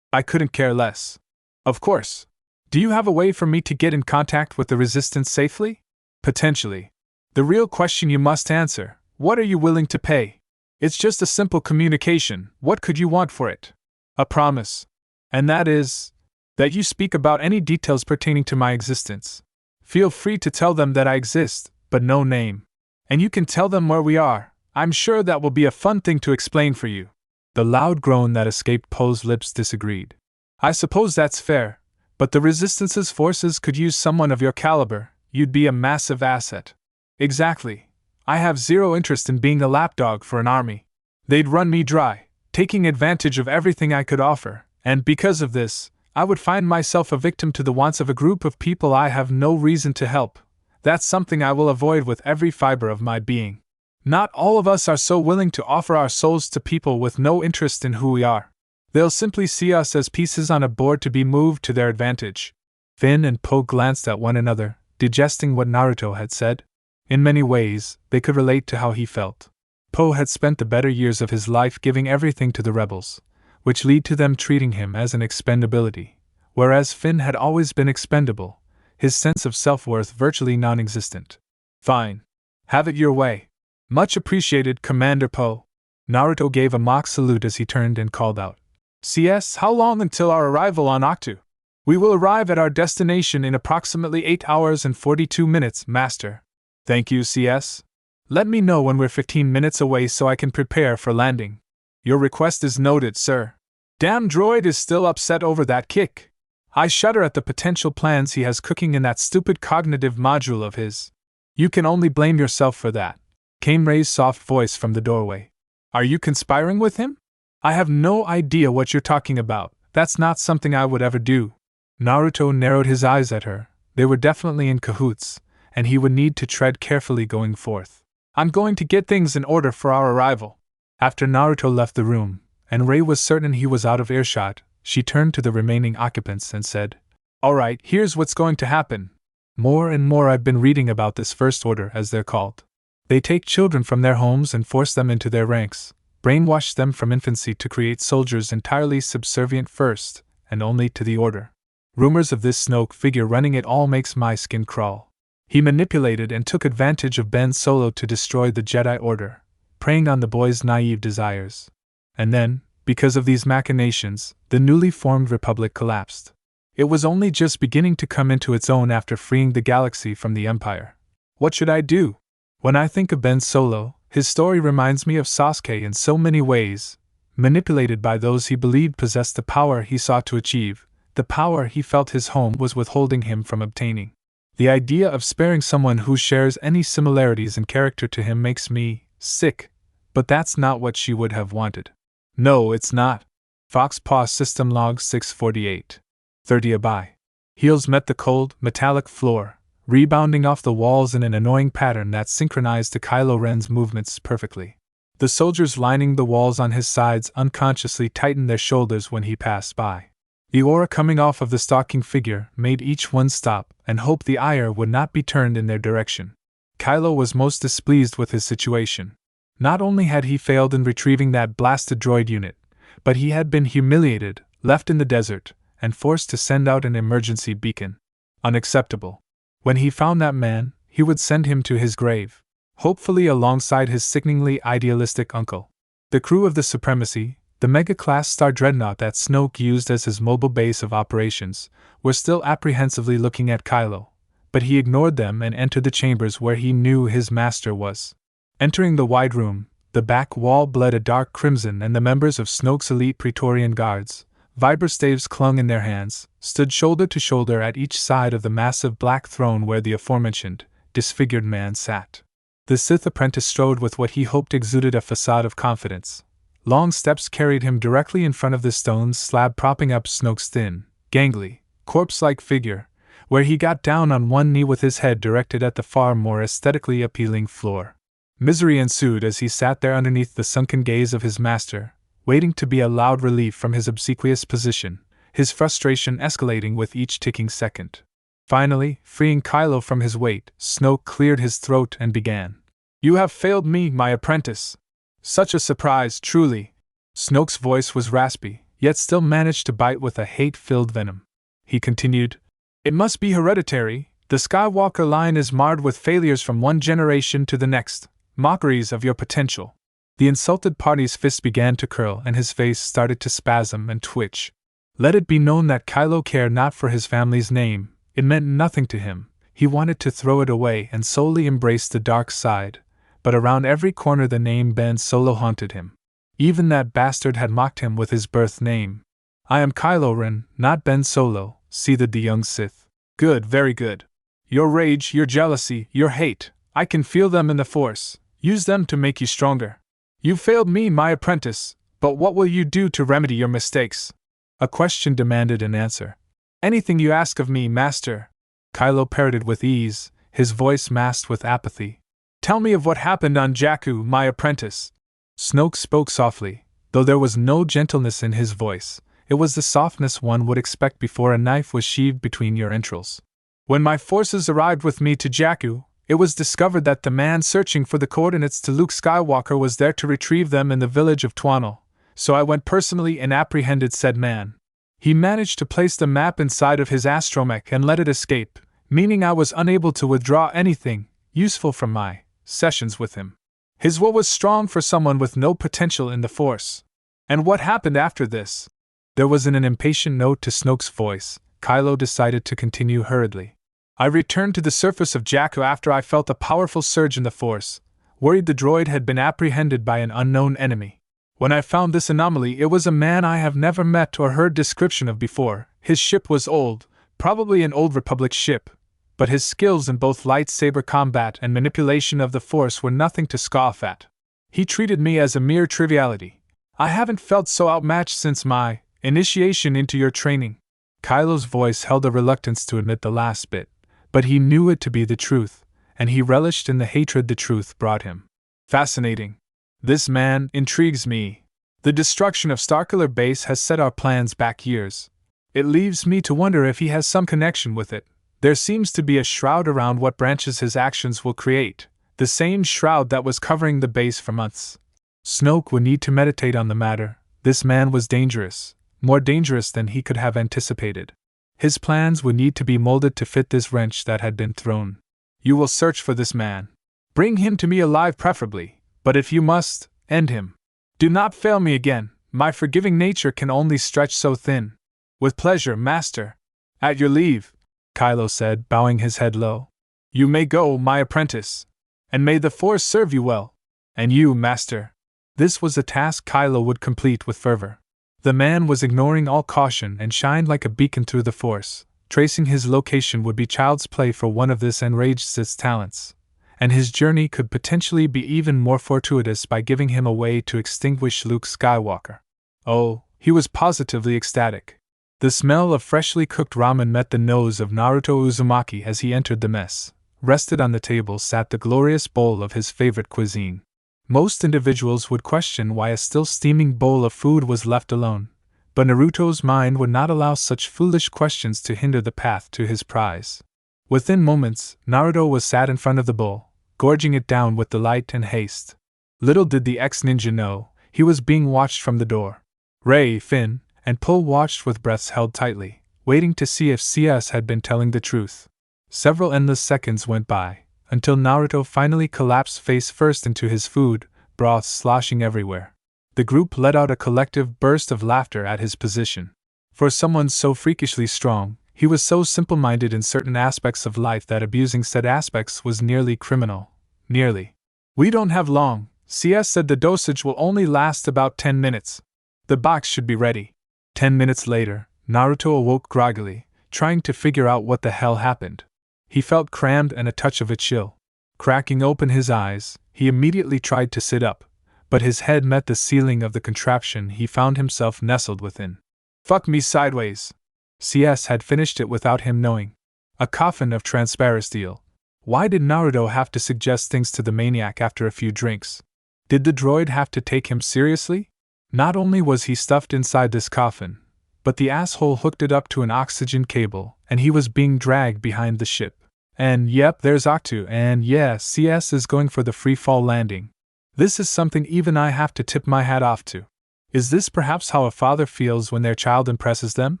I couldn't care less. Of course. Do you have a way for me to get in contact with the Resistance safely? Potentially. The real question you must answer, what are you willing to pay? It's just a simple communication, what could you want for it? A promise. And that is, that you speak about any details pertaining to my existence. Feel free to tell them that I exist, but no name. And you can tell them where we are. I'm sure that will be a fun thing to explain for you. The loud groan that escaped Poe's lips disagreed. I suppose that's fair, but the Resistance's forces could use someone of your caliber. You'd be a massive asset. Exactly. I have zero interest in being a lapdog for an army. They'd run me dry, taking advantage of everything I could offer, and because of this, I would find myself a victim to the wants of a group of people I have no reason to help. That's something I will avoid with every fiber of my being. Not all of us are so willing to offer our souls to people with no interest in who we are. They'll simply see us as pieces on a board to be moved to their advantage. Finn and Poe glanced at one another, digesting what Naruto had said. In many ways, they could relate to how he felt. Poe had spent the better years of his life giving everything to the rebels, which lead to them treating him as an expendability. Whereas Finn had always been expendable, his sense of self-worth virtually non-existent. Fine. Have it your way. Much appreciated, Commander Poe. Naruto gave a mock salute as he turned and called out. CS, how long until our arrival on Ahch-To? We will arrive at our destination in approximately 8 hours and 42 minutes, Master. Thank you, CS. Let me know when we're 15 minutes away so I can prepare for landing. Your request is noted, sir. Damn droid is still upset over that kick. I shudder at the potential plans he has cooking in that stupid cognitive module of his. You can only blame yourself for that, came Rei's soft voice from the doorway. Are you conspiring with him? I have no idea what you're talking about. That's not something I would ever do. Naruto narrowed his eyes at her. They were definitely in cahoots, and he would need to tread carefully going forth. I'm going to get things in order for our arrival. After Naruto left the room, and Rei was certain he was out of earshot, she turned to the remaining occupants and said, All right, here's what's going to happen. More and more I've been reading about this First Order, as they're called. They take children from their homes and force them into their ranks, brainwash them from infancy to create soldiers entirely subservient first, and only to the Order. Rumors of this Snoke figure running it all makes my skin crawl. He manipulated and took advantage of Ben Solo to destroy the Jedi Order, preying on the boy's naive desires. And then, because of these machinations, the newly formed Republic collapsed. It was only just beginning to come into its own after freeing the galaxy from the Empire. What should I do? When I think of Ben Solo, his story reminds me of Sasuke in so many ways. Manipulated by those he believed possessed the power he sought to achieve, the power he felt his home was withholding him from obtaining. The idea of sparing someone who shares any similarities in character to him makes me sick, but that's not what she would have wanted. No, it's not. Fox Paw System Log 648. 30 Abai. Heels met the cold, metallic floor, rebounding off the walls in an annoying pattern that synchronized to Kylo Ren's movements perfectly. The soldiers lining the walls on his sides unconsciously tightened their shoulders when he passed by. The aura coming off of the stalking figure made each one stop and hope the ire would not be turned in their direction. Kylo was most displeased with his situation. Not only had he failed in retrieving that blasted droid unit, but he had been humiliated, left in the desert, and forced to send out an emergency beacon. Unacceptable. When he found that man, he would send him to his grave, hopefully alongside his sickeningly idealistic uncle. The crew of the Supremacy, the mega-class Star Dreadnought that Snoke used as his mobile base of operations, were still apprehensively looking at Kylo, but he ignored them and entered the chambers where he knew his master was. Entering the wide room, the back wall bled a dark crimson and the members of Snoke's elite Praetorian guards, vibrostaves clung in their hands, stood shoulder to shoulder at each side of the massive black throne where the aforementioned, disfigured man sat. The Sith apprentice strode with what he hoped exuded a facade of confidence. Long steps carried him directly in front of the stone slab propping up Snoke's thin, gangly, corpse-like figure, where he got down on one knee with his head directed at the far more aesthetically appealing floor. Misery ensued as he sat there underneath the sunken gaze of his master, waiting to be allowed relief from his obsequious position, his frustration escalating with each ticking second. Finally, freeing Kylo from his weight, Snoke cleared his throat and began. You have failed me, my apprentice. Such a surprise, truly. Snoke's voice was raspy, yet still managed to bite with a hate-filled venom. He continued, It must be hereditary. The Skywalker line is marred with failures from one generation to the next, mockeries of your potential. The insulted party's fists began to curl and his face started to spasm and twitch. Let it be known that Kylo cared not for his family's name, it meant nothing to him, he wanted to throw it away and solely embrace the dark side, but around every corner the name Ben Solo haunted him. Even that bastard had mocked him with his birth name. I am Kylo Ren, not Ben Solo, seethed the young Sith. Good, very good. Your rage, your jealousy, your hate, I can feel them in the Force. Use them to make you stronger. You failed me, my apprentice, but what will you do to remedy your mistakes? A question demanded an answer. Anything you ask of me, master, Kylo parroted with ease, his voice masked with apathy. Tell me of what happened on Jakku, my apprentice. Snoke spoke softly, though there was no gentleness in his voice. It was the softness one would expect before a knife was sheathed between your entrails. When my forces arrived with me to Jakku, it was discovered that the man searching for the coordinates to Luke Skywalker was there to retrieve them in the village of Twanel, So I went personally and apprehended said man. He managed to place the map inside of his astromech and let it escape, meaning I was unable to withdraw anything useful from my sessions with him. His will was strong for someone with no potential in the Force. And what happened after this? There was an impatient note to Snoke's voice. Kylo decided to continue hurriedly. I returned to the surface of Jakku after I felt a powerful surge in the Force, worried the droid had been apprehended by an unknown enemy. When I found this anomaly, it was a man I have never met or heard description of before. His ship was old, probably an old Republic ship, but his skills in both lightsaber combat and manipulation of the Force were nothing to scoff at. He treated me as a mere triviality. I haven't felt so outmatched since my initiation into your training. Kylo's voice held a reluctance to admit the last bit, but he knew it to be the truth, and he relished in the hatred the truth brought him. Fascinating. This man intrigues me. The destruction of Starkiller Base has set our plans back years. It leaves me to wonder if he has some connection with it. There seems to be a shroud around what branches his actions will create, the same shroud that was covering the base for months. Snoke would need to meditate on the matter. This man was dangerous, more dangerous than he could have anticipated. His plans would need to be molded to fit this wrench that had been thrown. You will search for this man. Bring him to me alive preferably. But if you must, end him. Do not fail me again, my forgiving nature can only stretch so thin. With pleasure, master. At your leave, Kylo said, bowing his head low. You may go, my apprentice. And may the Force serve you well. And you, master. This was a task Kylo would complete with fervor. The man was ignoring all caution and shined like a beacon through the Force. Tracing his location would be child's play for one of this enraged Sith's talents. And his journey could potentially be even more fortuitous by giving him a way to extinguish Luke Skywalker. Oh, he was positively ecstatic. The smell of freshly cooked ramen met the nose of Naruto Uzumaki as he entered the mess. Rested on the table sat the glorious bowl of his favorite cuisine. Most individuals would question why a still steaming bowl of food was left alone, but Naruto's mind would not allow such foolish questions to hinder the path to his prize. Within moments, Naruto was sat in front of the bowl, gorging it down with delight and haste. Little did the ex-ninja know, he was being watched from the door. Rey, Finn, and Poe watched with breaths held tightly, waiting to see if CS had been telling the truth. Several endless seconds went by, until Naruto finally collapsed face first into his food, broth sloshing everywhere. The group let out a collective burst of laughter at his position. For someone so freakishly strong, he was so simple-minded in certain aspects of life that abusing said aspects was nearly criminal. Nearly. We don't have long, CS said. The dosage will only last about 10 minutes. The box should be ready. 10 minutes later, Naruto awoke groggily, trying to figure out what the hell happened. He felt crammed and a touch of a chill. Cracking open his eyes, he immediately tried to sit up, but his head met the ceiling of the contraption he found himself nestled within. Fuck me sideways. CS had finished it without him knowing. A coffin of transparent steel. Why did Naruto have to suggest things to the maniac after a few drinks? Did the droid have to take him seriously? Not only was he stuffed inside this coffin, but the asshole hooked it up to an oxygen cable, and he was being dragged behind the ship. And yep, there's Octu, and yeah, CS is going for the free-fall landing. This is something even I have to tip my hat off to. Is this perhaps how a father feels when their child impresses them?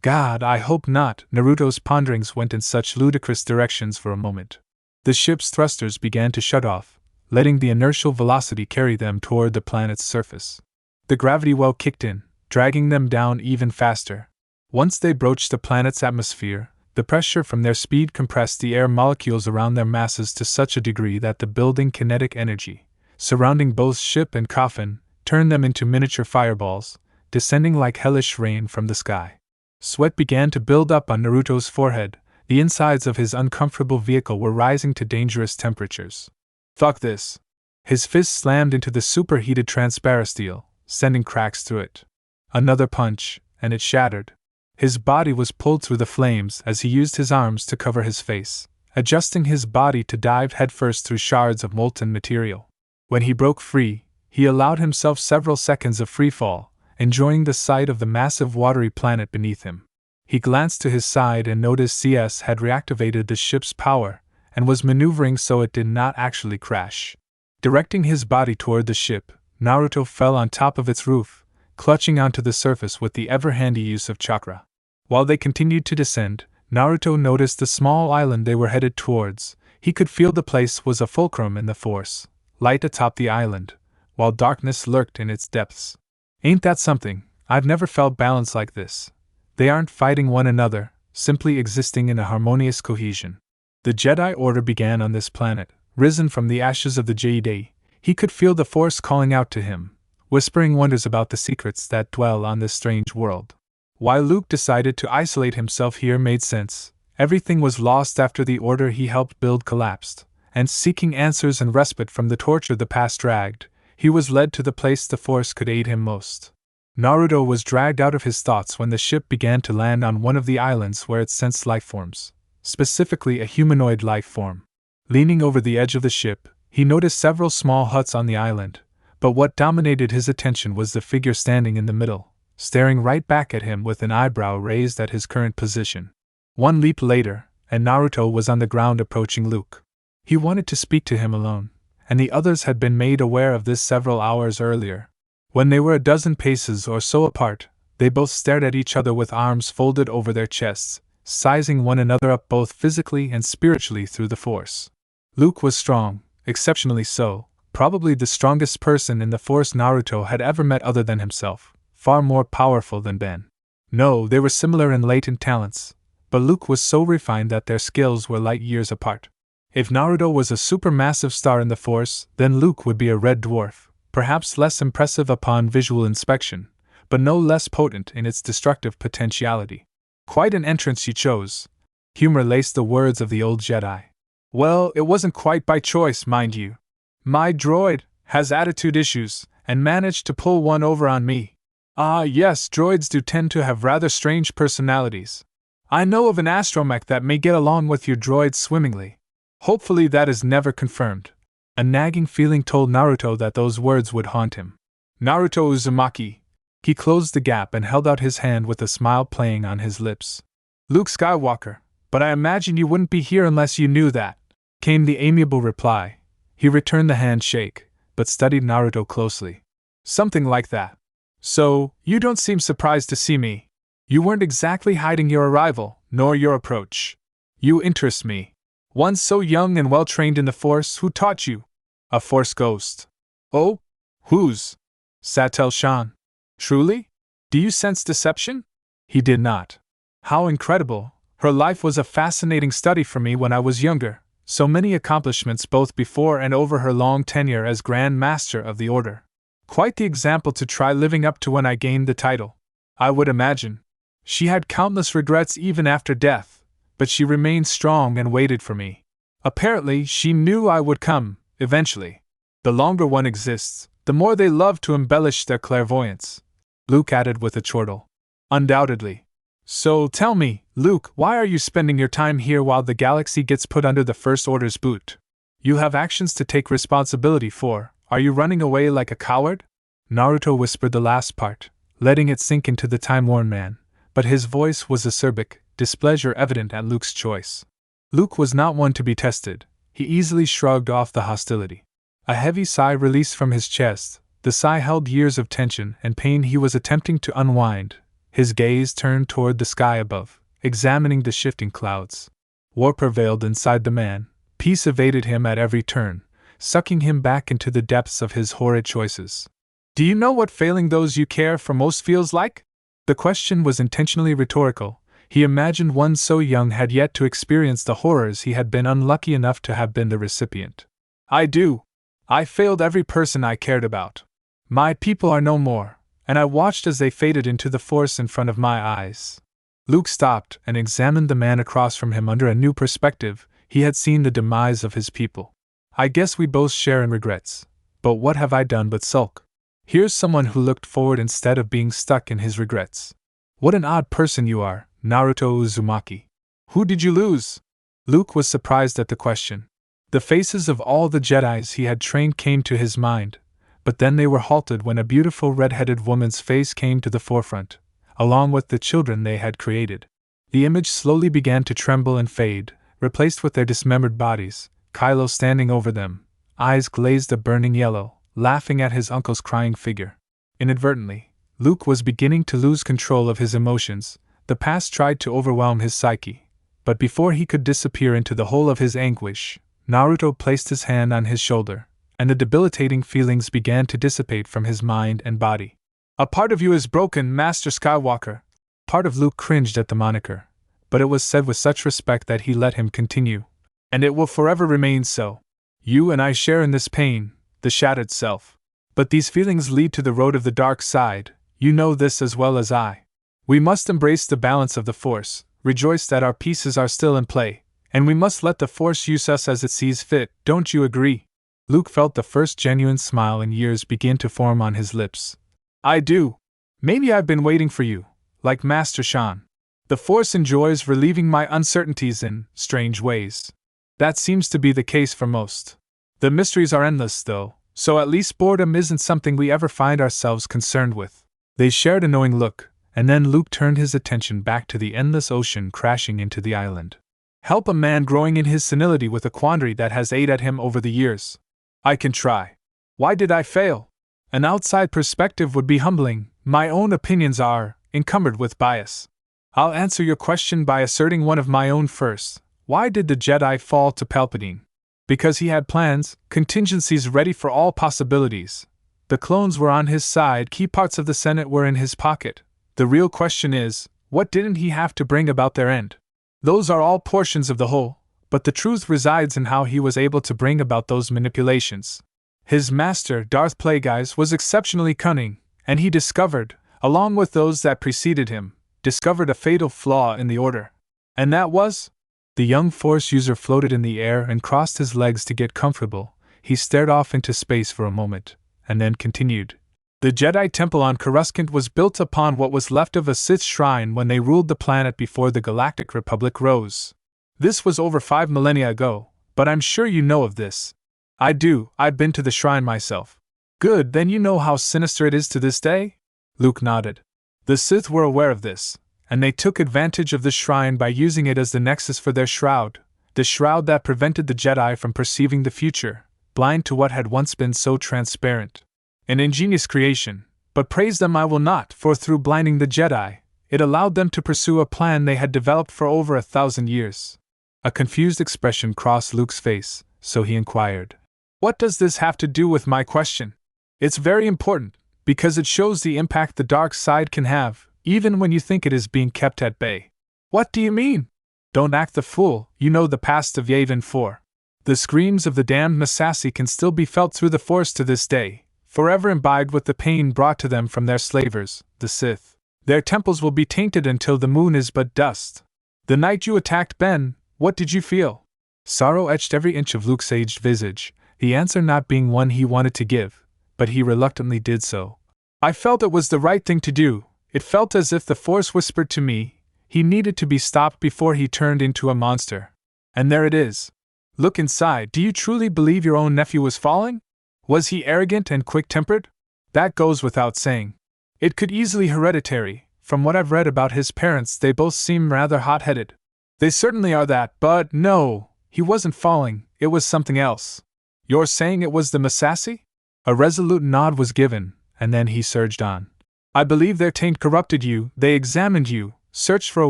God, I hope not. Naruto's ponderings went in such ludicrous directions for a moment. The ship's thrusters began to shut off, letting the inertial velocity carry them toward the planet's surface. The gravity well kicked in, dragging them down even faster. Once they broached the planet's atmosphere, the pressure from their speed compressed the air molecules around their masses to such a degree that the building kinetic energy, surrounding both ship and coffin, turned them into miniature fireballs, descending like hellish rain from the sky. Sweat began to build up on Naruto's forehead. The insides of his uncomfortable vehicle were rising to dangerous temperatures. Fuck this. His fist slammed into the superheated transparent steel, sending cracks through it. Another punch, and it shattered. His body was pulled through the flames as he used his arms to cover his face, adjusting his body to dive headfirst through shards of molten material. When he broke free, he allowed himself several seconds of free fall, enjoying the sight of the massive watery planet beneath him. He glanced to his side and noticed CS had reactivated the ship's power and was maneuvering so it did not actually crash. Directing his body toward the ship, Naruto fell on top of its roof, clutching onto the surface with the ever-handy use of chakra. While they continued to descend, Naruto noticed the small island they were headed towards. He could feel the place was a fulcrum in the force, light atop the island, while darkness lurked in its depths. Ain't that something? I've never felt balance like this. They aren't fighting one another, simply existing in a harmonious cohesion. The Jedi Order began on this planet, risen from the ashes of the Jedi. He could feel the Force calling out to him, whispering wonders about the secrets that dwell on this strange world. Why Luke decided to isolate himself here made sense. Everything was lost after the order he helped build collapsed, and seeking answers and respite from the torture the past dragged, he was led to the place the Force could aid him most. Naruto was dragged out of his thoughts when the ship began to land on one of the islands where it sensed lifeforms, specifically a humanoid life form. Leaning over the edge of the ship, he noticed several small huts on the island, but what dominated his attention was the figure standing in the middle, staring right back at him with an eyebrow raised at his current position. One leap later, and Naruto was on the ground approaching Luke. He wanted to speak to him alone, and the others had been made aware of this several hours earlier. When they were a dozen paces or so apart, they both stared at each other with arms folded over their chests, sizing one another up both physically and spiritually through the Force. Luke was strong, exceptionally so, probably the strongest person in the Force Naruto had ever met other than himself, far more powerful than Ben. No, they were similar in latent talents, but Luke was so refined that their skills were light years apart. If Naruto was a supermassive star in the Force, then Luke would be a red dwarf, perhaps less impressive upon visual inspection, but no less potent in its destructive potentiality. Quite an entrance you chose. Humor laced the words of the old Jedi. Well, it wasn't quite by choice, mind you. My droid has attitude issues, and managed to pull one over on me. Ah yes, droids do tend to have rather strange personalities. I know of an astromech that may get along with your droid swimmingly. Hopefully that is never confirmed. A nagging feeling told Naruto that those words would haunt him. Naruto Uzumaki. He closed the gap and held out his hand with a smile playing on his lips. Luke Skywalker, but I imagine you wouldn't be here unless you knew that, came the amiable reply. He returned the handshake, but studied Naruto closely. Something like that. So, you don't seem surprised to see me. You weren't exactly hiding your arrival, nor your approach. You interest me. One so young and well-trained in the Force, who taught you? A Force ghost. Oh? Whose? Satel Shan. Truly? Do you sense deception? He did not. How incredible. Her life was a fascinating study for me when I was younger. So many accomplishments both before and over her long tenure as Grand Master of the Order. Quite the example to try living up to when I gained the title. I would imagine. She had countless regrets even after death, but she remained strong and waited for me. Apparently, she knew I would come, eventually. The longer one exists, the more they love to embellish their clairvoyance, Luke added with a chortle. Undoubtedly. So tell me, Luke, why are you spending your time here while the galaxy gets put under the First Order's boot? You have actions to take responsibility for. Are you running away like a coward? Naruto whispered the last part, letting it sink into the time-worn man, but his voice was acerbic, displeasure evident at Luke's choice. Luke was not one to be tested. He easily shrugged off the hostility. A heavy sigh released from his chest. The sigh held years of tension and pain he was attempting to unwind. His gaze turned toward the sky above, examining the shifting clouds. War prevailed inside the man. Peace evaded him at every turn, sucking him back into the depths of his horrid choices. Do you know what failing those you care for most feels like? The question was intentionally rhetorical. He imagined one so young had yet to experience the horrors he had been unlucky enough to have been the recipient. I do. I failed every person I cared about. My people are no more, and I watched as they faded into the Force in front of my eyes. Luke stopped and examined the man across from him under a new perspective. He had seen the demise of his people. I guess we both share in regrets. But what have I done but sulk? Here's someone who looked forward instead of being stuck in his regrets. What an odd person you are, Naruto Uzumaki. Who did you lose? Luke was surprised at the question. The faces of all the Jedis he had trained came to his mind, but then they were halted when a beautiful red-headed woman's face came to the forefront, along with the children they had created. The image slowly began to tremble and fade, replaced with their dismembered bodies, Kylo standing over them, eyes glazed a burning yellow, laughing at his uncle's crying figure. Inadvertently, Luke was beginning to lose control of his emotions. The past tried to overwhelm his psyche. But before he could disappear into the hole of his anguish, Naruto placed his hand on his shoulder, and the debilitating feelings began to dissipate from his mind and body. A part of you is broken, Master Skywalker. Part of Luke cringed at the moniker, but it was said with such respect that he let him continue. And it will forever remain so. You and I share in this pain, the shattered self. But these feelings lead to the road of the dark side. You know this as well as I. We must embrace the balance of the Force, rejoice that our pieces are still in play, and we must let the Force use us as it sees fit, don't you agree? Luke felt the first genuine smile in years begin to form on his lips. I do. Maybe I've been waiting for you, like Master Shan. The Force enjoys relieving my uncertainties in strange ways. That seems to be the case for most. The mysteries are endless, though, so at least boredom isn't something we ever find ourselves concerned with. They shared a knowing look, and then Luke turned his attention back to the endless ocean crashing into the island. Help a man growing in his senility with a quandary that has ate at him over the years. I can try. Why did I fail? An outside perspective would be humbling. My own opinions are encumbered with bias. I'll answer your question by asserting one of my own first. Why did the Jedi fall to Palpatine? Because he had plans, contingencies ready for all possibilities. The clones were on his side, key parts of the Senate were in his pocket. The real question is, what didn't he have to bring about their end? Those are all portions of the whole, but the truth resides in how he was able to bring about those manipulations. His master, Darth Plagueis, was exceptionally cunning, and he discovered, along with those that preceded him, discovered a fatal flaw in the order. And that was? The young Force user floated in the air and crossed his legs to get comfortable. He stared off into space for a moment, and then continued. The Jedi Temple on Coruscant was built upon what was left of a Sith shrine when they ruled the planet before the Galactic Republic rose. This was over 5 millennia ago, but I'm sure you know of this. I do, I've been to the shrine myself. Good, then you know how sinister it is to this day? Luke nodded. The Sith were aware of this, and they took advantage of the shrine by using it as the nexus for their shroud, the shroud that prevented the Jedi from perceiving the future, blind to what had once been so transparent. An ingenious creation, but praise them I will not, for through blinding the Jedi, it allowed them to pursue a plan they had developed for over 1,000 years. A confused expression crossed Luke's face, so he inquired. What does this have to do with my question? It's very important, because it shows the impact the dark side can have, even when you think it is being kept at bay. What do you mean? Don't act the fool, you know the past of Yavin 4. The screams of the damned Massassi can still be felt through the Force to this day, forever imbibed with the pain brought to them from their slavers, the Sith. Their temples will be tainted until the moon is but dust. The night you attacked Ben, what did you feel? Sorrow etched every inch of Luke's aged visage, the answer not being one he wanted to give, but he reluctantly did so. I felt it was the right thing to do. It felt as if the Force whispered to me, he needed to be stopped before he turned into a monster. And there it is. Look inside, do you truly believe your own nephew was falling? Was he arrogant and quick-tempered? That goes without saying. It could easily hereditary. From what I've read about his parents, they both seem rather hot-headed. They certainly are that, but no, he wasn't falling, it was something else. You're saying it was the Massassi? A resolute nod was given, and then he surged on. I believe their taint corrupted you, they examined you, searched for a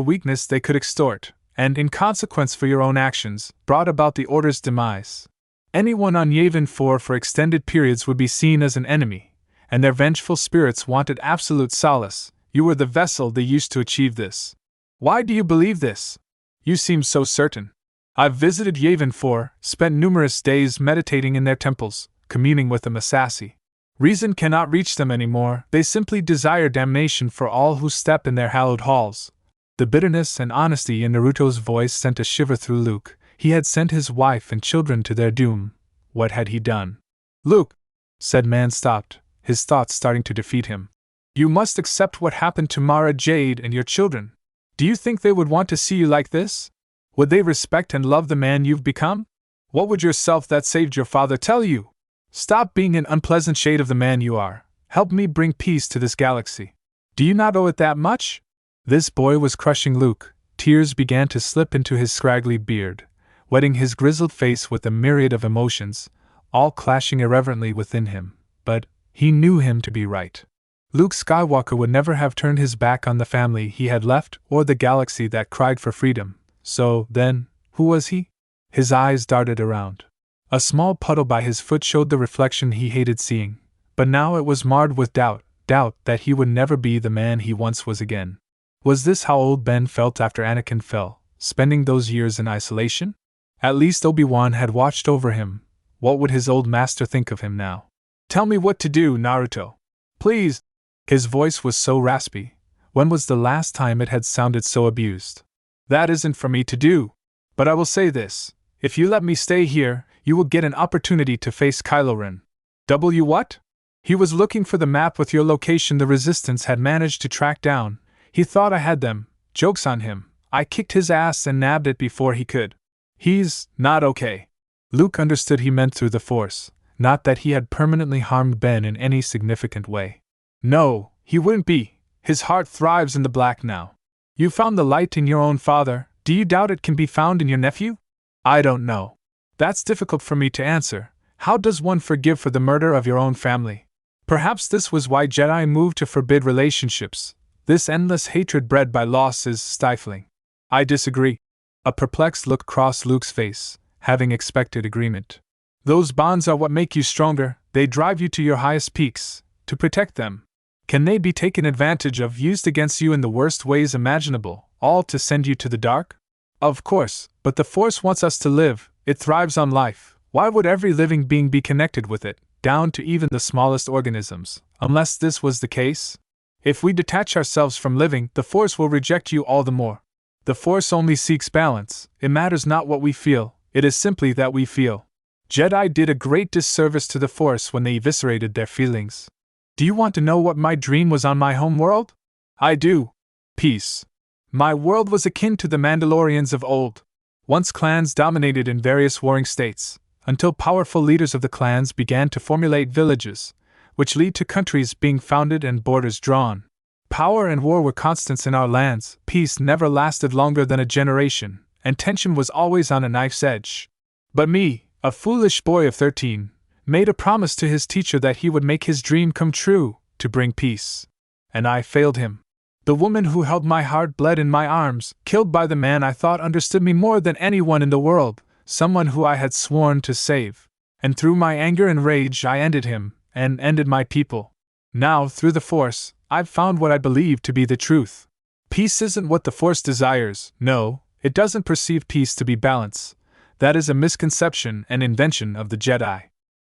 weakness they could extort, and in consequence for your own actions, brought about the Order's demise. Anyone on Yavin 4 for extended periods would be seen as an enemy, and their vengeful spirits wanted absolute solace. You were the vessel they used to achieve this. Why do you believe this? You seem so certain. I've visited Yavin 4, spent numerous days meditating in their temples, communing with the Massassi. Reason cannot reach them anymore, they simply desire damnation for all who step in their hallowed halls. The bitterness and honesty in Naruto's voice sent a shiver through Luke. He had sent his wife and children to their doom. What had he done? Luke, said man stopped, his thoughts starting to defeat him. You must accept what happened to Mara Jade and your children. Do you think they would want to see you like this? Would they respect and love the man you've become? What would yourself that saved your father tell you? Stop being an unpleasant shade of the man you are. Help me bring peace to this galaxy. Do you not owe it that much? This boy was crushing Luke. Tears began to slip into his scraggly beard, wetting his grizzled face with a myriad of emotions, all clashing irreverently within him, but he knew him to be right. Luke Skywalker would never have turned his back on the family he had left or the galaxy that cried for freedom. So, then, who was he? His eyes darted around. A small puddle by his foot showed the reflection he hated seeing, but now it was marred with doubt that he would never be the man he once was again. Was this how old Ben felt after Anakin fell, spending those years in isolation? At least Obi-Wan had watched over him. What would his old master think of him now? Tell me what to do, Naruto. Please. His voice was so raspy. When was the last time it had sounded so abused? That isn't for me to do. But I will say this. If you let me stay here, you will get an opportunity to face Kylo Ren. What? He was looking for the map with your location the Resistance had managed to track down. He thought I had them. Joke's on him. I kicked his ass and nabbed it before he could. He's not okay. Luke understood he meant through the Force, not that he had permanently harmed Ben in any significant way. No, he wouldn't be. His heart thrives in the black now. You found the light in your own father. Do you doubt it can be found in your nephew? I don't know. That's difficult for me to answer. How does one forgive for the murder of your own family? Perhaps this was why Jedi moved to forbid relationships. This endless hatred bred by loss is stifling. I disagree. A perplexed look crossed Luke's face, having expected agreement. Those bonds are what make you stronger. They drive you to your highest peaks. To protect them, can they be taken advantage of, used against you in the worst ways imaginable, all to send you to the dark? Of course, but the Force wants us to live. It thrives on life. Why would every living being be connected with it, down to even the smallest organisms, unless this was the case? If we detach ourselves from living, the Force will reject you all the more. The Force only seeks balance. It matters not what we feel, it is simply that we feel. Jedi did a great disservice to the Force when they eviscerated their feelings. Do you want to know what my dream was on my home world? I do. Peace. My world was akin to the Mandalorians of old. Once clans dominated in various warring states, until powerful leaders of the clans began to formulate villages, which lead to countries being founded and borders drawn. Power and war were constants in our lands. Peace never lasted longer than a generation, and tension was always on a knife's edge. But me, a foolish boy of 13, made a promise to his teacher that he would make his dream come true, to bring peace. And I failed him. The woman who held my heart bled in my arms, killed by the man I thought understood me more than anyone in the world, someone who I had sworn to save. And through my anger and rage I ended him, and ended my people. Now, through the Force, I've found what I believe to be the truth. Peace isn't what the Force desires. No, it doesn't perceive peace to be balance. That is a misconception and invention of the Jedi.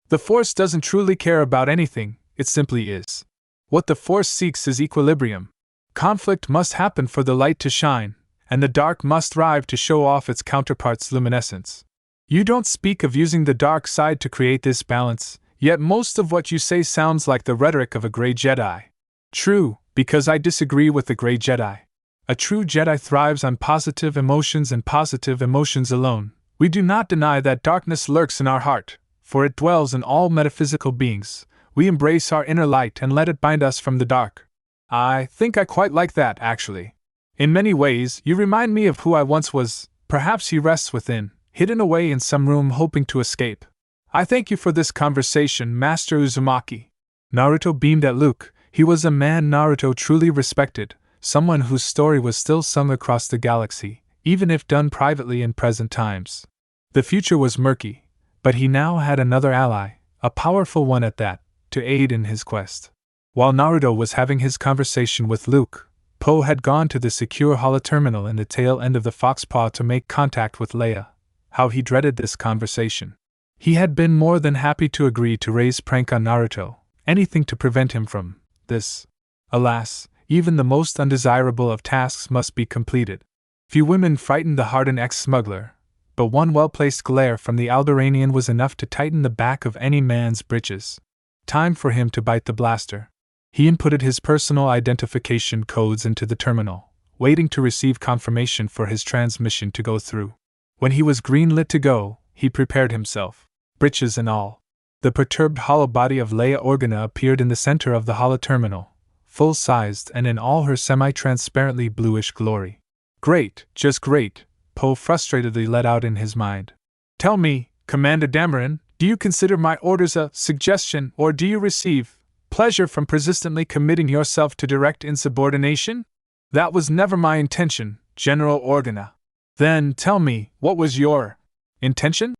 The Force doesn't truly care about anything, it simply is. What the Force seeks is equilibrium. Conflict must happen for the light to shine, and the dark must thrive to show off its counterpart's luminescence. You don't speak of using the dark side to create this balance, yet most of what you say sounds like the rhetoric of a gray Jedi. True, because I disagree with the gray Jedi. A true Jedi thrives on positive emotions and positive emotions alone. We do not deny that darkness lurks in our heart, for it dwells in all metaphysical beings. We embrace our inner light and let it bind us from the dark. I think I quite like that, actually. In many ways, you remind me of who I once was. Perhaps he rests within, hidden away in some room hoping to escape. I thank you for this conversation, Master Uzumaki. Naruto beamed at Luke. He was a man Naruto truly respected, someone whose story was still sung across the galaxy, even if done privately in present times. The future was murky, but he now had another ally, a powerful one at that, to aid in his quest. While Naruto was having his conversation with Luke, Poe had gone to the secure holoterminal in the tail end of the Foxpaw to make contact with Leia. How he dreaded this conversation. He had been more than happy to agree to raise prank on Naruto, anything to prevent him from this. Alas, even the most undesirable of tasks must be completed. Few women frightened the hardened ex-smuggler, but one well-placed glare from the Alderaanian was enough to tighten the back of any man's breeches. Time for him to bite the blaster. He inputted his personal identification codes into the terminal, waiting to receive confirmation for his transmission to go through. When he was green-lit to go, he prepared himself, breeches and all. The perturbed hollow body of Leia Organa appeared in the center of the holoterminal, full-sized and in all her semi-transparently bluish glory. Great, just great, Poe frustratedly let out in his mind. Tell me, Commander Dameron, do you consider my orders a suggestion or do you receive pleasure from persistently committing yourself to direct insubordination? That was never my intention, General Organa. Then, tell me, what was your intention?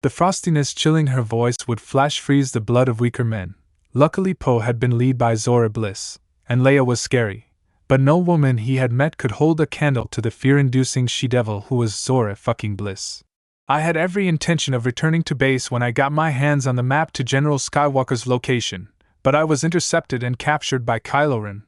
The frostiness chilling her voice would flash freeze the blood of weaker men. Luckily Poe had been led by Zora Bliss, and Leia was scary, but no woman he had met could hold a candle to the fear-inducing she-devil who was Zora fucking Bliss. I had every intention of returning to base when I got my hands on the map to General Skywalker's location, but I was intercepted and captured by Kylo Ren.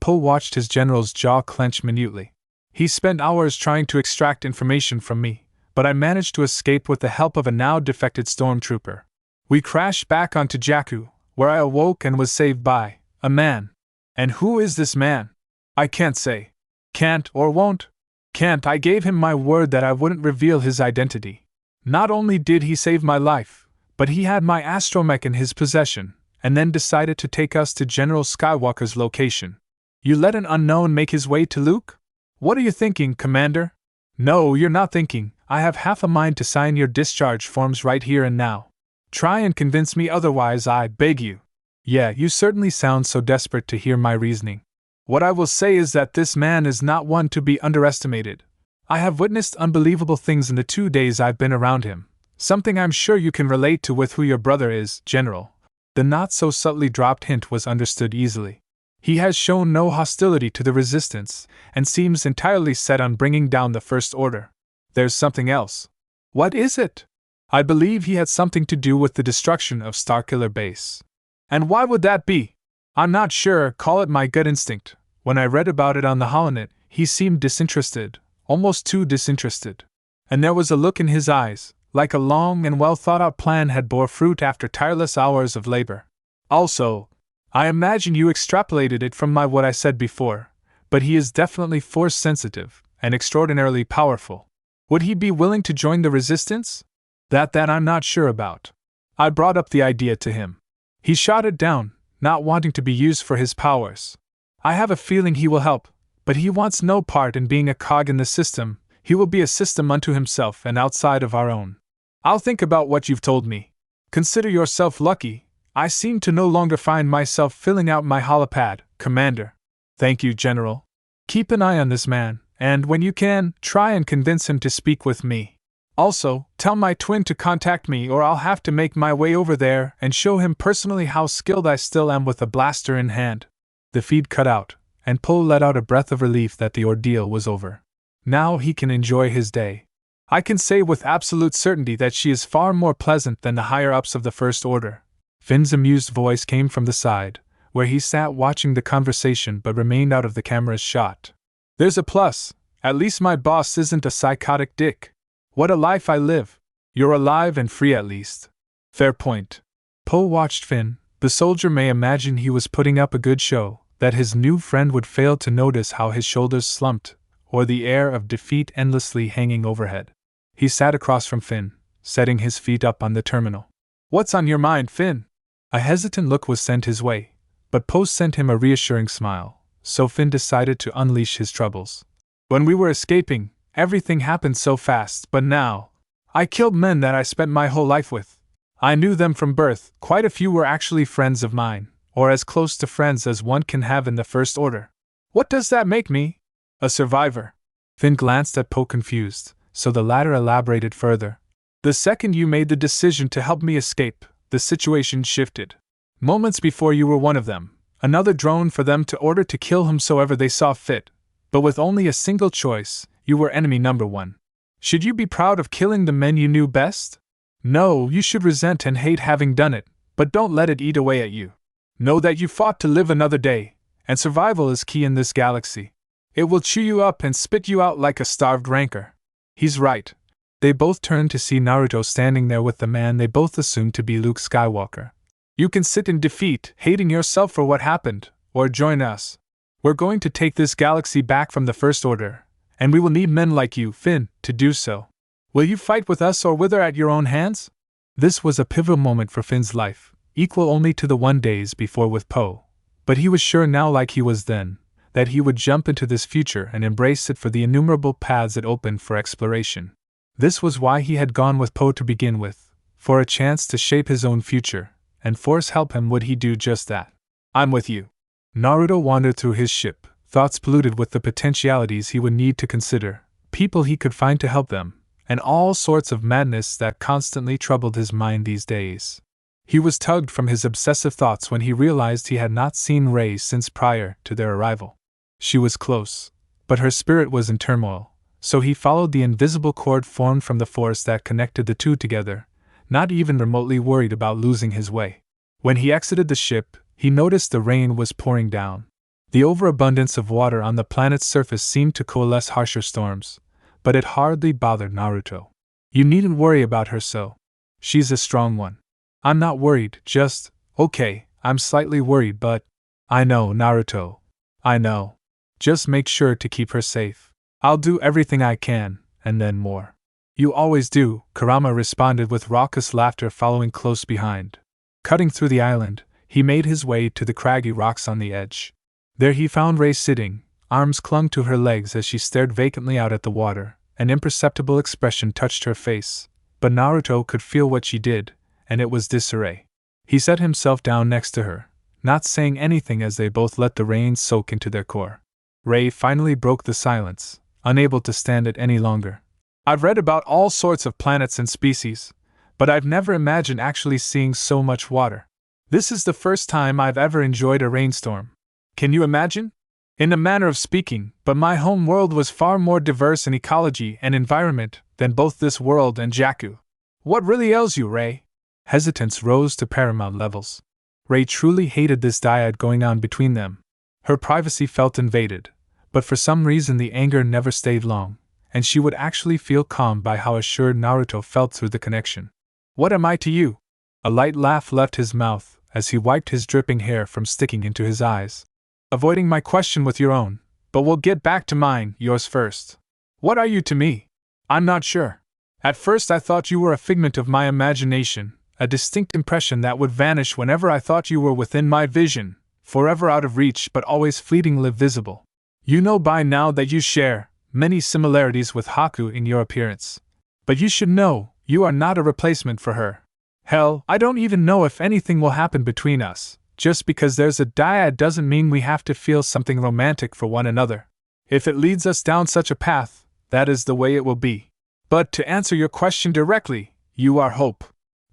Poe watched his general's jaw clench minutely. He spent hours trying to extract information from me, but I managed to escape with the help of a now defected stormtrooper. We crashed back onto Jakku, where I awoke and was saved by a man. And who is this man? I can't say. Can't or won't? Can't. I gave him my word that I wouldn't reveal his identity. Not only did he save my life, but he had my astromech in his possession, and then decided to take us to General Skywalker's location. You let an unknown make his way to Luke? What are you thinking, Commander? No, you're not thinking. I have half a mind to sign your discharge forms right here and now. Try and convince me otherwise, I beg you. Yeah, you certainly sound so desperate to hear my reasoning. What I will say is that this man is not one to be underestimated. I have witnessed unbelievable things in the 2 days I've been around him, something I'm sure you can relate to with who your brother is, General. The not-so-subtly dropped hint was understood easily. He has shown no hostility to the Resistance, and seems entirely set on bringing down the First Order. There's something else. What is it? I believe he had something to do with the destruction of Starkiller Base. And why would that be? I'm not sure, call it my gut instinct. When I read about it on the holonet, he seemed disinterested, almost too disinterested. And there was a look in his eyes, like a long and well-thought-out plan had bore fruit after tireless hours of labor. Also, I imagine you extrapolated it from what I said before, but he is definitely force-sensitive and extraordinarily powerful. Would he be willing to join the Resistance? That I'm not sure about. I brought up the idea to him. He shot it down, not wanting to be used for his powers. I have a feeling he will help, but he wants no part in being a cog in the system. He will be a system unto himself and outside of our own. I'll think about what you've told me. Consider yourself lucky. I seem to no longer find myself filling out my holopad, Commander. Thank you, General. Keep an eye on this man, and when you can, try and convince him to speak with me. Also, tell my twin to contact me or I'll have to make my way over there and show him personally how skilled I still am with a blaster in hand. The feed cut out, and Poe let out a breath of relief that the ordeal was over. Now he can enjoy his day. I can say with absolute certainty that she is far more pleasant than the higher-ups of the First Order. Finn's amused voice came from the side, where he sat watching the conversation but remained out of the camera's shot. There's a plus. At least my boss isn't a psychotic dick. What a life I live. You're alive and free at least. Fair point. Poe watched Finn. The soldier may imagine he was putting up a good show, that his new friend would fail to notice how his shoulders slumped, or the air of defeat endlessly hanging overhead. He sat across from Finn, setting his feet up on the terminal. What's on your mind, Finn? A hesitant look was sent his way, but Poe sent him a reassuring smile, so Finn decided to unleash his troubles. When we were escaping, everything happened so fast, but now, I killed men that I spent my whole life with. I knew them from birth, quite a few were actually friends of mine, or as close to friends as one can have in the First Order. What does that make me? A survivor. Finn glanced at Poe confused, so the latter elaborated further. The second you made the decision to help me escape, the situation shifted. Moments before you were one of them, another drone for them to order to kill whomsoever they saw fit, but with only a single choice, you were enemy number one. Should you be proud of killing the men you knew best? No, you should resent and hate having done it, but don't let it eat away at you. Know that you fought to live another day, and survival is key in this galaxy. It will chew you up and spit you out like a starved rancor. He's right. They both turned to see Naruto standing there with the man they both assumed to be Luke Skywalker. You can sit in defeat, hating yourself for what happened, or join us. We're going to take this galaxy back from the First Order, and we will need men like you, Finn, to do so. Will you fight with us or wither at your own hands? This was a pivotal moment for Finn's life, equal only to the 1 days before with Poe, but he was sure now, like he was then, that he would jump into this future and embrace it for the innumerable paths it opened for exploration. This was why he had gone with Poe to begin with, for a chance to shape his own future, and Force help him would he do just that. I'm with you. Naruto wandered through his ship, thoughts polluted with the potentialities he would need to consider, people he could find to help them, and all sorts of madness that constantly troubled his mind these days. He was tugged from his obsessive thoughts when he realized he had not seen Rei since prior to their arrival. She was close, but her spirit was in turmoil, so he followed the invisible cord formed from the force that connected the two together, not even remotely worried about losing his way. When he exited the ship, he noticed the rain was pouring down. The overabundance of water on the planet's surface seemed to coalesce harsher storms, but it hardly bothered Naruto. You needn't worry about her so. She's a strong one. I'm not worried, just, okay, I'm slightly worried, but… I know, Naruto. I know. Just make sure to keep her safe. I'll do everything I can, and then more. You always do, Kurama responded with raucous laughter following close behind. Cutting through the island, he made his way to the craggy rocks on the edge. There he found Rei sitting, arms clung to her legs as she stared vacantly out at the water. An imperceptible expression touched her face, but Naruto could feel what she did, and it was disarray. He set himself down next to her, not saying anything as they both let the rain soak into their core. Rei finally broke the silence, unable to stand it any longer. I've read about all sorts of planets and species, but I've never imagined actually seeing so much water. This is the first time I've ever enjoyed a rainstorm. Can you imagine? In a manner of speaking, but my home world was far more diverse in ecology and environment than both this world and Jakku. What really ails you, Rei? Hesitance rose to paramount levels. Rei truly hated this dyad going on between them. Her privacy felt invaded, but for some reason the anger never stayed long, and she would actually feel calmed by how assured Naruto felt through the connection. What am I to you? A light laugh left his mouth as he wiped his dripping hair from sticking into his eyes. Avoiding my question with your own, but we'll get back to mine, yours first. What are you to me? I'm not sure. At first I thought you were a figment of my imagination, a distinct impression that would vanish whenever I thought you were within my vision, forever out of reach but always fleetingly visible. You know by now that you share many similarities with Haku in your appearance. But you should know, you are not a replacement for her. Hell, I don't even know if anything will happen between us. Just because there's a dyad doesn't mean we have to feel something romantic for one another. If it leads us down such a path, that is the way it will be. But to answer your question directly, you are hope.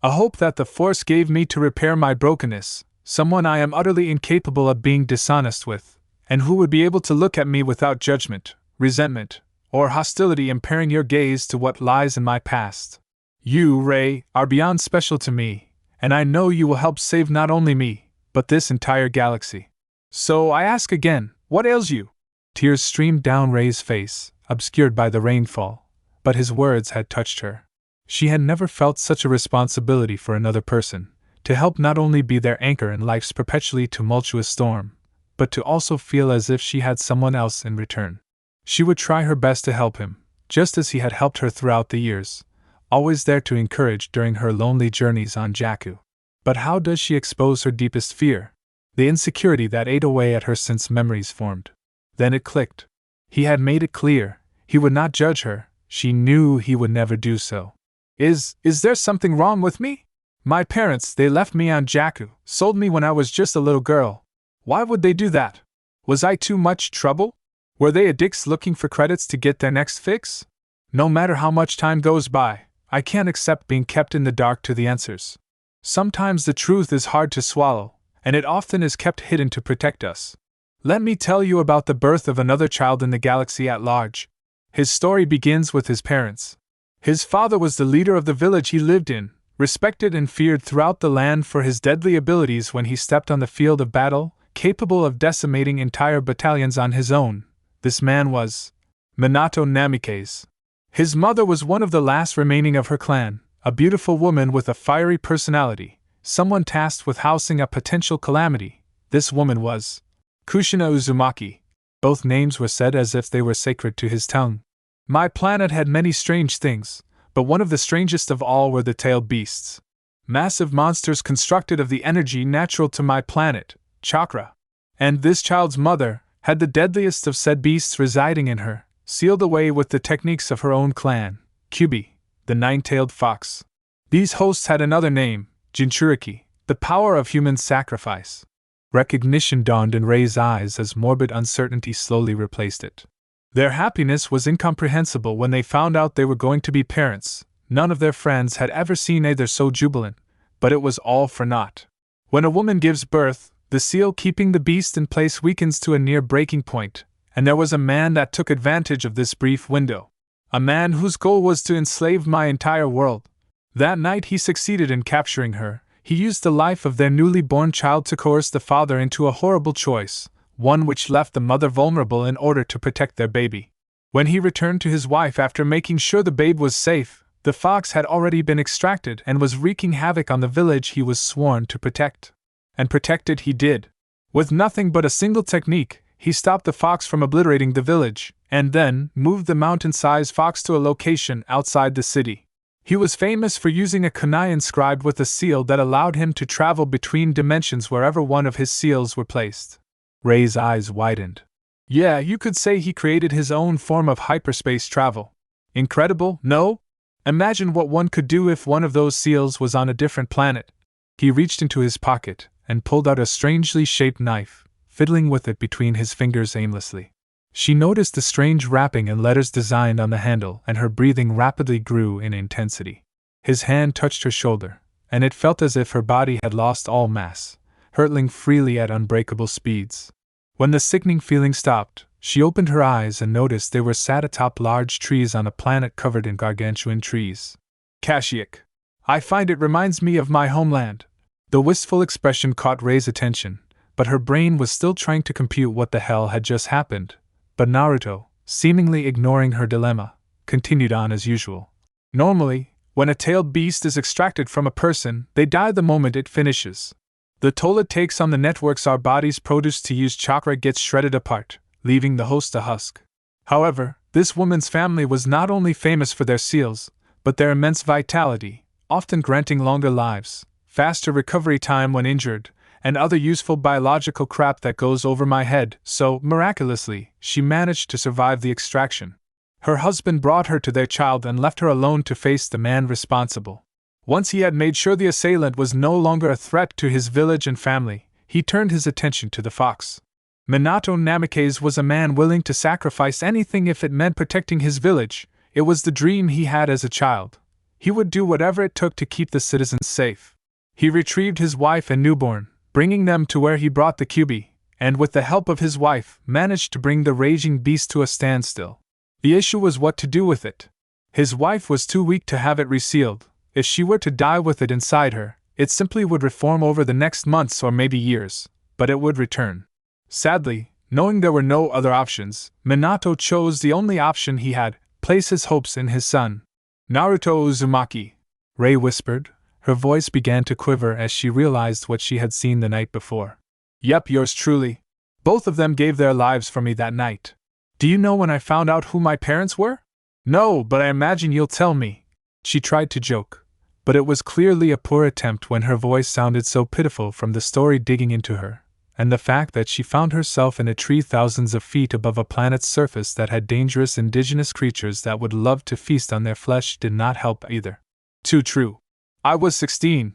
A hope that the Force gave me to repair my brokenness, someone I am utterly incapable of being dishonest with, and who would be able to look at me without judgment, resentment, or hostility impairing your gaze to what lies in my past. You, Rei, are beyond special to me, and I know you will help save not only me, but this entire galaxy. So I ask again, what ails you? Tears streamed down Rei's face, obscured by the rainfall, but his words had touched her. She had never felt such a responsibility for another person, to help not only be their anchor in life's perpetually tumultuous storm, but to also feel as if she had someone else in return. She would try her best to help him, just as he had helped her throughout the years, always there to encourage during her lonely journeys on Jakku. But how does she expose her deepest fear? The insecurity that ate away at her since memories formed. Then it clicked. He had made it clear, he would not judge her, she knew he would never do so. Is there something wrong with me? My parents, they left me on Jakku, sold me when I was just a little girl. Why would they do that? Was I too much trouble? Were they addicts looking for credits to get their next fix? No matter how much time goes by, I can't accept being kept in the dark to the answers. Sometimes the truth is hard to swallow, and it often is kept hidden to protect us. Let me tell you about the birth of another child in the galaxy at large. His story begins with his parents. His father was the leader of the village he lived in, respected and feared throughout the land for his deadly abilities when he stepped on the field of battle, capable of decimating entire battalions on his own. This man was Minato Namikaze. His mother was one of the last remaining of her clan, a beautiful woman with a fiery personality, someone tasked with housing a potential calamity. This woman was Kushina Uzumaki. Both names were said as if they were sacred to his tongue. My planet had many strange things, but one of the strangest of all were the tailed beasts. Massive monsters constructed of the energy natural to my planet, chakra. And this child's mother had the deadliest of said beasts residing in her, sealed away with the techniques of her own clan, Kyubi, the nine-tailed fox. These hosts had another name, Jinchuriki, the power of human sacrifice. Recognition dawned in Rei's eyes as morbid uncertainty slowly replaced it. Their happiness was incomprehensible when they found out they were going to be parents. None of their friends had ever seen either so jubilant, but it was all for naught. When a woman gives birth, the seal keeping the beast in place weakens to a near breaking point, and there was a man that took advantage of this brief window. A man whose goal was to enslave my entire world. That night he succeeded in capturing her. He used the life of their newly born child to coerce the father into a horrible choice, one which left the mother vulnerable in order to protect their baby. When he returned to his wife after making sure the babe was safe, the fox had already been extracted and was wreaking havoc on the village he was sworn to protect. And protect it he did. With nothing but a single technique, he stopped the fox from obliterating the village, and then moved the mountain-sized fox to a location outside the city. He was famous for using a kunai inscribed with a seal that allowed him to travel between dimensions wherever one of his seals were placed. Rei's eyes widened. Yeah, you could say he created his own form of hyperspace travel. Incredible, no? Imagine what one could do if one of those seals was on a different planet. He reached into his pocket and pulled out a strangely shaped knife, fiddling with it between his fingers aimlessly. She noticed the strange wrapping and letters designed on the handle, and her breathing rapidly grew in intensity. His hand touched her shoulder, and it felt as if her body had lost all mass, hurtling freely at unbreakable speeds. When the sickening feeling stopped, she opened her eyes and noticed they were sat atop large trees on a planet covered in gargantuan trees. Kashyyyk. I find it reminds me of my homeland. The wistful expression caught Rei's attention, but her brain was still trying to compute what the hell had just happened. But Naruto, seemingly ignoring her dilemma, continued on as usual. Normally, when a tailed beast is extracted from a person, they die the moment it finishes. The toll it takes on the networks our bodies produce to use chakra gets shredded apart, leaving the host a husk. However, this woman's family was not only famous for their seals, but their immense vitality, often granting longer lives, faster recovery time when injured, and other useful biological crap that goes over my head, so, miraculously, she managed to survive the extraction. Her husband brought her to their child and left her alone to face the man responsible. Once he had made sure the assailant was no longer a threat to his village and family, he turned his attention to the fox. Minato Namikaze was a man willing to sacrifice anything if it meant protecting his village. It was the dream he had as a child. He would do whatever it took to keep the citizens safe. He retrieved his wife and newborn, bringing them to where he brought the Kyuubi, and with the help of his wife, managed to bring the raging beast to a standstill. The issue was what to do with it. His wife was too weak to have it resealed. If she were to die with it inside her, it simply would reform over the next months or maybe years, but it would return. Sadly, knowing there were no other options, Minato chose the only option he had: place his hopes in his son. Naruto Uzumaki, Rei whispered. Her voice began to quiver as she realized what she had seen the night before. Yep, yours truly. Both of them gave their lives for me that night. Do you know when I found out who my parents were? No, but I imagine you'll tell me. She tried to joke, but it was clearly a poor attempt when her voice sounded so pitiful from the story digging into her, and the fact that she found herself in a tree thousands of feet above a planet's surface that had dangerous indigenous creatures that would love to feast on their flesh did not help either. Too true. I was 16.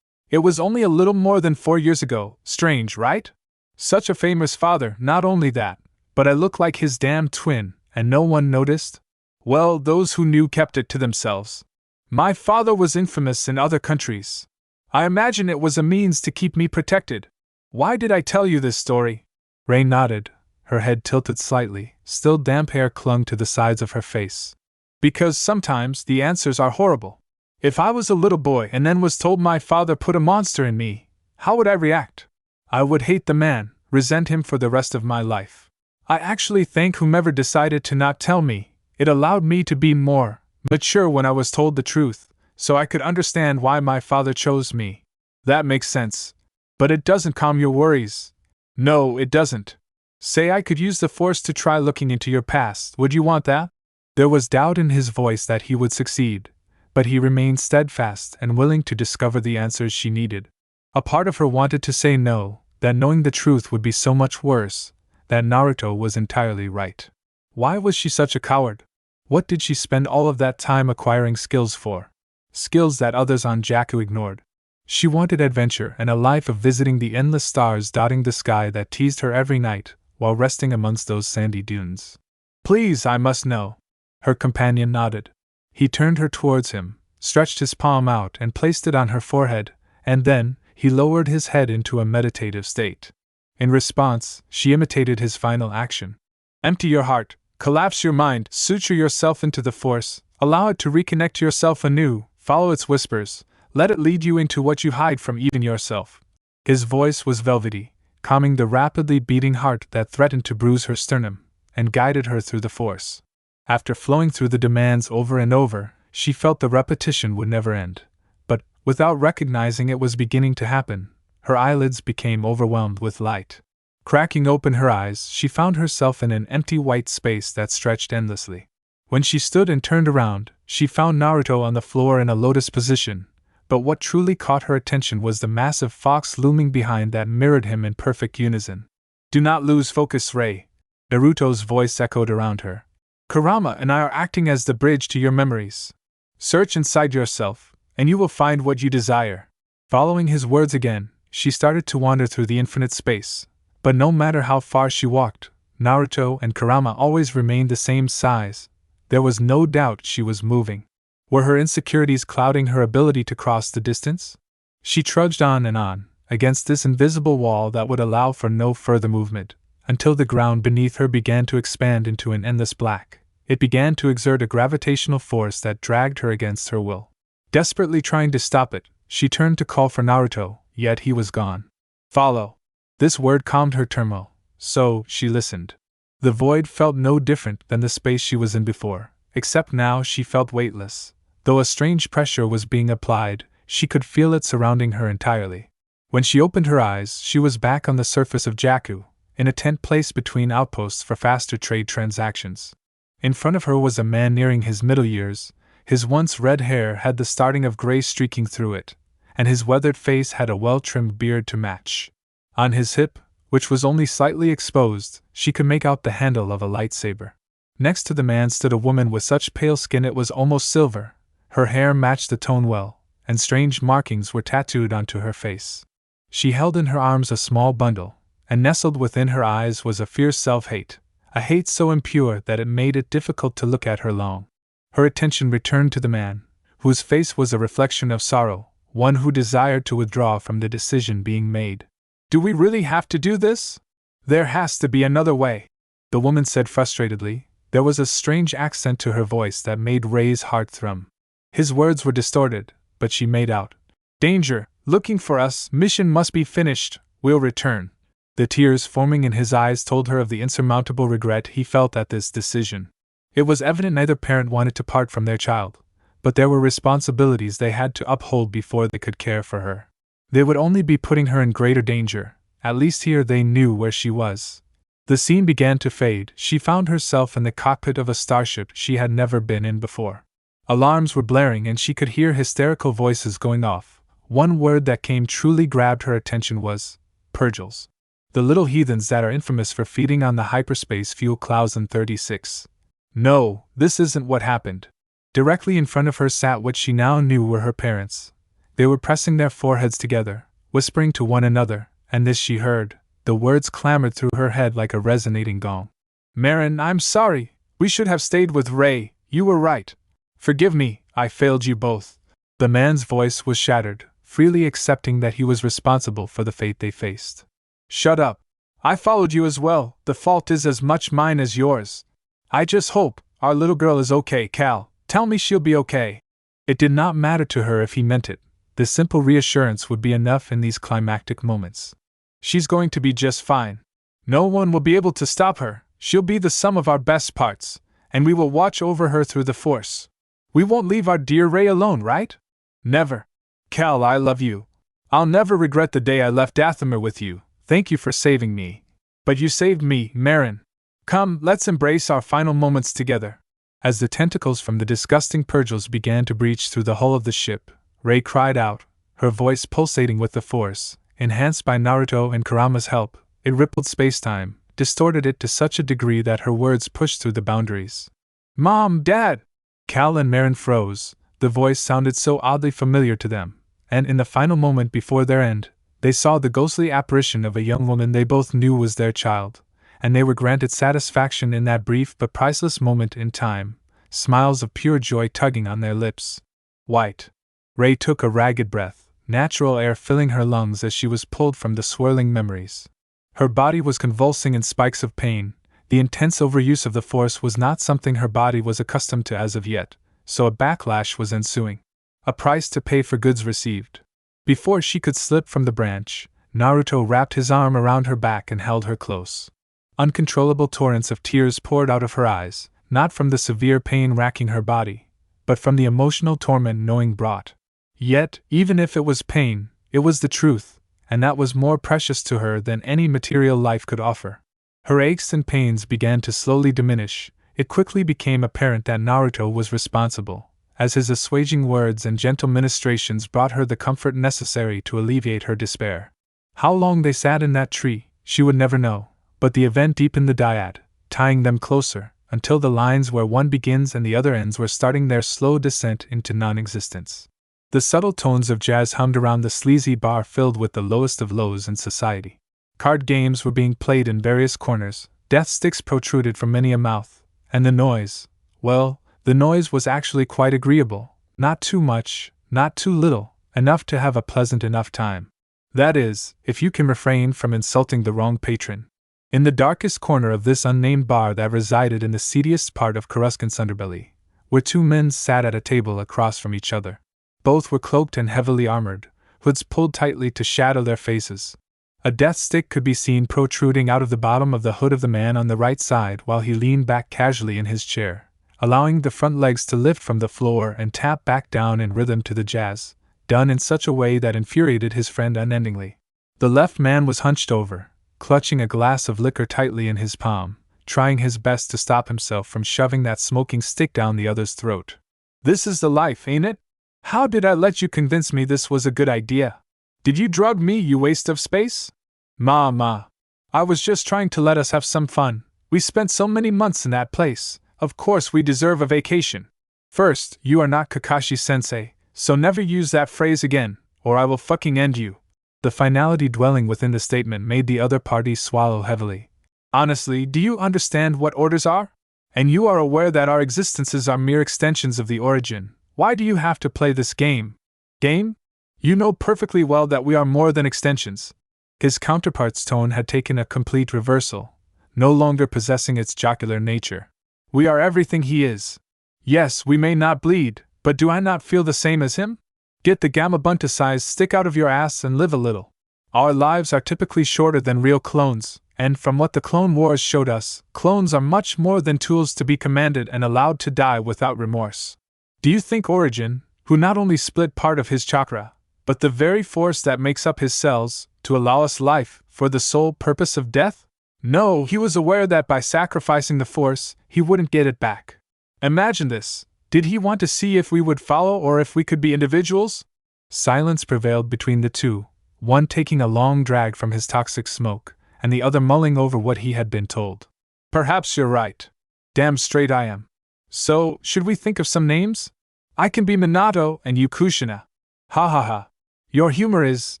It was only a little more than 4 years ago. Strange, right? Such a famous father, not only that, but I look like his damn twin, and no one noticed? Well, those who knew kept it to themselves. My father was infamous in other countries. I imagine it was a means to keep me protected. Why did I tell you this story? Rei nodded, her head tilted slightly, still damp hair clung to the sides of her face. Because sometimes the answers are horrible. If I was a little boy and then was told my father put a monster in me, how would I react? I would hate the man, resent him for the rest of my life. I actually thank whomever decided to not tell me. It allowed me to be more mature when I was told the truth, so I could understand why my father chose me. That makes sense. But it doesn't calm your worries. No, it doesn't. Say I could use the Force to try looking into your past. Would you want that? There was doubt in his voice that he would succeed, but he remained steadfast and willing to discover the answers she needed. A part of her wanted to say no, that knowing the truth would be so much worse, that Naruto was entirely right. Why was she such a coward? What did she spend all of that time acquiring skills for? Skills that others on Jakku ignored. She wanted adventure and a life of visiting the endless stars dotting the sky that teased her every night while resting amongst those sandy dunes. Please, I must know. Her companion nodded. He turned her towards him, stretched his palm out and placed it on her forehead, and then he lowered his head into a meditative state. In response, she imitated his final action. Empty your heart, collapse your mind, suture yourself into the Force, allow it to reconnect to yourself anew, follow its whispers, let it lead you into what you hide from even yourself. His voice was velvety, calming the rapidly beating heart that threatened to bruise her sternum, and guided her through the Force. After flowing through the demands over and over, she felt the repetition would never end. But, without recognizing it was beginning to happen, her eyelids became overwhelmed with light. Cracking open her eyes, she found herself in an empty white space that stretched endlessly. When she stood and turned around, she found Naruto on the floor in a lotus position, but what truly caught her attention was the massive fox looming behind that mirrored him in perfect unison. Do not lose focus, Rei. Naruto's voice echoed around her. Kurama and I are acting as the bridge to your memories. Search inside yourself, and you will find what you desire. Following his words again, she started to wander through the infinite space, but no matter how far she walked, Naruto and Kurama always remained the same size. There was no doubt she was moving. Were her insecurities clouding her ability to cross the distance? She trudged on, against this invisible wall that would allow for no further movement, until the ground beneath her began to expand into an endless black. It began to exert a gravitational force that dragged her against her will. Desperately trying to stop it, she turned to call for Naruto, yet he was gone. Follow. This word calmed her turmoil, so she listened. The void felt no different than the space she was in before, except now she felt weightless. Though a strange pressure was being applied, she could feel it surrounding her entirely. When she opened her eyes, she was back on the surface of Jakku, in a tent placed between outposts for faster trade transactions. In front of her was a man nearing his middle years. His once red hair had the starting of gray streaking through it, and his weathered face had a well-trimmed beard to match. On his hip, which was only slightly exposed, she could make out the handle of a lightsaber. Next to the man stood a woman with such pale skin it was almost silver. Her hair matched the tone well, and strange markings were tattooed onto her face. She held in her arms a small bundle, and nestled within her eyes was a fierce self-hate, a hate so impure that it made it difficult to look at her long. Her attention returned to the man, whose face was a reflection of sorrow, one who desired to withdraw from the decision being made. Do we really have to do this? There has to be another way, the woman said frustratedly. There was a strange accent to her voice that made Rei's heart thrum. His words were distorted, but she made out. Danger, looking for us, mission must be finished, we'll return. The tears forming in his eyes told her of the insurmountable regret he felt at this decision. It was evident neither parent wanted to part from their child, but there were responsibilities they had to uphold before they could care for her. They would only be putting her in greater danger, at least here they knew where she was. The scene began to fade. She found herself in the cockpit of a starship she had never been in before. Alarms were blaring and she could hear hysterical voices going off. One word that came truly grabbed her attention was Purgles. The little heathens that are infamous for feeding on the hyperspace fuel clouds in 36. No, this isn't what happened. Directly in front of her sat what she now knew were her parents. They were pressing their foreheads together, whispering to one another, and this she heard. The words clamored through her head like a resonating gong. Marin, I'm sorry. We should have stayed with Rei. You were right. Forgive me, I failed you both. The man's voice was shattered, freely accepting that he was responsible for the fate they faced. Shut up. I followed you as well. The fault is as much mine as yours. I just hope our little girl is okay, Cal. Tell me she'll be okay. It did not matter to her if he meant it. This simple reassurance would be enough in these climactic moments. She's going to be just fine. No one will be able to stop her. She'll be the sum of our best parts, and we will watch over her through the Force. We won't leave our dear Rei alone, right? Never. Cal, I love you. I'll never regret the day I left Dathomir with you. Thank you for saving me. But you saved me, Marin. Come, let's embrace our final moments together. As the tentacles from the disgusting Purgles began to breach through the hull of the ship, Rei cried out, her voice pulsating with the Force. Enhanced by Naruto and Kurama's help, it rippled space-time, distorted it to such a degree that her words pushed through the boundaries. Mom, Dad! Cal and Marin froze. The voice sounded so oddly familiar to them, and in the final moment before their end, they saw the ghostly apparition of a young woman they both knew was their child, and they were granted satisfaction in that brief but priceless moment in time, smiles of pure joy tugging on their lips. White. Ray took a ragged breath, natural air filling her lungs as she was pulled from the swirling memories. Her body was convulsing in spikes of pain. The intense overuse of the Force was not something her body was accustomed to as of yet, so a backlash was ensuing. A price to pay for goods received. Before she could slip from the branch, Naruto wrapped his arm around her back and held her close. Uncontrollable torrents of tears poured out of her eyes, not from the severe pain racking her body, but from the emotional torment knowing brought. Yet, even if it was pain, it was the truth, and that was more precious to her than any material life could offer. Her aches and pains began to slowly diminish. It quickly became apparent that Naruto was responsible, as his assuaging words and gentle ministrations brought her the comfort necessary to alleviate her despair. How long they sat in that tree, she would never know, but the event deepened the dyad, tying them closer, until the lines where one begins and the other ends were starting their slow descent into non-existence. The subtle tones of jazz hummed around the sleazy bar filled with the lowest of lows in society. Card games were being played in various corners, death sticks protruded from many a mouth, and the noise, well, the noise was actually quite agreeable, not too much, not too little, enough to have a pleasant enough time. That is, if you can refrain from insulting the wrong patron. In the darkest corner of this unnamed bar that resided in the seediest part of Coruscant's underbelly, where two men sat at a table across from each other. Both were cloaked and heavily armored, hoods pulled tightly to shadow their faces. A death stick could be seen protruding out of the bottom of the hood of the man on the right side while he leaned back casually in his chair, allowing the front legs to lift from the floor and tap back down in rhythm to the jazz, done in such a way that infuriated his friend unendingly. The left man was hunched over, clutching a glass of liquor tightly in his palm, trying his best to stop himself from shoving that smoking stick down the other's throat. "This is the life, ain't it? How did I let you convince me this was a good idea? Did you drug me, you waste of space? Ma. I was just trying to let us have some fun. We spent so many months in that place. Of course we deserve a vacation. First, you are not Kakashi-sensei, so never use that phrase again, or I will fucking end you." The finality dwelling within the statement made the other party swallow heavily. "Honestly, do you understand what orders are? And you are aware that our existences are mere extensions of the origin. Why do you have to play this game? Game? You know perfectly well that we are more than extensions." His counterpart's tone had taken a complete reversal, no longer possessing its jocular nature. "We are everything he is. Yes, we may not bleed, but do I not feel the same as him? Get the gamabunta-sized stick out of your ass and live a little. Our lives are typically shorter than real clones, and from what the Clone Wars showed us, clones are much more than tools to be commanded and allowed to die without remorse. Do you think Origin, who not only split part of his chakra, but the very force that makes up his cells, to allow us life, for the sole purpose of death? No, he was aware that by sacrificing the force, he wouldn't get it back. Imagine this. Did he want to see if we would follow or if we could be individuals?" Silence prevailed between the two, one taking a long drag from his toxic smoke, and the other mulling over what he had been told. "Perhaps you're right. Damn straight I am. So, should we think of some names? I can be Minato and you Kushina. Ha ha ha. Your humor is,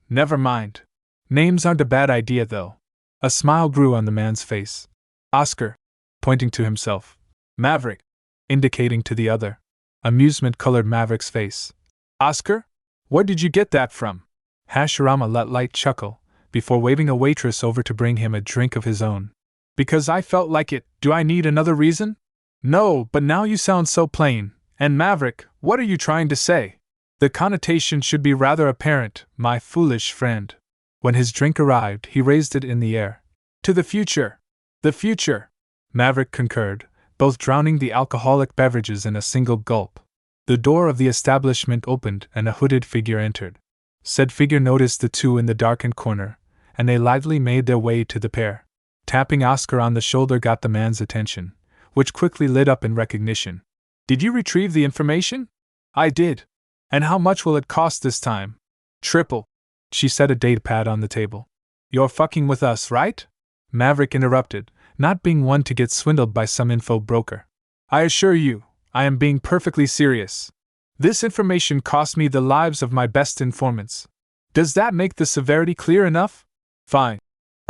never mind. Names aren't a bad idea though." A smile grew on the man's face. "Oscar," pointing to himself. "Maverick," indicating to the other. Amusement colored Maverick's face. "Oscar? Where did you get that from?" Hashirama let light chuckle, before waving a waitress over to bring him a drink of his own. "Because I felt like it. Do I need another reason?" "No, but now you sound so plain. And Maverick, what are you trying to say?" "The connotation should be rather apparent, my foolish friend." When his drink arrived, he raised it in the air. "To the future! The future!" Maverick concurred, both drowning the alcoholic beverages in a single gulp. The door of the establishment opened and a hooded figure entered. Said figure noticed the two in the darkened corner, and they lively made their way to the pair. Tapping Oscar on the shoulder got the man's attention, which quickly lit up in recognition. "Did you retrieve the information?" "I did. And how much will it cost this time?" "Triple." She set a datapad on the table. "You're fucking with us, right?" Maverick interrupted, not being one to get swindled by some info broker. "I assure you, I am being perfectly serious." This information cost me the lives of my best informants. Does that make the severity clear enough? Fine.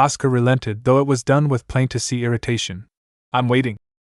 Oscar relented, though it was done with plain-to-see irritation. I'm waiting.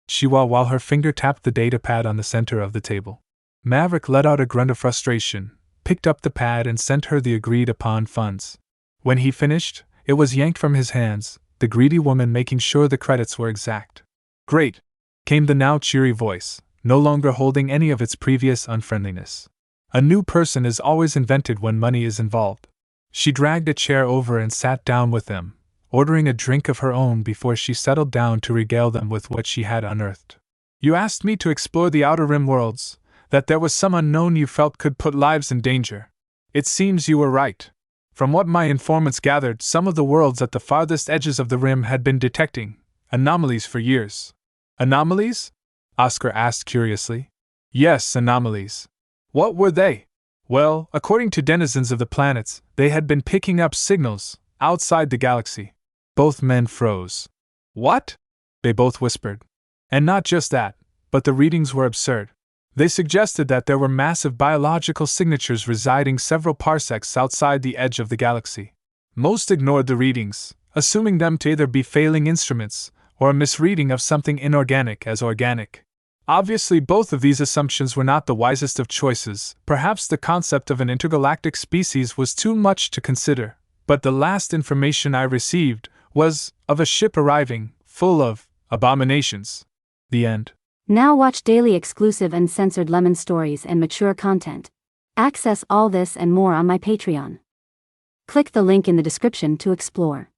She while her finger tapped the data pad on the center of the table. Maverick let out a grunt of frustration, picked up the pad and sent her the agreed-upon funds. When he finished, it was yanked from his hands, the greedy woman making sure the credits were exact. Great! Came the now cheery voice, no longer holding any of its previous unfriendliness. A new person is always invented when money is involved. She dragged a chair over and sat down with them, ordering a drink of her own before she settled down to regale them with what she had unearthed. You asked me to explore the Outer Rim worlds, that there was some unknown you felt could put lives in danger. It seems you were right. From what my informants gathered, some of the worlds at the farthest edges of the rim had been detecting anomalies for years. Anomalies? Oscar asked curiously. Yes, anomalies. What were they? Well, according to denizens of the planets, they had been picking up signals outside the galaxy. Both men froze. What? They both whispered. And not just that, but the readings were absurd. They suggested that there were massive biological signatures residing several parsecs outside the edge of the galaxy. Most ignored the readings, assuming them to either be failing instruments or a misreading of something inorganic as organic. Obviously, both of these assumptions were not the wisest of choices. Perhaps the concept of an intergalactic species was too much to consider, but the last information I received was of a ship arriving, full of abominations. The end. Now watch daily exclusive and censored lemon stories and mature content. Access all this and more on my Patreon. Click the link in the description to explore.